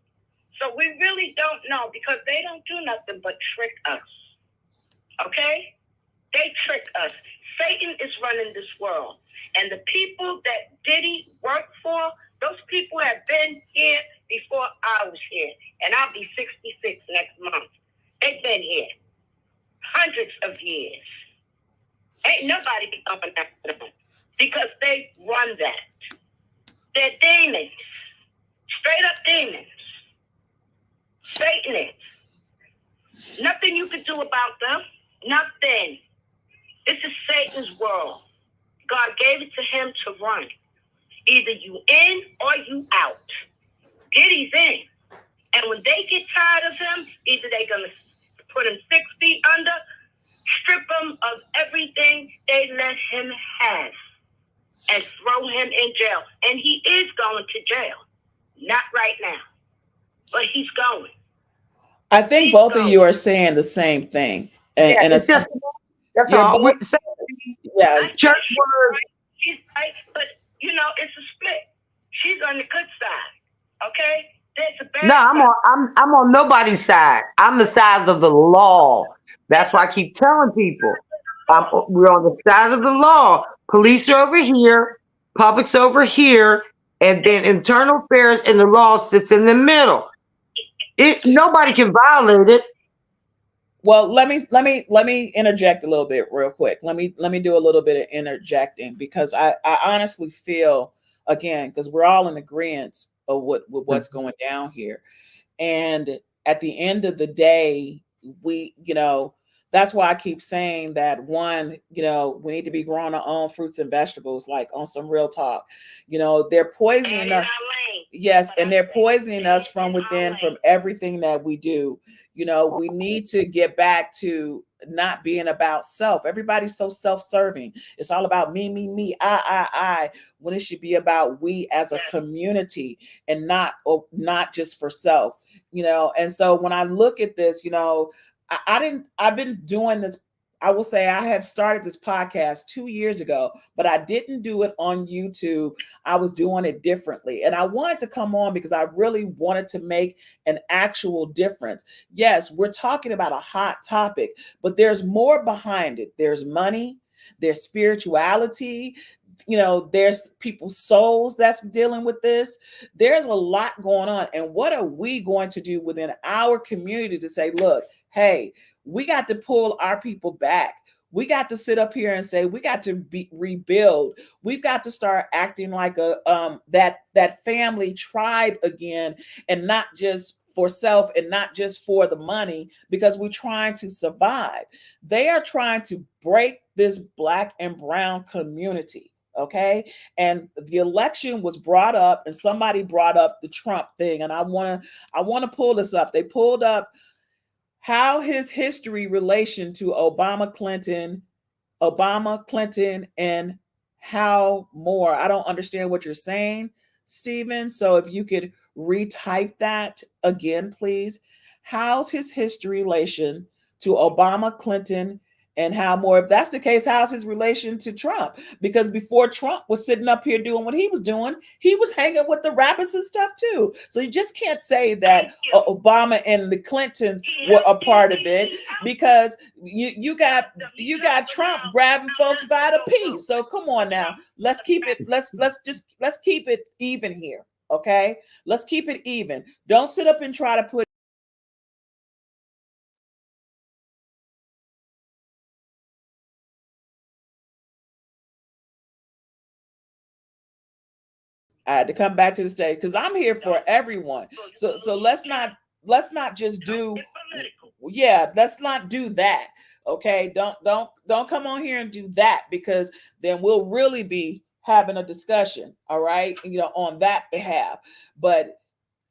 So we really don't know because they don't do nothing but trick us. Okay? They trick us. Satan is running this world. And the people that Diddy worked for, those people have been here before I was here. And I'll be 66 next month. They've been here hundreds of years. Ain't nobody coming after them because they run that. They're demons. Straight up demons. Satanists. Nothing you can do about them. Nothing. This is Satan's world. God gave it to him to run. Either you in or you out. Diddy's in. And when they get tired of him, either they're going to put him 6 feet under, strip him of everything they let him have, and throw him in jail. And he is going to jail. Not right now. But he's going. I think both of you are saying the same thing. And it's just, that's you're all. both, yeah. Church words. She's right, but you know, it's a split. She's on the good side. Okay? There's a bad No, side. I'm on nobody's side. I'm the side of the law. That's why I keep telling people. We're on the side of the law. Police are over here, public's over here, and then internal affairs and the law sits in the middle. Nobody can violate it. Well, let me interject a little bit real quick. Let me do a little bit of interjecting because I honestly feel, again, because we're all in agreement of what's going down here. And at the end of the day, we, that's why I keep saying that one, we need to be growing our own fruits and vegetables, like on some real talk. They're poisoning us. Yes, and they're poisoning us from within, from everything that we do. We need to get back to not being about self. Everybody's so self-serving. It's all about me, I, when it should be about we as a community and not just for self. And so when I look at this, I've been doing this. I will say I have started this podcast 2 years ago, but I didn't do it on YouTube. I was doing it differently. And I wanted to come on because I really wanted to make an actual difference. Yes, we're talking about a hot topic, but there's more behind it. There's money, there's spirituality, there's people's souls that's dealing with this. There's a lot going on. And what are we going to do within our community to say, look, hey, we got to pull our people back. We got to sit up here and say, we got to rebuild. We've got to start acting like that family tribe again, and not just for self and not just for the money, because we're trying to survive. They are trying to break this Black and brown community. Okay. And the election was brought up, and somebody brought up the Trump thing. And I want to pull this up. They pulled up how his history relation to Obama, Clinton, and how more. I don't understand what you're saying, Stephen. So if you could retype that again, please. How's his history relation to Obama, Clinton, and how more? If that's the case, how's his relation to Trump? Because before Trump was sitting up here doing what he was doing, he was hanging with the rappers and stuff too. So you just can't say that Obama and the Clintons were a part of it, because you got Trump grabbing folks by the piece. So come on now, let's keep it keep it even here. Okay, let's keep it even. Don't sit up and try to put. I had to come back to the stage because I'm here for everyone. So let's not just do, let's not do that. Okay, don't come on here and do that, because then we'll really be having a discussion, all right, on that behalf. But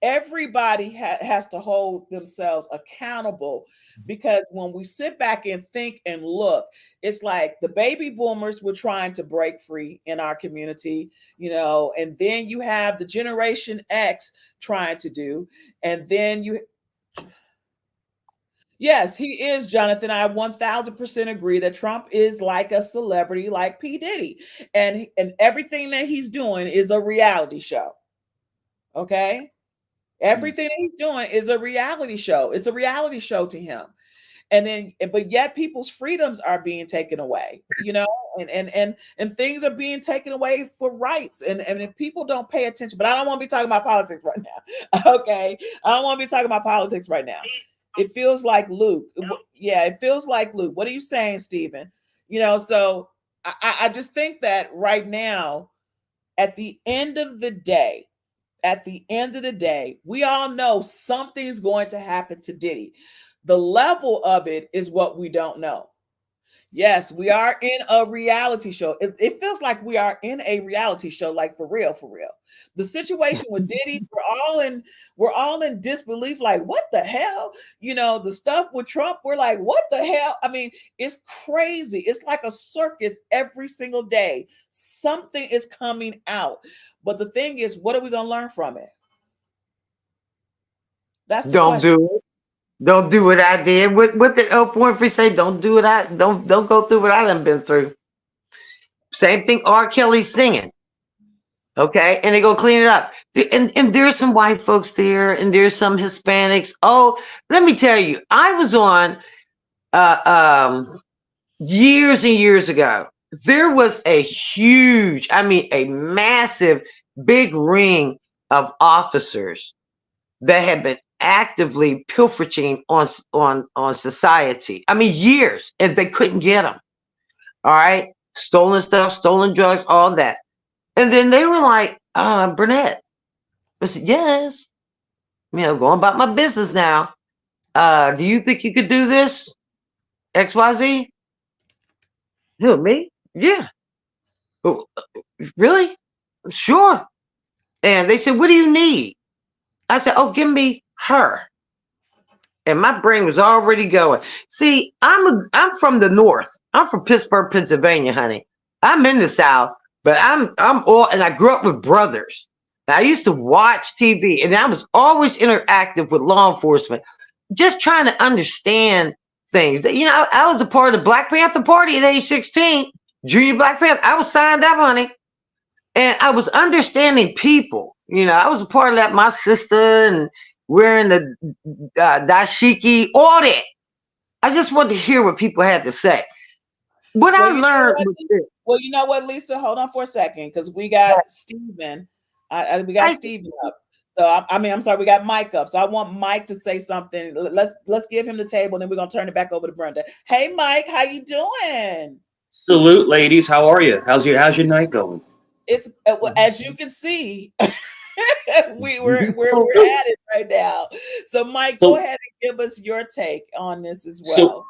everybody has to hold themselves accountable, because when we sit back and think and look, it's like the baby boomers were trying to break free in our community, and then you have the Generation X trying to do, and then you. Yes, he is, Jonathan. I 1000% agree that Trump is like a celebrity like P. Diddy. And everything that he's doing is a reality show. Okay? Everything he's doing is a reality show. It's a reality show to him. But yet people's freedoms are being taken away, and things are being taken away for rights. And if people don't pay attention, but I don't want to be talking about politics right now. Okay. I don't want to be talking about politics right now. It feels like Luke. Yeah, it feels like Luke. What are you saying, Stephen? So I just think that right now, at the end of the day, we all know something's going to happen to Diddy. The level of it is what we don't know. Yes, we are in a reality show. It feels like we are in a reality show, like for real, for real. The situation with Diddy, we're all in disbelief, like, what the hell? The stuff with Trump, we're like, what the hell? I mean, it's crazy. It's like a circus every single day. Something is coming out. But the thing is, what are we gonna learn from it? That's the Don't question. do it. Don't do what I did. What did Oprah Winfrey say? Don't do what I don't go through what I done been through. Same thing R. Kelly singing. Okay, and they go clean it up. And there's some white folks there, and there's some Hispanics. Oh, let me tell you, I was on years and years ago. There was a huge, I mean, a massive, big ring of officers that had been actively pilfering on society. I mean, years, and they couldn't get them. All right, stolen stuff, stolen drugs, all that. And then they were like, Burnett. I said, yes. Going about my business now. Do you think you could do this? XYZ? Who, me? Yeah. Oh, really? Sure. And they said, what do you need? I said, oh, give me her. And my brain was already going. See, I'm from the north. I'm from Pittsburgh, Pennsylvania, honey. I'm in the South, but I'm all, and I grew up with brothers. I used to watch TV, and I was always interactive with law enforcement, just trying to understand things. I was a part of the Black Panther Party at age 16, Junior Black Panther. I was signed up, honey, and I was understanding people. I was a part of that. My sister and wearing the dashiki, all that. I just wanted to hear what people had to say. What I learned was this. Well, you know what, Lisa? Hold on for a second, because we got Stephen. We got Stephen up. So I'm sorry, we got Mike up. So I want Mike to say something. Let's give him the table, and then we're gonna turn it back over to Brenda. Hey, Mike, how you doing? Salute, ladies. How are you? How's your night going? It's as you can see, we're at it right now. So, Mike, go ahead and give us your take on this as well.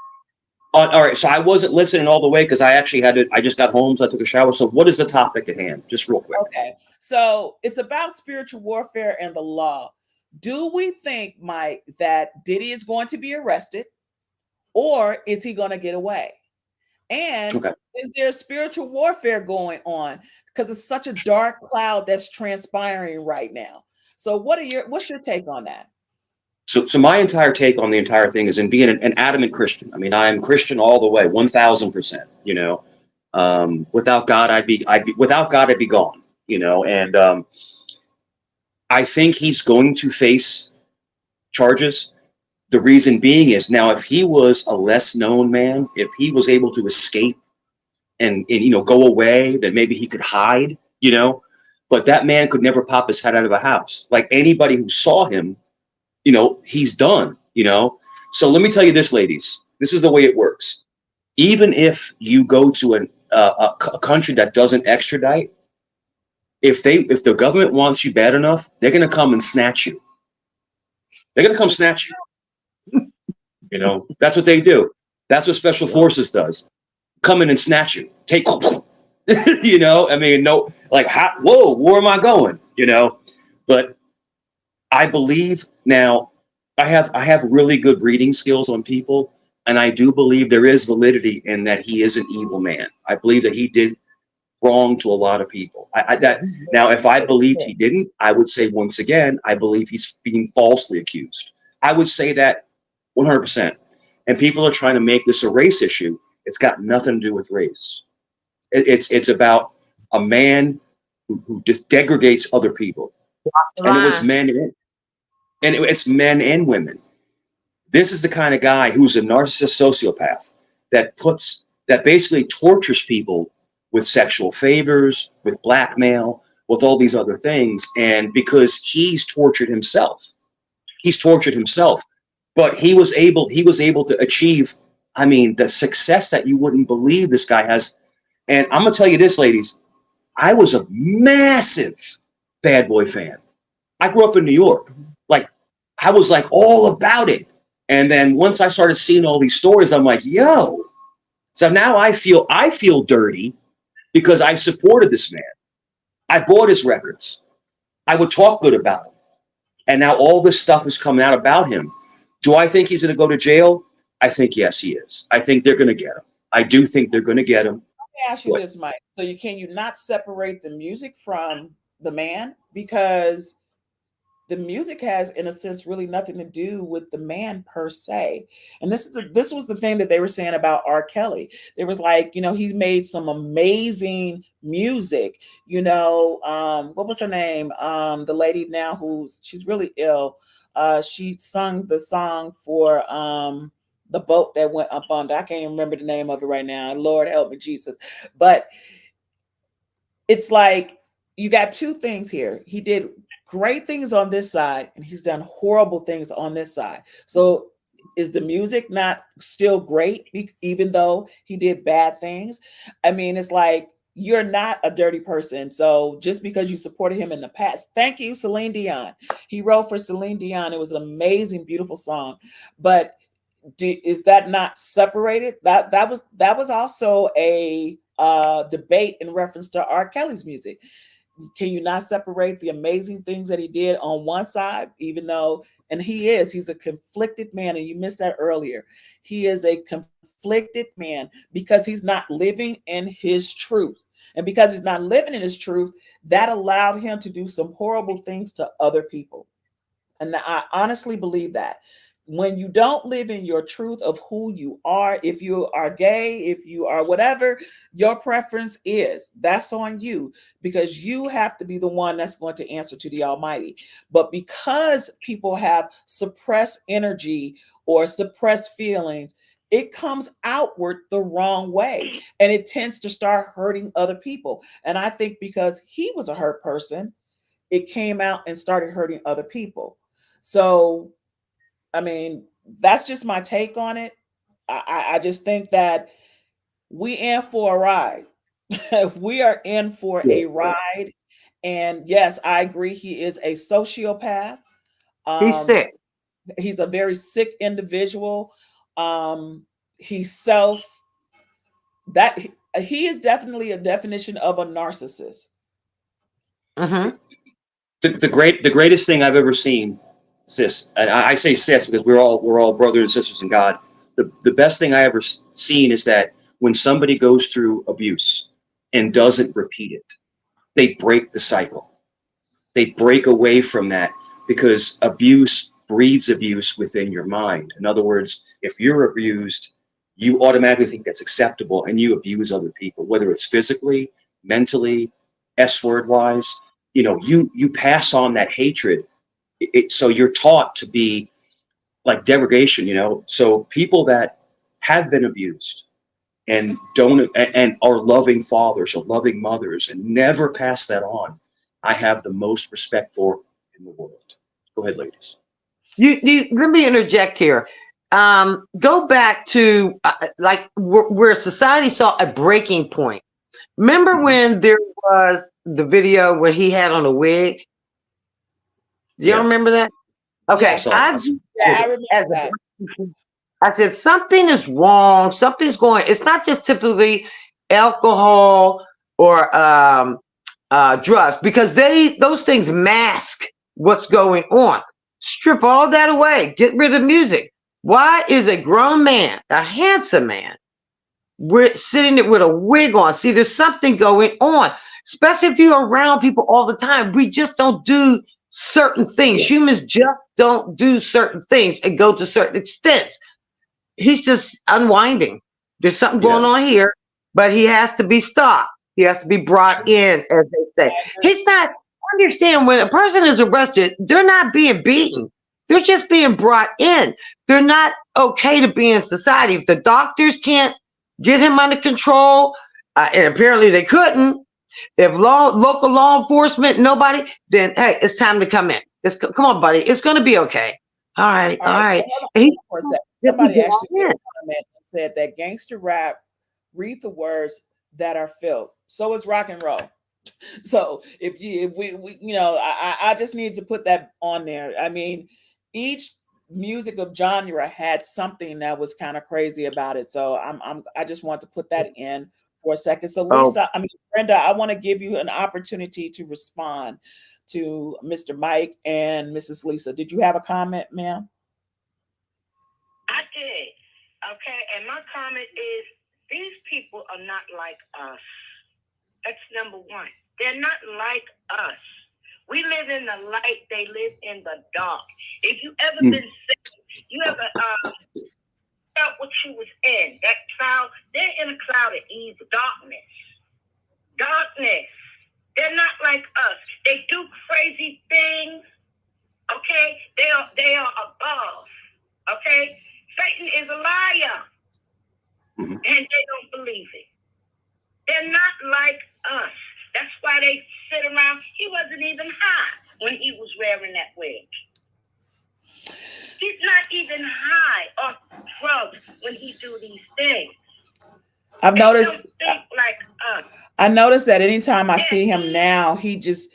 All right. So I wasn't listening all the way because I actually I just got home, so I took a shower. So what is the topic at hand? Just real quick. Okay. So it's about spiritual warfare and the law. Do we think, Mike, that Diddy is going to be arrested, or is he going to get away? And is there spiritual warfare going on? Because it's such a dark cloud that's transpiring right now. So what's your take on that? So my entire take on the entire thing is in being an adamant Christian. I mean, I am Christian all the way, 1000%. Without God, I'd be gone. And I think he's going to face charges. The reason being is, now, if he was a less known man, if he was able to escape and go away, then maybe he could hide. But that man could never pop his head out of a house. Like anybody who saw him, he's done, So let me tell you this, ladies, this is the way it works. Even if you go to a country that doesn't extradite, if the government wants you bad enough, they're going to come and snatch you. They're going to come snatch you. That's what they do. That's what special forces does. Come in and snatch you. Take, you know, I mean, no, like, how, whoa, where am I going? You know, but I believe now I have really good reading skills on people. And I do believe there is validity in that he is an evil man. I believe that he did wrong to a lot of people. That now, if I believed he didn't, I would say once again, I believe he's being falsely accused. I would say that 100%. And people are trying to make this a race issue. It's got nothing to do with race. It's about a man who just degrades other people, and it was men, it's men and women. This is the kind of guy who's a narcissist sociopath that basically tortures people with sexual favors, with blackmail, with all these other things. And because he's tortured himself, but he was able to achieve, I mean, the success that you wouldn't believe this guy has. And I'm gonna tell you this, ladies, I was a massive Bad Boy fan. I grew up in New York. Like, I was like all about it. And then once I started seeing all these stories, I'm like, yo. So now I feel dirty because I supported this man. I bought his records. I would talk good about him. And now all this stuff is coming out about him. Do I think he's going to go to jail? I think, yes, he is. I think they're going to get him. I do think they're going to get him. Let me ask you this, Mike. So can you not separate the music from the man? Because the music has, in a sense, really nothing to do with the man per se. And this was the thing that they were saying about R. Kelly. They was like, you know, he made some amazing music. You know, what was her name? The lady now she's really ill. She sung the song for the boat that went up under. I can't even remember the name of it right now. Lord help me, Jesus. But it's like you got two things here. He did great things on this side, and he's done horrible things on this side. So is the music not still great, even though he did bad things? I mean, it's like, you're not a dirty person. So just because you supported him in the past, thank you, Celine Dion. He wrote for Celine Dion. It was an amazing, beautiful song. But is that not separated? That was also a debate in reference to R. Kelly's music. Can you not separate the amazing things that he did on one side, even though, and he's a conflicted man, and you missed that earlier. He is a conflicted man because he's not living in his truth. And because he's not living in his truth, that allowed him to do some horrible things to other people. And I honestly believe that. When you don't live in your truth of who you are, if you are gay, if you are whatever your preference is, that's on you, because you have to be the one that's going to answer to the Almighty. But because people have suppressed energy or suppressed feelings, it comes outward the wrong way, and it tends to start hurting other people. And I think because he was a hurt person, it came out and started hurting other people. So I mean, that's just my take on it. I just think that we in for a ride. We are in for a ride. And yes, I agree. He is a sociopath. He's sick. He's a very sick individual. He is definitely a definition of a narcissist. Mm-hmm. The greatest thing I've ever seen, sis, and I say sis because we're all brothers and sisters in God. The best thing I ever seen is that when somebody goes through abuse and doesn't repeat it, they break the cycle. They break away from that, because abuse breeds abuse within your mind. In other words, if you're abused, you automatically think that's acceptable, and you abuse other people, whether it's physically, mentally, S-word wise. You know, you pass on that hatred. So you're taught to be like degradation, you know. So people that have been abused and are loving fathers or loving mothers and never pass that on, I have the most respect for in the world. Go ahead, ladies. Let me interject here. Go back to like where society saw a breaking point. Remember when there was the video where he had on a wig? Do y'all remember that? Okay, I remember that. I said, something is wrong. Something's going. It's not just typically alcohol or drugs, because those things mask what's going on. Strip all that away. Get rid of music. Why is a grown man, a handsome man, sitting there with a wig on? See, there's something going on, especially if you're around people all the time. We just don't do certain things. Humans just don't do certain things and go to certain extents. He's just unwinding. There's something going on here, but he has to be stopped. He has to be brought in, as they say. He's not, understand, when a person is arrested, they're not being beaten. They're just being brought in. They're not okay to be in society. If the doctors can't get him under control, and apparently they couldn't, if local law enforcement, nobody, then hey, it's time to come in. Come on, buddy. It's going to be okay. All right. So for a second. Somebody actually made a comment and said that gangster rap read the words that are filled. So is rock and roll. So if we you know, I just need to put that on there. I mean, each music of genre had something that was kind of crazy about it. So I just want to put that in for a second. So Lisa, Brenda, I want to give you an opportunity to respond to Mr. Mike and Mrs. Lisa. Did you have a comment, ma'am? I did. Okay, and my comment is, these people are not like us. That's number one. They're not like us. We live in the light, they live in the dark. If you ever been sick, you ever felt what you was in, that cloud, they're in a cloud of evil, darkness. They're not like us. They do crazy things, okay? They are above, okay? Satan is a liar, and they don't believe it. They're not like us. That's why they sit around. He wasn't even high when he was wearing that wig. He's not even high or drugs when he do these things. I've noticed. Think like us. I noticed that anytime I see him now, he just,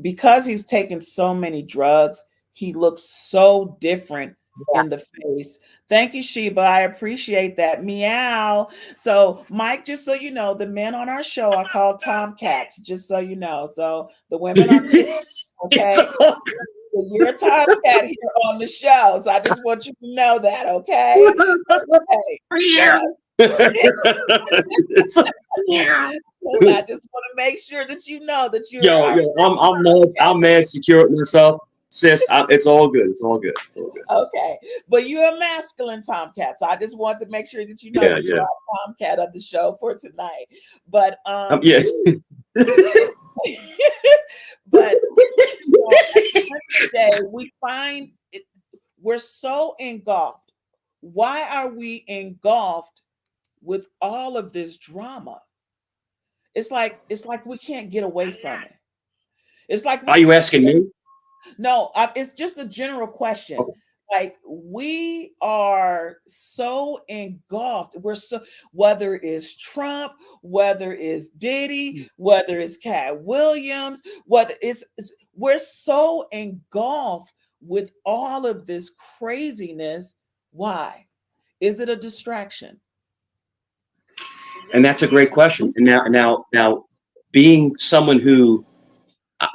because he's taken so many drugs, he looks so different in the face. Thank you, Sheba. I appreciate that. Meow. So, Mike, just so you know, the men on our show are called tomcats, just so you know. So the women are okay. So you're a tomcat here on the show. So I just want you to know that, okay? I just want to make sure that you know that you're I'm mad secure with myself. Sis, it's all good. It's all good. It's all good. Okay, but you're a masculine tomcat, so I just want to make sure that you know that you're a tomcat of the show for tonight. But yeah. But you know, at the end of the day, we find we're so engulfed. Why are we engulfed with all of this drama? It's like we can't get away from it. It's like, are you asking me? No, it's just a general question. Okay. Like, we are so engulfed. We're so, whether it's Trump, whether it's Diddy, whether it's Cat Williams, whether we're so engulfed with all of this craziness. Why? Is it a distraction? And that's a great question. And now, being someone who,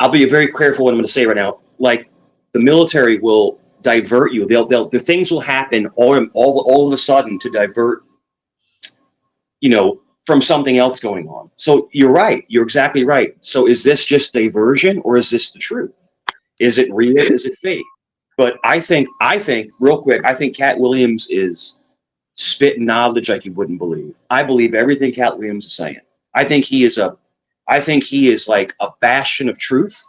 I'll be very careful what I'm going to say right now. Like, the military will divert you. The things will happen all of a sudden to divert, from something else going on. So you're right. You're exactly right. So is this just diversion, or is this the truth? Is it real? Is it fake? But I think real quick, I think Cat Williams is spitting knowledge like you wouldn't believe. I believe everything Cat Williams is saying. I think he is like a bastion of truth.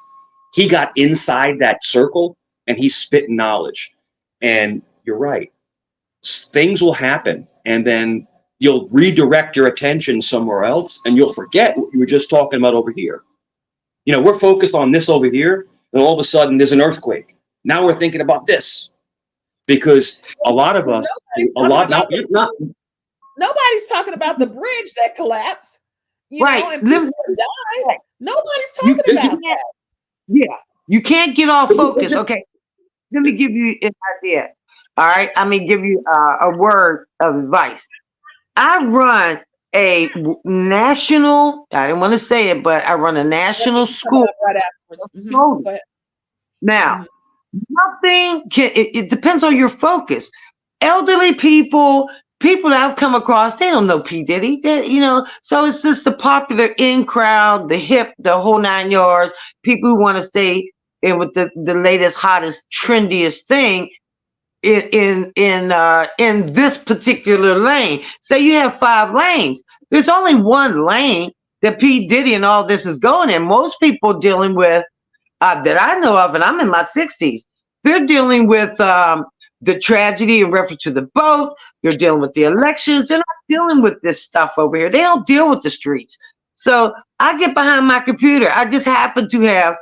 He got inside that circle and he's spitting knowledge. And you're right. Things will happen, and then you'll redirect your attention somewhere else, and you'll forget what you were just talking about over here. We're focused on this over here, and all of a sudden there's an earthquake. Now we're thinking about this, because a lot of us, nobody's talking about the bridge that collapsed. And people died. Nobody's talking about that. Yeah, you can't get off focus. Okay, let me give you an idea. All right. I mean, give you a word of advice. I run a national, I didn't want to say it, but I run a national school. Right afterwards. Go ahead. Now, nothing can, it depends on your focus. Elderly people, people that I've come across, they don't know P. Diddy. So it's just the popular in crowd, the hip, the whole 9 yards, people who want to stay in with the latest, hottest, trendiest thing in this particular lane. Say you have 5 lanes. There's only one lane that P. Diddy and all this is going in. Most people dealing with that I know of, and I'm in my 60s, they're dealing with the tragedy in reference to the boat. They're dealing with the elections. They're not dealing with this stuff over here. They don't deal with the streets. So I get behind my computer. I just happen to have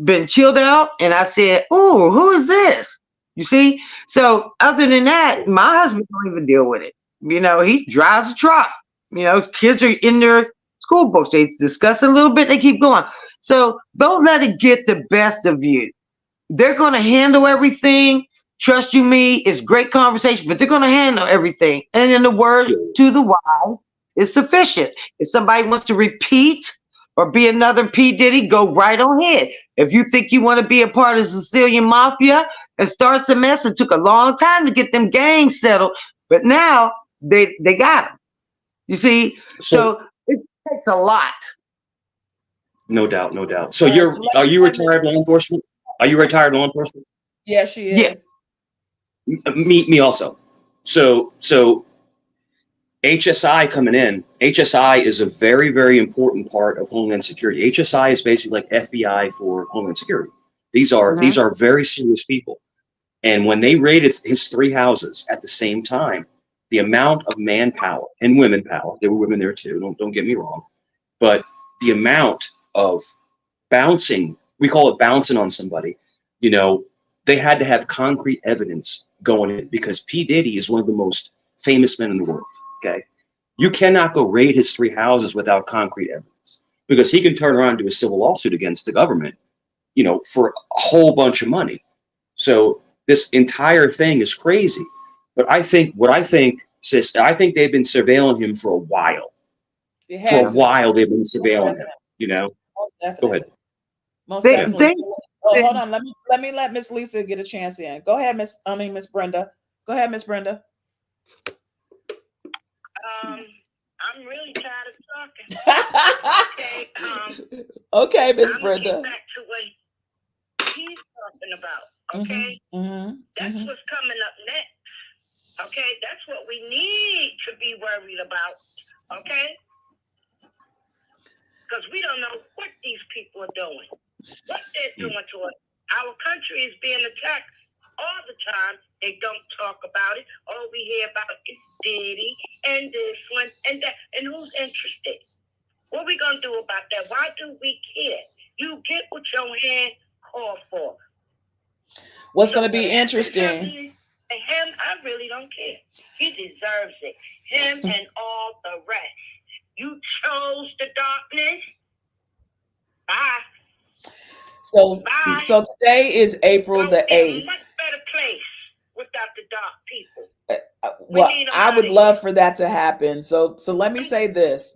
been chilled out, and I said, "Ooh, who is this?" You see? So other than that, my husband don't even deal with it. He drives a truck. Kids are in their school books. They discuss a little bit. They keep going. So don't let it get the best of you. They're going to handle everything. Trust you me, it's great conversation, but they're going to handle everything. And in the word to the wise is sufficient. If somebody wants to repeat or be another P. Diddy, go right on ahead. If you think you want to be a part of the Sicilian Mafia and start some mess, it took a long time to get them gangs settled, but now they got them. You see? So it takes a lot. No doubt, no doubt. So are you retired law enforcement? Are you retired law enforcement? Yeah, she is. Yeah. Me also. So HSI coming in. HSI is a very, very important part of Homeland Security. HSI is basically like FBI for Homeland Security. These are very serious people. And when they raided his 3 houses at the same time, the amount of manpower and women power, there were women there too, don't get me wrong, but the amount of bouncing, we call it bouncing on somebody, they had to have concrete evidence going in, because P. Diddy is one of the most famous men in the world, okay? You cannot go raid his 3 houses without concrete evidence, because he can turn around and do a civil lawsuit against the government, for a whole bunch of money. So this entire thing is crazy. But I think sis, I think they've been surveilling him for a while. For a while they've been surveilling him, Most definitely. Go ahead. Most definitely. Hold on. Let me let Miss Lisa get a chance in. Go ahead, Miss Brenda. Go ahead, Miss Brenda. I'm really tired of talking. Okay, Miss Brenda. Get back to what he's talking about. Okay, that's what's coming up next. Okay, that's what we need to be worried about. Okay, because we don't know what these people are doing, what they're doing to us. Our country is being attacked all the time. They don't talk about it. All we hear about is Diddy and this one and that. And who's interested? What are we going to do about that? Why do we care? You get what your hand called for. What's going to be interesting? And him, I really don't care. He deserves it. Him and all the rest. You chose the darkness. Bye. So today is April the 8th. Much better place without the dark people. Well, I would love for that to happen. So let me say this.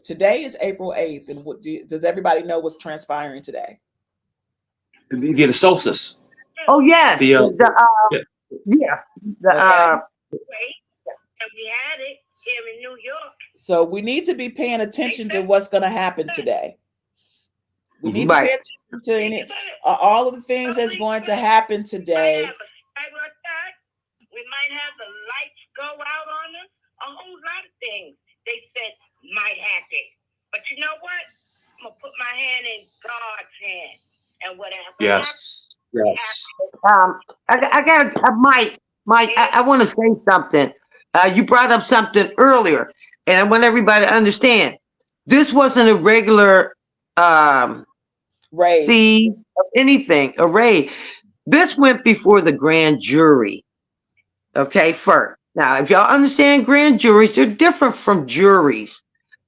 Today is April 8th, and does everybody know what's transpiring today? The solstice. Oh yes. And we had it here in New York. So we need to be paying attention to what's going to happen today. We need to pay attention to all of the things that's going to happen today. We might have the lights go out on us. A whole lot of things they said might happen. But you know what? I'm going to put my hand in God's hand. And whatever. Yes. Mike, I want to say something. You brought up something earlier, and I want everybody to understand. This wasn't a regular raid of anything, a raid. This went before the grand jury. Okay, first. Now, if y'all understand grand juries, they're different from juries.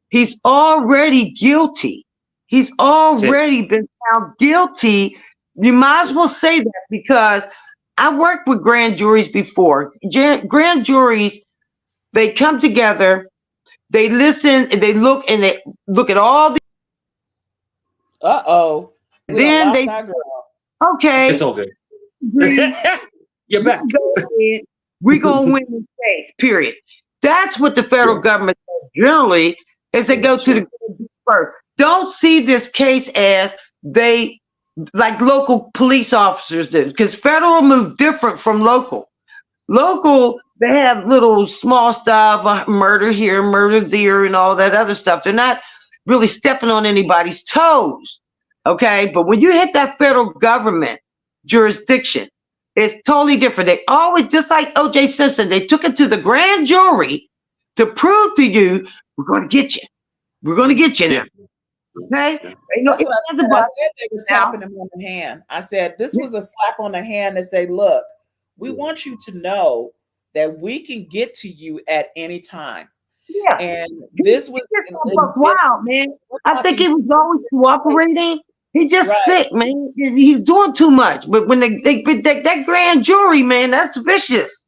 He's already guilty. He's already been found guilty. You might as well say that, because I worked with grand juries before. Grand juries, they come together, they listen, and they look at all the. Uh-oh. We done Then lost they our girl. okay. It's all good. agree, You're back. We're gonna win this case. Period. That's what the federal Sure. government does generally is they go to the first. Don't see this case as they like local police officers do, because federal move different from local. Local, they have little small stuff, murder here, murder there, and all that other stuff. They're not really stepping on anybody's toes. Okay. But when you hit that federal government jurisdiction, it's totally different. They always, just like O.J. Simpson, they took it to the grand jury to prove to you, we're going to get you. We're going to get you now. Okay. You know, That's what I said. I said they was tapping him on the hand. I said this was a slap on the hand to say, look, we want you to know that we can get to you at any time. Yeah. And this was wild, man. I think he was always cooperating. He's just sick, man. He's doing too much. But when that grand jury, man, that's vicious.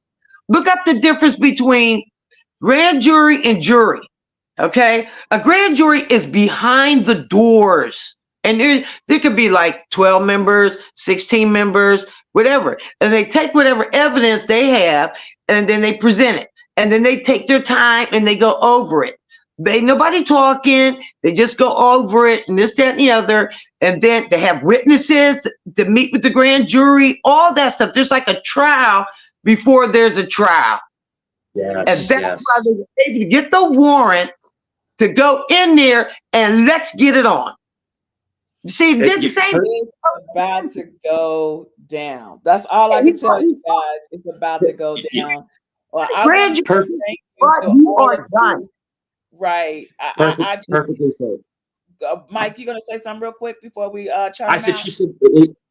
Look up the difference between grand jury and jury. Okay, a grand jury is behind the doors, and there could be like 12 members, 16 members, whatever, and they take whatever evidence they have, and then they present it, and then they take their time and they go over it. They nobody talking, they just go over it and this, that, and the other, and then they have witnesses to meet with the grand jury, all that stuff. There's like a trial before there's a trial. Yes, and that's why they were able to get the warrant to go in there and let's get it on. See, did the same. It's about to go down. That's all I can tell you guys. It's about to go down. Well, I want to thank you are done. Right. Perfectly said. Mike, you gonna say something real quick before we chime I said out? she said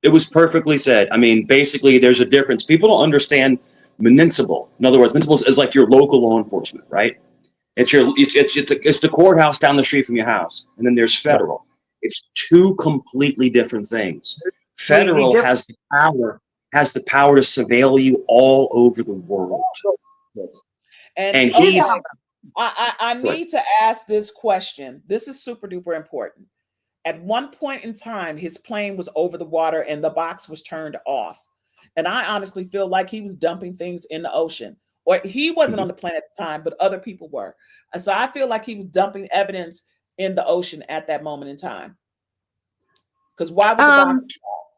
it was perfectly said. I mean, basically, there's a difference. People don't understand municipal. In other words, municipal is like your local law enforcement, right? It's the courthouse down the street from your house, and then there's federal. It's two completely different things. Federal has the power to surveil you all over the world. And he's. I need to ask this question. This is super duper important. At one point in time, his plane was over the water and the box was turned off. And I honestly feel like he was dumping things in the ocean. Or he wasn't on the plane at the time, but other people were. And so I feel like he was dumping evidence in the ocean at that moment in time. Because why would the box fall?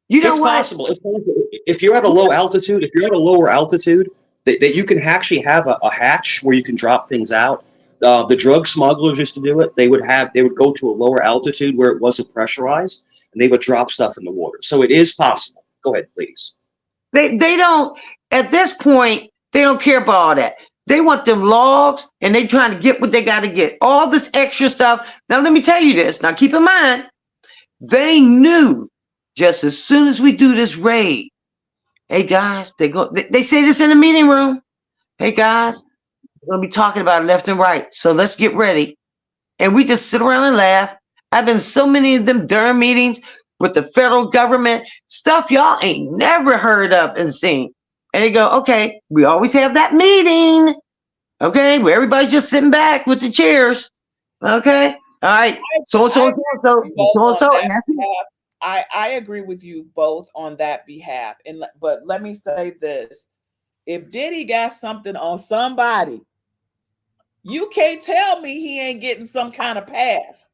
You know it's what? Possible. It's possible. If you're at a low altitude, lower altitude, that you can actually have a hatch where you can drop things out. The drug smugglers used to do it. They would go to a lower altitude where it wasn't pressurized, and they would drop stuff in the water. So it is possible. Go ahead, please. They don't, at this point, they don't care about all that. They want them logs, and they trying to get what they got to get. All this extra stuff. Now, let me tell you this. Now, keep in mind, they knew just as soon as we do this raid, hey, guys, they say this in the meeting room. Hey, guys, we're going to be talking about left and right. So let's get ready. And we just sit around and laugh. I've been so many of them during meetings with the federal government, stuff y'all ain't never heard of and seen. And they go, okay, we always have that meeting. Okay, where everybody's just sitting back with the chairs. Okay, all right. So. I agree with you both on that behalf. But let me say this. If Diddy got something on somebody, you can't tell me he ain't getting some kind of pass.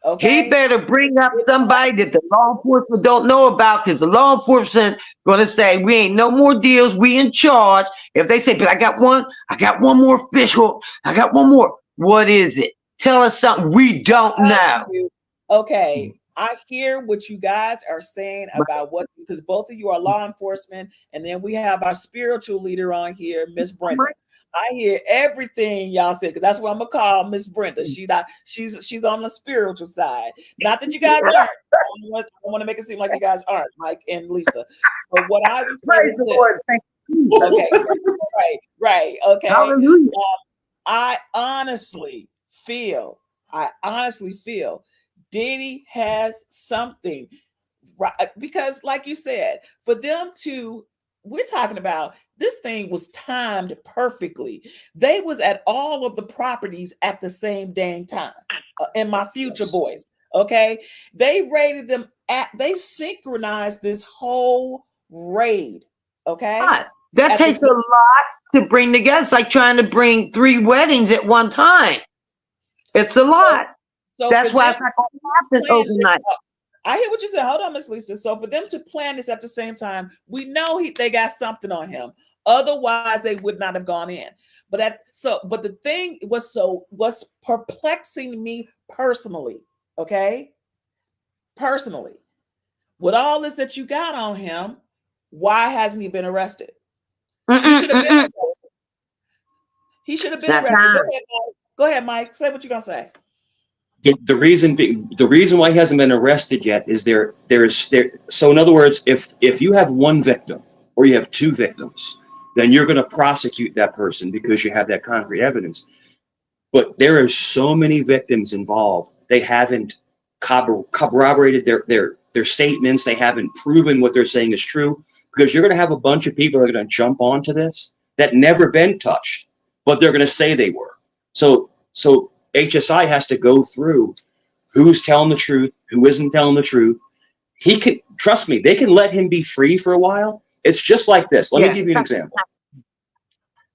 Okay. He better bring up somebody that the law enforcement don't know about, because the law enforcement gonna say we ain't no more deals, we in charge. If they say, but I got one more fish hook, I got one more. What is it? Tell us something we don't know. Okay. I hear what you guys are saying about because both of you are law enforcement, and then we have our spiritual leader on here, Miss Brenda. I hear everything y'all say, because that's what I'm gonna call Miss Brenda. She's on the spiritual side. Not that you guys aren't. I want to make it seem like you guys aren't, Mike and Lisa. But what I was saying is this. Okay, right. Okay. I honestly feel Diddy has something. right, because like you said, for them to, we're talking about this thing was timed perfectly. They was at all of the properties at the same dang time. In my future voice, okay? They raided them they synchronized this whole raid, okay? That At the takes a lot to bring together. It's like trying to bring 3 weddings at one time. It's a lot. So That's why it's not going to happen overnight. I hear what you said. Hold on, Miss Lisa. So for them to plan this at the same time, we know they got something on him. Otherwise, they would not have gone in. But the thing was perplexing me personally. Okay, personally, with all this that you got on him, why hasn't he been arrested? He should have been arrested. He should have been arrested. Go ahead, Mike. Say what you're gonna say. The reason why he hasn't been arrested yet is so in other words, if you have one victim or you have 2 victims, then you're going to prosecute that person because you have that concrete evidence. But there are so many victims involved, they haven't corroborated their statements, they haven't proven what they're saying is true, because you're going to have a bunch of people that are going to jump onto this that never been touched, but they're going to say they were. So HSI has to go through who's telling the truth, who isn't telling the truth. He can, trust me, they can let him be free for a while. It's just like this. Let me give you an example.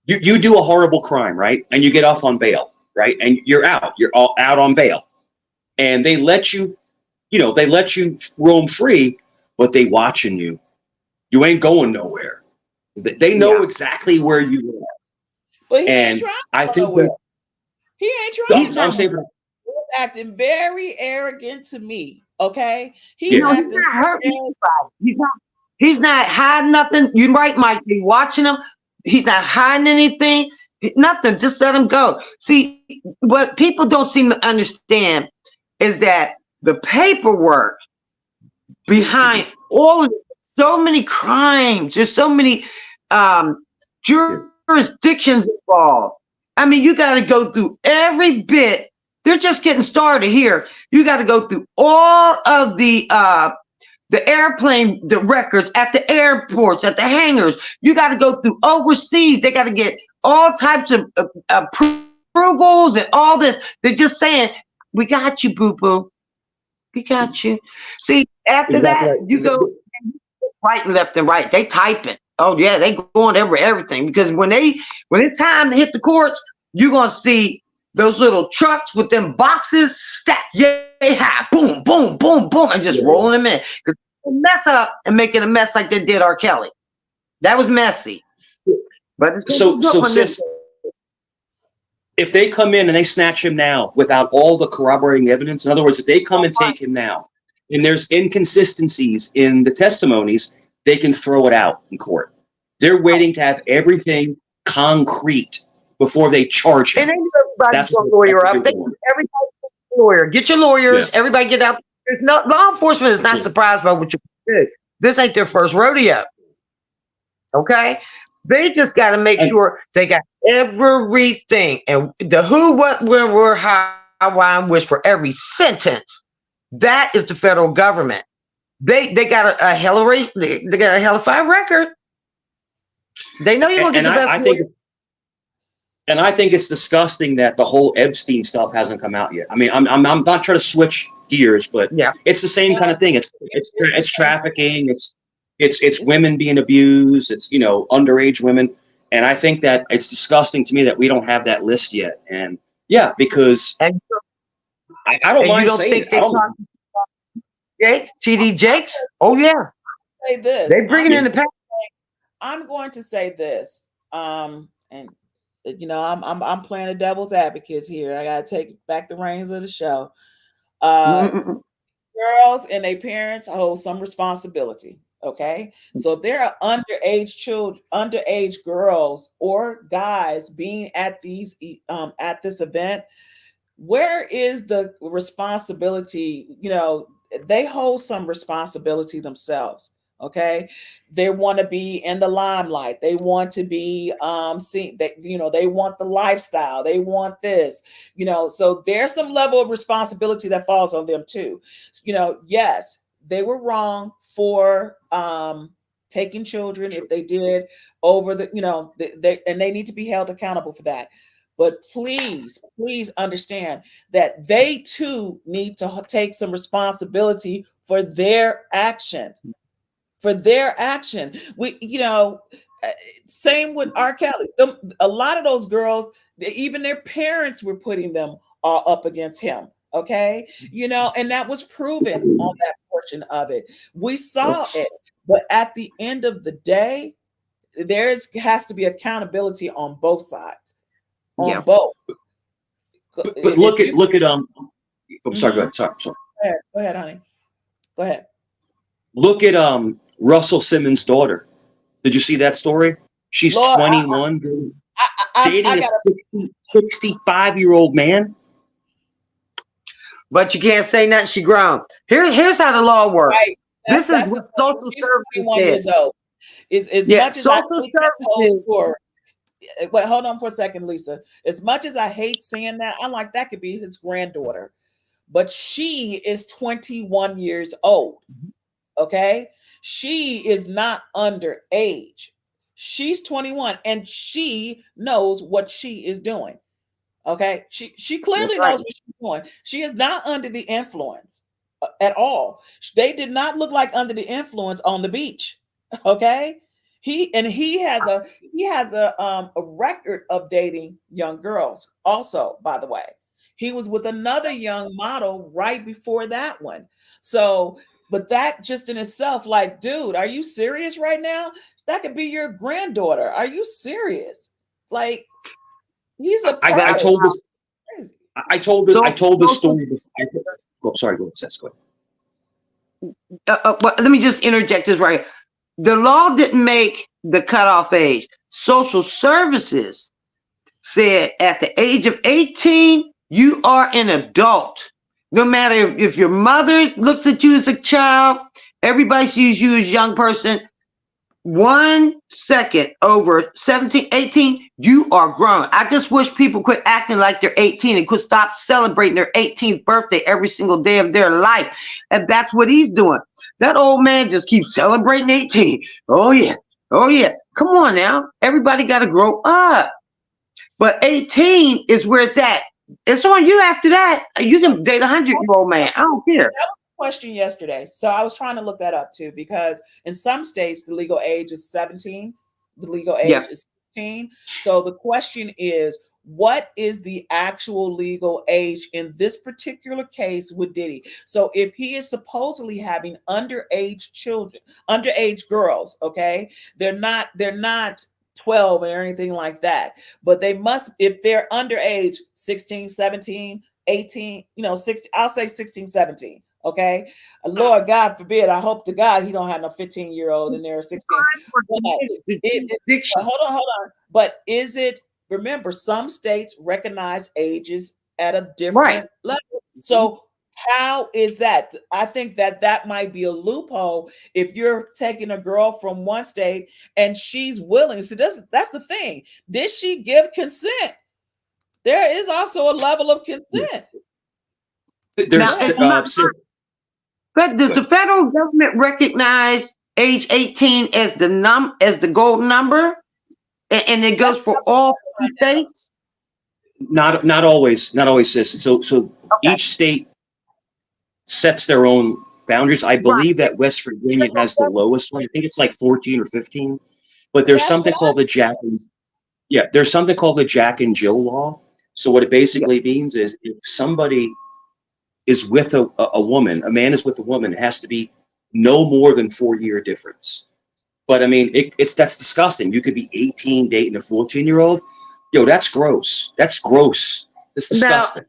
You do a horrible crime, right? And you get off on bail, right? And you're all out on bail. And they let you, they let you roam free, but they watching you. You ain't going nowhere. They know exactly where you are. But he ain't trying to go nowhere. He ain't trying to. I'm saying he's acting very arrogant to me. Okay, He's not hurting anybody. He's not hiding nothing. You right, Mike. Be watching him. He's not hiding anything. Nothing. Just let him go. See, what people don't seem to understand is that the paperwork behind all of it, so many crimes. There's so many jurisdictions involved. I mean, you got to go through every bit. They're just getting started here. You got to go through all of the airplane, the records at the airports, at the hangars. You got to go through overseas. They got to get all types of approvals and all this. They're just saying, we got you, boo-boo. We got you. See, after that, you go right and left and right. They typing. Oh yeah, they going over everything, because when it's time to hit the courts, you're gonna see those little trucks with them boxes stacked high, boom, boom, boom, boom, and just rolling them in. Because they mess up and making a mess like they did R. Kelly. That was messy. But so sis, if they come in and they snatch him now without all the corroborating evidence, in other words, if they come and take him now, and there's inconsistencies in the testimonies, they can throw it out in court. They're waiting to have everything concrete before they charge him. And they knew everybody's going to lawyer up. Everybody get a lawyer. Get your lawyers. Yeah. Everybody get out. Law enforcement is not surprised by what you do. This ain't their first rodeo. Okay? They just got to make sure they got everything. And the who, what, where, how, why, and which for every sentence. That is the federal government. They got a hellified record. They know you don't get the best. I think it's disgusting that the whole Epstein stuff hasn't come out yet. I mean, I'm not trying to switch gears, but yeah, it's the same kind of thing. It's trafficking. It's women being abused. It's underage women, and I think that it's disgusting to me that we don't have that list yet. And yeah, because I don't mind saying it. Jake, TD Jakes. Oh yeah. Say this. They bring it in the pack. I'm going to say this. And I'm playing a devil's advocate here. I gotta take back the reins of the show. Girls and their parents hold some responsibility. Okay, so if there are underage girls or guys being at at this event, where is the responsibility? They hold some responsibility themselves. Okay, they want to be in the limelight. They want to be seen. They want the lifestyle. They want this. So there's some level of responsibility that falls on them too. Yes, they were wrong for taking children if they did over the, you know, they need to be held accountable for that. But please, please understand that they too need to take some responsibility for their action. For their action. We, you know, same with R. Kelly. A lot of those girls, even their parents were putting them all up against him. Okay, you know, and that was proven on that portion of it. We saw it, but at the end of the day, has to be accountability on both sides, on both. But look at I'm sorry. Go ahead. Sorry. Go ahead, honey. Go ahead. Look at Russell Simmons' daughter. Did you see that story? She's 21, dating a 65-year-old man. But you can't say nothing. She grown. Here's how the law works. Right. This is what social services years old. As much as I hate that whole story. Wait, hold on for a second, Lisa. As much as I hate seeing that, I'm like, that could be his granddaughter. But she is 21 years old. Okay? She is not underage. She's 21 and she knows what she is doing. Okay? She clearly knows what she's doing. She is not under the influence at all. They did not look like under the influence on the beach. Okay? He has a record of dating young girls also, by the way. He was with another young model right before that one. So, but that just in itself, like, dude, are you serious right now? That could be your granddaughter. Are you serious? Like, he's a I told this. I told the story. Sorry, go ahead, Seth. Go ahead. Let me just interject this right here. The law didn't make the cutoff age. Social services said at the age of 18, you are an adult. No matter if your mother looks at you as a child, everybody sees you as a young person. 1 second over 17, 18, you are grown. I just wish people quit acting like they're 18 and could stop celebrating their 18th birthday every single day of their life. And that's what he's doing. That old man just keeps celebrating 18. Oh yeah. Oh yeah. Come on now. Everybody got to grow up. But 18 is where it's at. It's on you after that. You can date a 100-year-old man. I don't care. That was a question yesterday. So I was trying to look that up too, because in some states, the legal age is 17. The legal age is 16. So the question is, what is the actual legal age in this particular case with Diddy? So if he is supposedly having underage children, underage girls, okay, they're not 12 or anything like that, but they must, if they're underage, 16, 17, 18, 60, I'll say 16, 17. Okay. Lord God forbid, I hope to God he don't have no 15-year-old in there, 16. Hold on. But is it, remember, some states recognize ages at a different level. So how is that? I think that might be a loophole if you're taking a girl from one state and she's willing. So that's the thing. Did she give consent? There is also a level of consent. Does the federal government recognize age 18 as the gold number, and it goes for all states? Not always, sis. So each state sets their own boundaries. I believe that West Virginia has the lowest one. I think it's like 14 or 15. But there's something called the Jack and Jill law. So what it basically means is if somebody is with a woman, a man is with a woman, it has to be no more than 4-year difference. But I mean, that's disgusting. You could be 18 dating a 14-year-old. Yo, that's gross. That's gross. It's disgusting.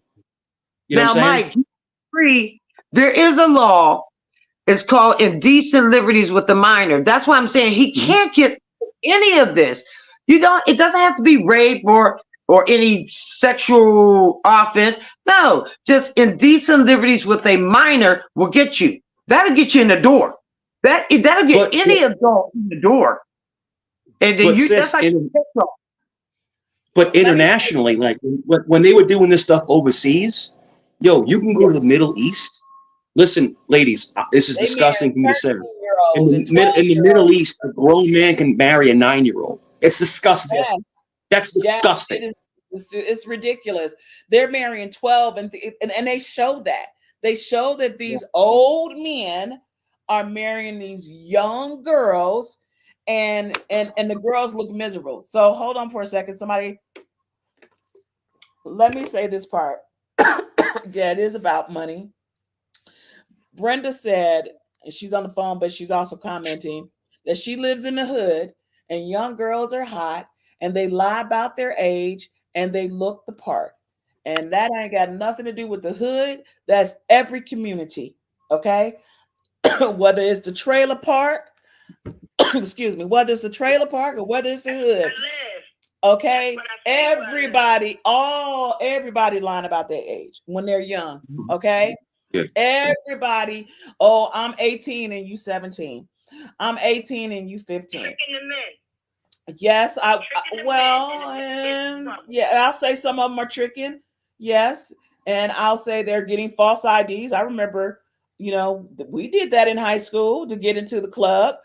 Now, Mike, you agree? There is a law. It's called indecent liberties with a minor. That's why I'm saying he can't get any of this. It doesn't have to be rape or any sexual offense. No, just indecent liberties with a minor will get you. That'll get you in the door. That'll get any adult in the door. And then that's like but internationally, like when they were doing this stuff overseas, yo, you can go to the Middle East, Listen, ladies, this is They disgusting for me to say. 13-year-olds and In the Middle East, a grown man can marry a 9-year-old. It's disgusting. Yes. That's disgusting. It is. It's ridiculous. They're marrying 12, and they show that. They show that these old men are marrying these young girls, and the girls look miserable. So hold on for a second. Somebody, let me say this part. Yeah, it is about money. Brenda said, and she's on the phone, but she's also commenting that she lives in the hood and young girls are hot and they lie about their age and they look the part. And that ain't got nothing to do with the hood. That's every community. Okay. Whether it's the trailer park, excuse me, whether it's the trailer park or whether it's the hood. Okay. Everybody lying about their age when they're young. Okay. Yeah. Everybody, oh, I'm 18 and you 17. I'm 18 and you 15. Yes, yeah, I'll say some of them are tricking. Yes, and I'll say they're getting false IDs. I remember, we did that in high school to get into the club,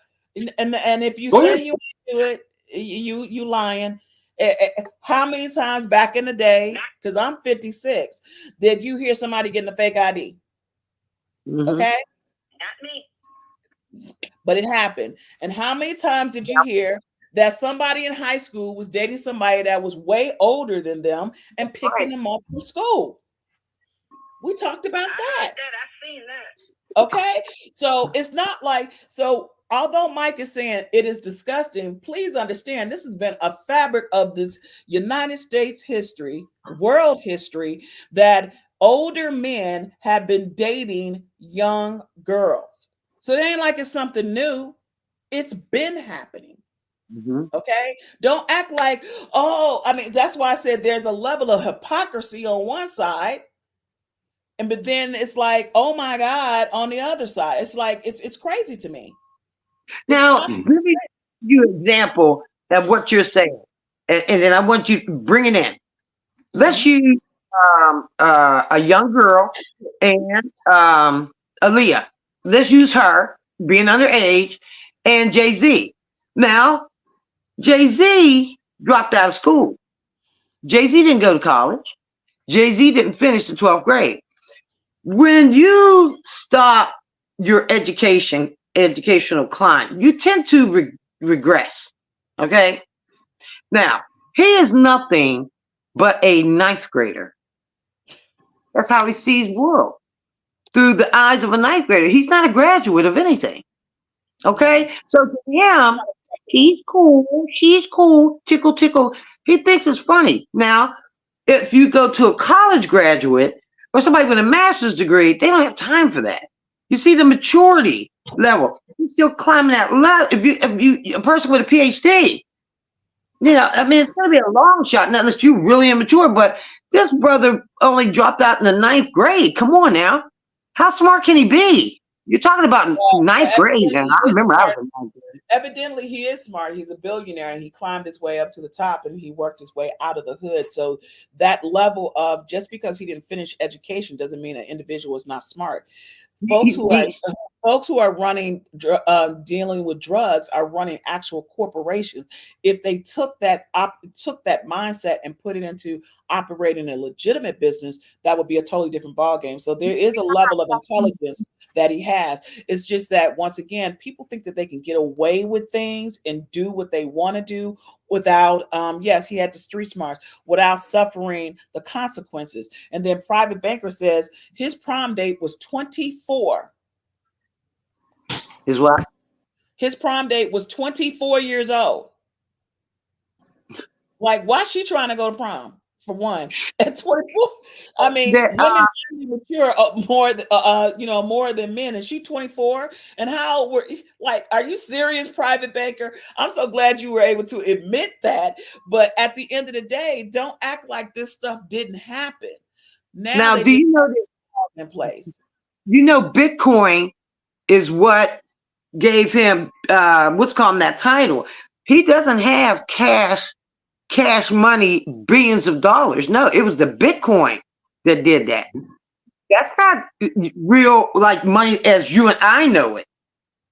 and if you say you do it, you lying. How many times back in the day? Because I'm 56. Did you hear somebody getting a fake ID? Mm-hmm. Okay. Not me. But it happened. And how many times did you hear that somebody in high school was dating somebody that was way older than them and picking them up from school? We talked about that. I've seen that. Okay. So it's not like, so although Mike is saying it is disgusting, please understand this has been a fabric of this United States history, world history, that older men have been dating young girls. So it ain't like it's something new. It's been happening. Mm-hmm. Okay. Don't act like, that's why I said there's a level of hypocrisy on one side. But then it's like, oh my God, on the other side. It's like, it's crazy to me. Now, let me give you an example of what you're saying. And then I want you to bring it in. Let's use a young girl and Aaliyah. Let's use her being underage and Jay-Z. Now, Jay-Z dropped out of school. Jay-Z didn't go to college. Jay-Z didn't finish the 12th grade. When you stop your educational climb, you tend to regress. Okay? Now, he is nothing but a 9th grader. That's how he sees world, through the eyes of a 9th grader. He's not a graduate of anything. Okay? So to him, he's cool, she's cool, tickle, tickle. He thinks it's funny. Now, if you go to a college graduate or somebody with a master's degree, they don't have time for that. You see the maturity level. He's still climbing that ladder. If you a person with a PhD, it's going to be a long shot, not unless you're really immature. But this brother only dropped out in the 9th grade. Come on now. How smart can he be? You're talking about 9th grade. And I remember I was in 9th grade. Evidently, he is smart. He's a billionaire and he climbed his way up to the top and he worked his way out of the hood. So that level of, just because he didn't finish education doesn't mean an individual is not smart. Folks who are running, dealing with drugs are running actual corporations. If they took that mindset and put it into operating a legitimate business, that would be a totally different ballgame. So there is a level of intelligence that he has. It's just that, once again, people think that they can get away with things and do what they want to do without, yes, he had the street smarts, without suffering the consequences. And then Private Banker says his prom date was 24. His what? His prom date was 24 years old. Like, why's she trying to go to prom? For one, at 24, I mean, women mature more than men, and she 24. And how were are you serious, Private Banker? I'm so glad you were able to admit that. But at the end of the day, don't act like this stuff didn't happen. Now do you know that in place? Bitcoin is what gave him what's called that title. He doesn't have cash money, billions of dollars. No, it was the Bitcoin that did that. That's not real like money as you and I know it.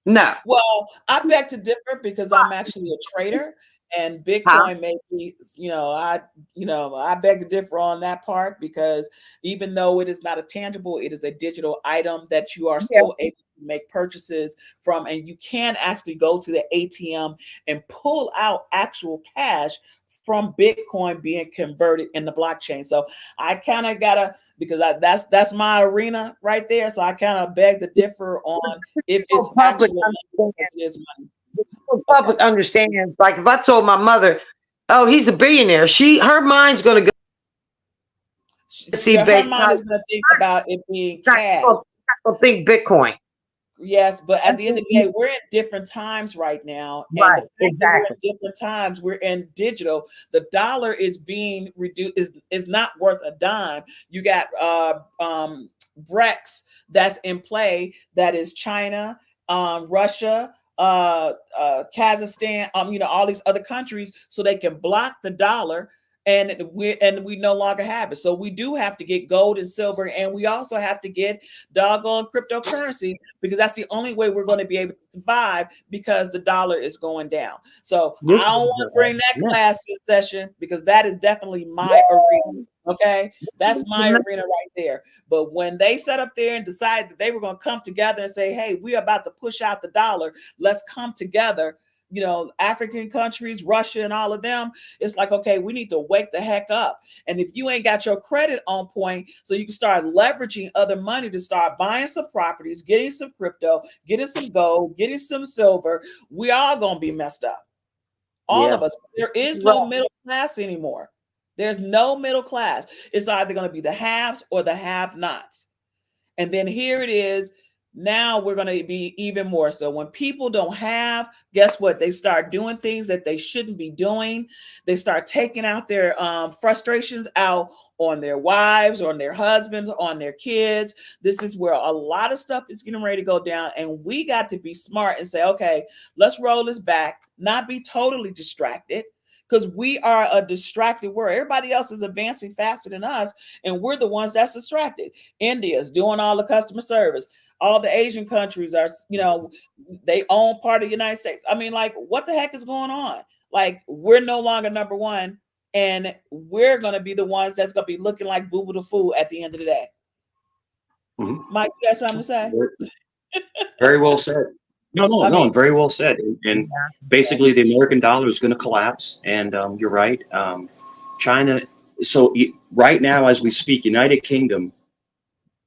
No. Well, I beg to differ because I'm actually a trader, and Huh? Bitcoin may be, I beg to differ on that part because even though it is not a tangible, it is a digital item that you are Yeah. still able to make purchases from, and you can actually go to the ATM and pull out actual cash from Bitcoin being converted in the blockchain. So I kind of gotta because that's my arena right there. So I kind of beg to differ on if it's Public actual money understands. as it is money. The Okay. public understands. Like if I told my mother, "Oh, he's a billionaire," her mind's going to go see Yeah, her Bitcoin. mind is going to think about it being Not cash. going to think Bitcoin. Yes, but at the end of the day, we're in different times right now. And the Right. fact that we're Exactly. in different times, we're in digital. The dollar is being reduced, is not worth a dime. You got Brex that's in play, that is China, Russia, Kazakhstan, all these other countries, so they can block the dollar. And we no longer have it. So we do have to get gold and silver, and we also have to get doggone cryptocurrency because that's the only way we're going to be able to survive because the dollar is going down. So This I don't want to bring that yeah. class to session because that is definitely my arena. Okay, that's my arena right there. But when they sat up there and decided that they were going to come together and say, "Hey, we're about to push out the dollar. Let's come together." African countries, Russia, and all of them. It's like, okay, we need to wake the heck up. And if you ain't got your credit on point, so you can start leveraging other money to start buying some properties, getting some crypto, getting some gold, getting some silver, we all gonna be messed up. All of us. There is no middle class anymore. There's no middle class. It's either going to be the haves or the have-nots. And then here it is. Now we're going to be even more so. When people don't have, guess what? They start doing things that they shouldn't be doing. They start taking out their frustrations out on their wives, on their husbands, on their kids. This is where a lot of stuff is getting ready to go down. And we got to be smart and say, okay, let's roll this back, not be totally distracted. Because we are a distracted world. Everybody else is advancing faster than us, and we're the ones that's distracted. India's doing all the customer service. All the Asian countries are, they own part of the United States. I mean, like, what the heck is going on? Like, we're no longer number one, and we're going to be the ones that's going to be looking like Boo Boo the Fool at the end of the day. Mm-hmm. Mike, you got something to say? Very well said. No, very well said. And basically, the American dollar is going to collapse. And you're right. China. So right now, as we speak, United Kingdom,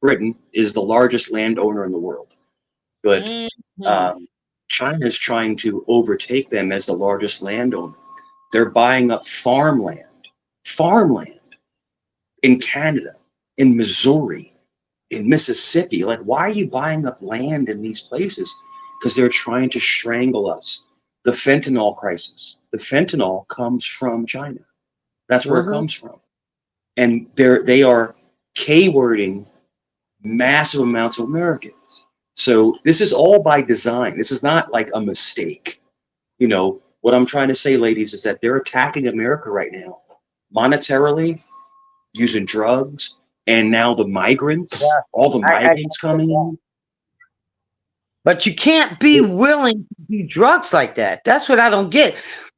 Britain is the largest landowner in the world. But China is trying to overtake them as the largest landowner. They're buying up farmland in Canada, in Missouri, in Mississippi. Like, why are you buying up land in these places? Because they're trying to strangle us. The fentanyl crisis. The fentanyl comes from China. That's where it comes from. And they are K-wording massive amounts of Americans. So this is all by design. This is not like a mistake. What I'm trying to say, ladies, is that they're attacking America right now, monetarily, using drugs, and now the migrants, all the migrants coming in. But you can't be willing to do drugs like that. That's what I don't get.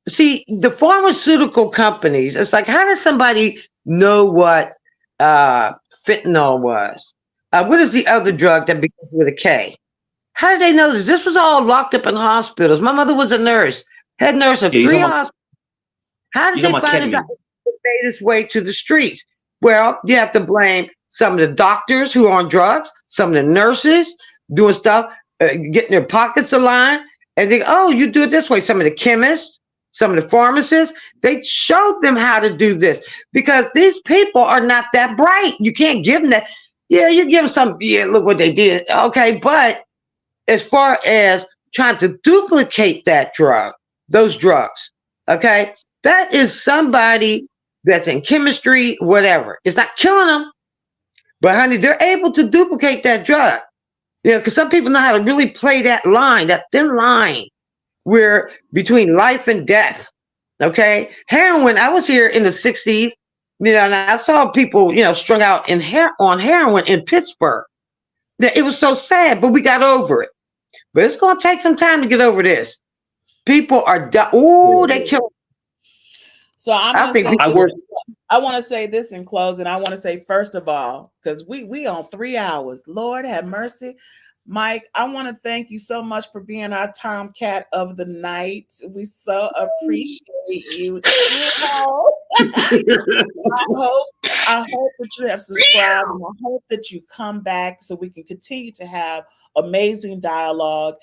See, the pharmaceutical companies, it's like, how does somebody know what fentanyl was? What is the other drug that begins with a K? How did they know this? This was all locked up in hospitals. My mother was a nurse, head nurse of 3 hospitals. How did they find this out? It made its way to the streets. Well, you have to blame some of the doctors who are on drugs, some of the nurses doing stuff, getting their pockets aligned, and think, oh, you do it this way. Some of the chemists, some of the pharmacists, they showed them how to do this because these people are not that bright. You can't give them that. Yeah, you give them some, look what they did. Okay, but as far as trying to duplicate those drugs, okay, that is somebody that's in chemistry, whatever. It's not killing them, but honey, they're able to duplicate that drug. Because some people know how to really play that line, that thin line, where between life and death. Okay, heroin. I was here in the '60s. You know, and I saw people, you know, strung out on heroin in Pittsburgh. It was so sad, but we got over it. But it's going to take some time to get over this. People are they kill. So I'm gonna say I want to say this in closing. I want to say, first of all, because we on 3 hours. Lord have mercy. Mike, I want to thank you so much for being our Tomcat of the night. We so appreciate you. I hope that you have subscribed, and I hope that you come back so we can continue to have amazing dialogue.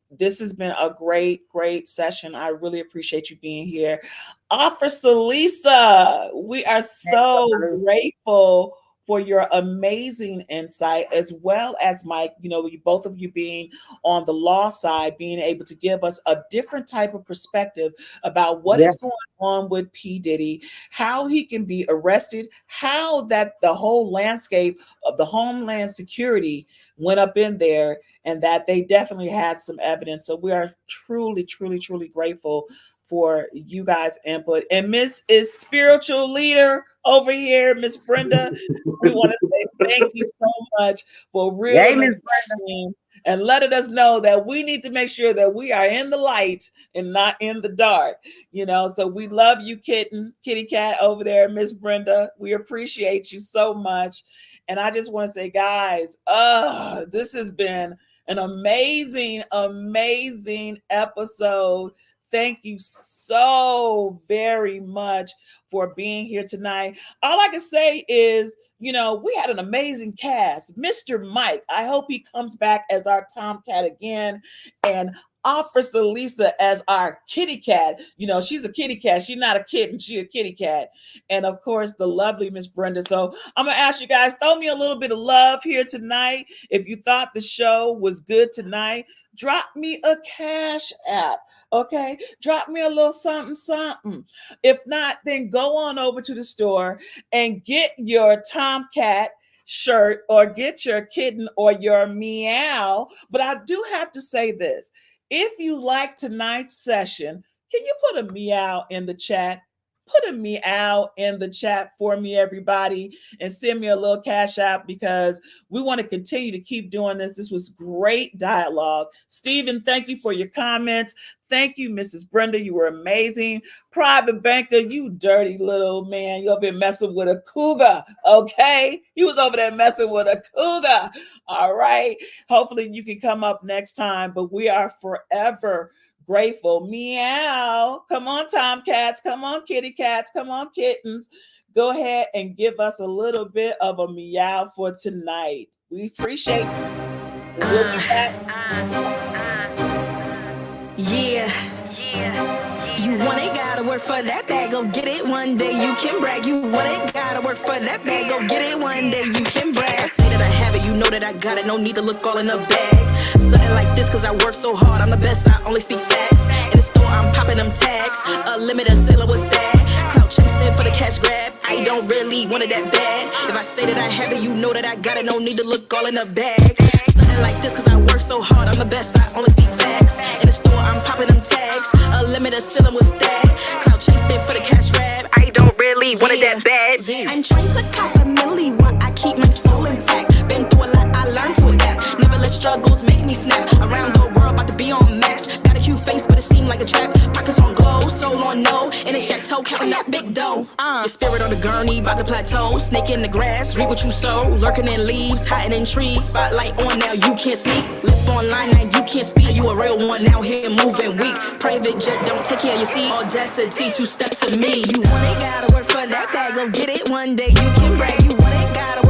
This has been a great session. I really appreciate you being here. Officer Lisa, we are so grateful for your amazing insight, as well as Mike, you know, both of you being on the law side, being able to give us a different type of perspective about what is going on with P. Diddy, how he can be arrested, how that the whole landscape of the Homeland Security went up in there, and that they definitely had some evidence. So we are truly grateful for you guys' input. And Miss is spiritual leader over here, Miss Brenda. We want to say thank you so much for reeling us in and letting us know that we need to make sure that we are in the light and not in the dark. You know, so we love you, kitty cat over there, Miss Brenda. We appreciate you so much. And I just want to say, guys, this has been an amazing episode. Thank you so very much for being here tonight. All I can say is, you know, we had an amazing cast. Mr. Mike, I hope he comes back as our Tomcat again. And Officer Lisa as our kitty cat. You know, she's a kitty cat. She's not a kitten. She's a kitty cat. And of course, the lovely Miss Brenda. So I'm going to ask you guys, throw me a little bit of love here tonight. If you thought the show was good tonight, drop me a cash app. Okay, drop me a little something. If not, then go on over to the store and get your Tomcat shirt or get your kitten or your meow. But I do have to say this. If you like tonight's session, can you put a meow in the chat? Put a meow in the chat for me, everybody, and send me a little cash app, because we want to continue to keep doing this. This was great dialogue. Stephen, thank you for your comments. Thank you, Mrs. Brenda. You were amazing. Private Banker, you dirty little man. You've been messing with a cougar, okay? He was over there messing with a cougar. All right. Hopefully you can come up next time, but we are forever grateful. Meow. Come on, Tomcats. Come on, kitty cats. Come on, kittens. Go ahead and give us a little bit of a meow for tonight. We appreciate it. We'll be back. Yeah. You want it, gotta work for that bag. Go get it one day, you can brag. You want it, gotta work for that bag. Go get it one day, you can brag. I say that I have it, you know that I got it. No need to look all in the bag. Stunting like this cause I work so hard. I'm the best, I only speak facts. In the store, I'm popping them tags. A limited seller was that. Clout chasing for the cash grab. I don't really want it that bad. If I say that I have it, you know that I got it. No need to look all in the bag. Stunting like this cause I work so hard. I'm the best, I only speak facts. In the store, I'm popping them tags. A limited seller was that. Clout chasing for the cash grab. I don't really want it that bad. I'm trying to cop a milli while I keep my soul intact. Been through a lot, I learned to adapt. Never let struggles make me snap. Around the world, about to be on maps. Got a cute face, but it seemed like a trap. Pockets on glow, soul on no. In a chateau, counting that big dough. Your spirit on the gurney, about to plateau. Snake in the grass, reap what you sow. Lurking in leaves, hiding in trees. Spotlight on now, you can't sneak. Lip online, now you can't speak. You a real one, now here moving weak. Private jet, don't take care of your seat. Audacity, 2 steps to me. You want it, gotta work for that bag. Go get it one day, you can brag. You want it, gotta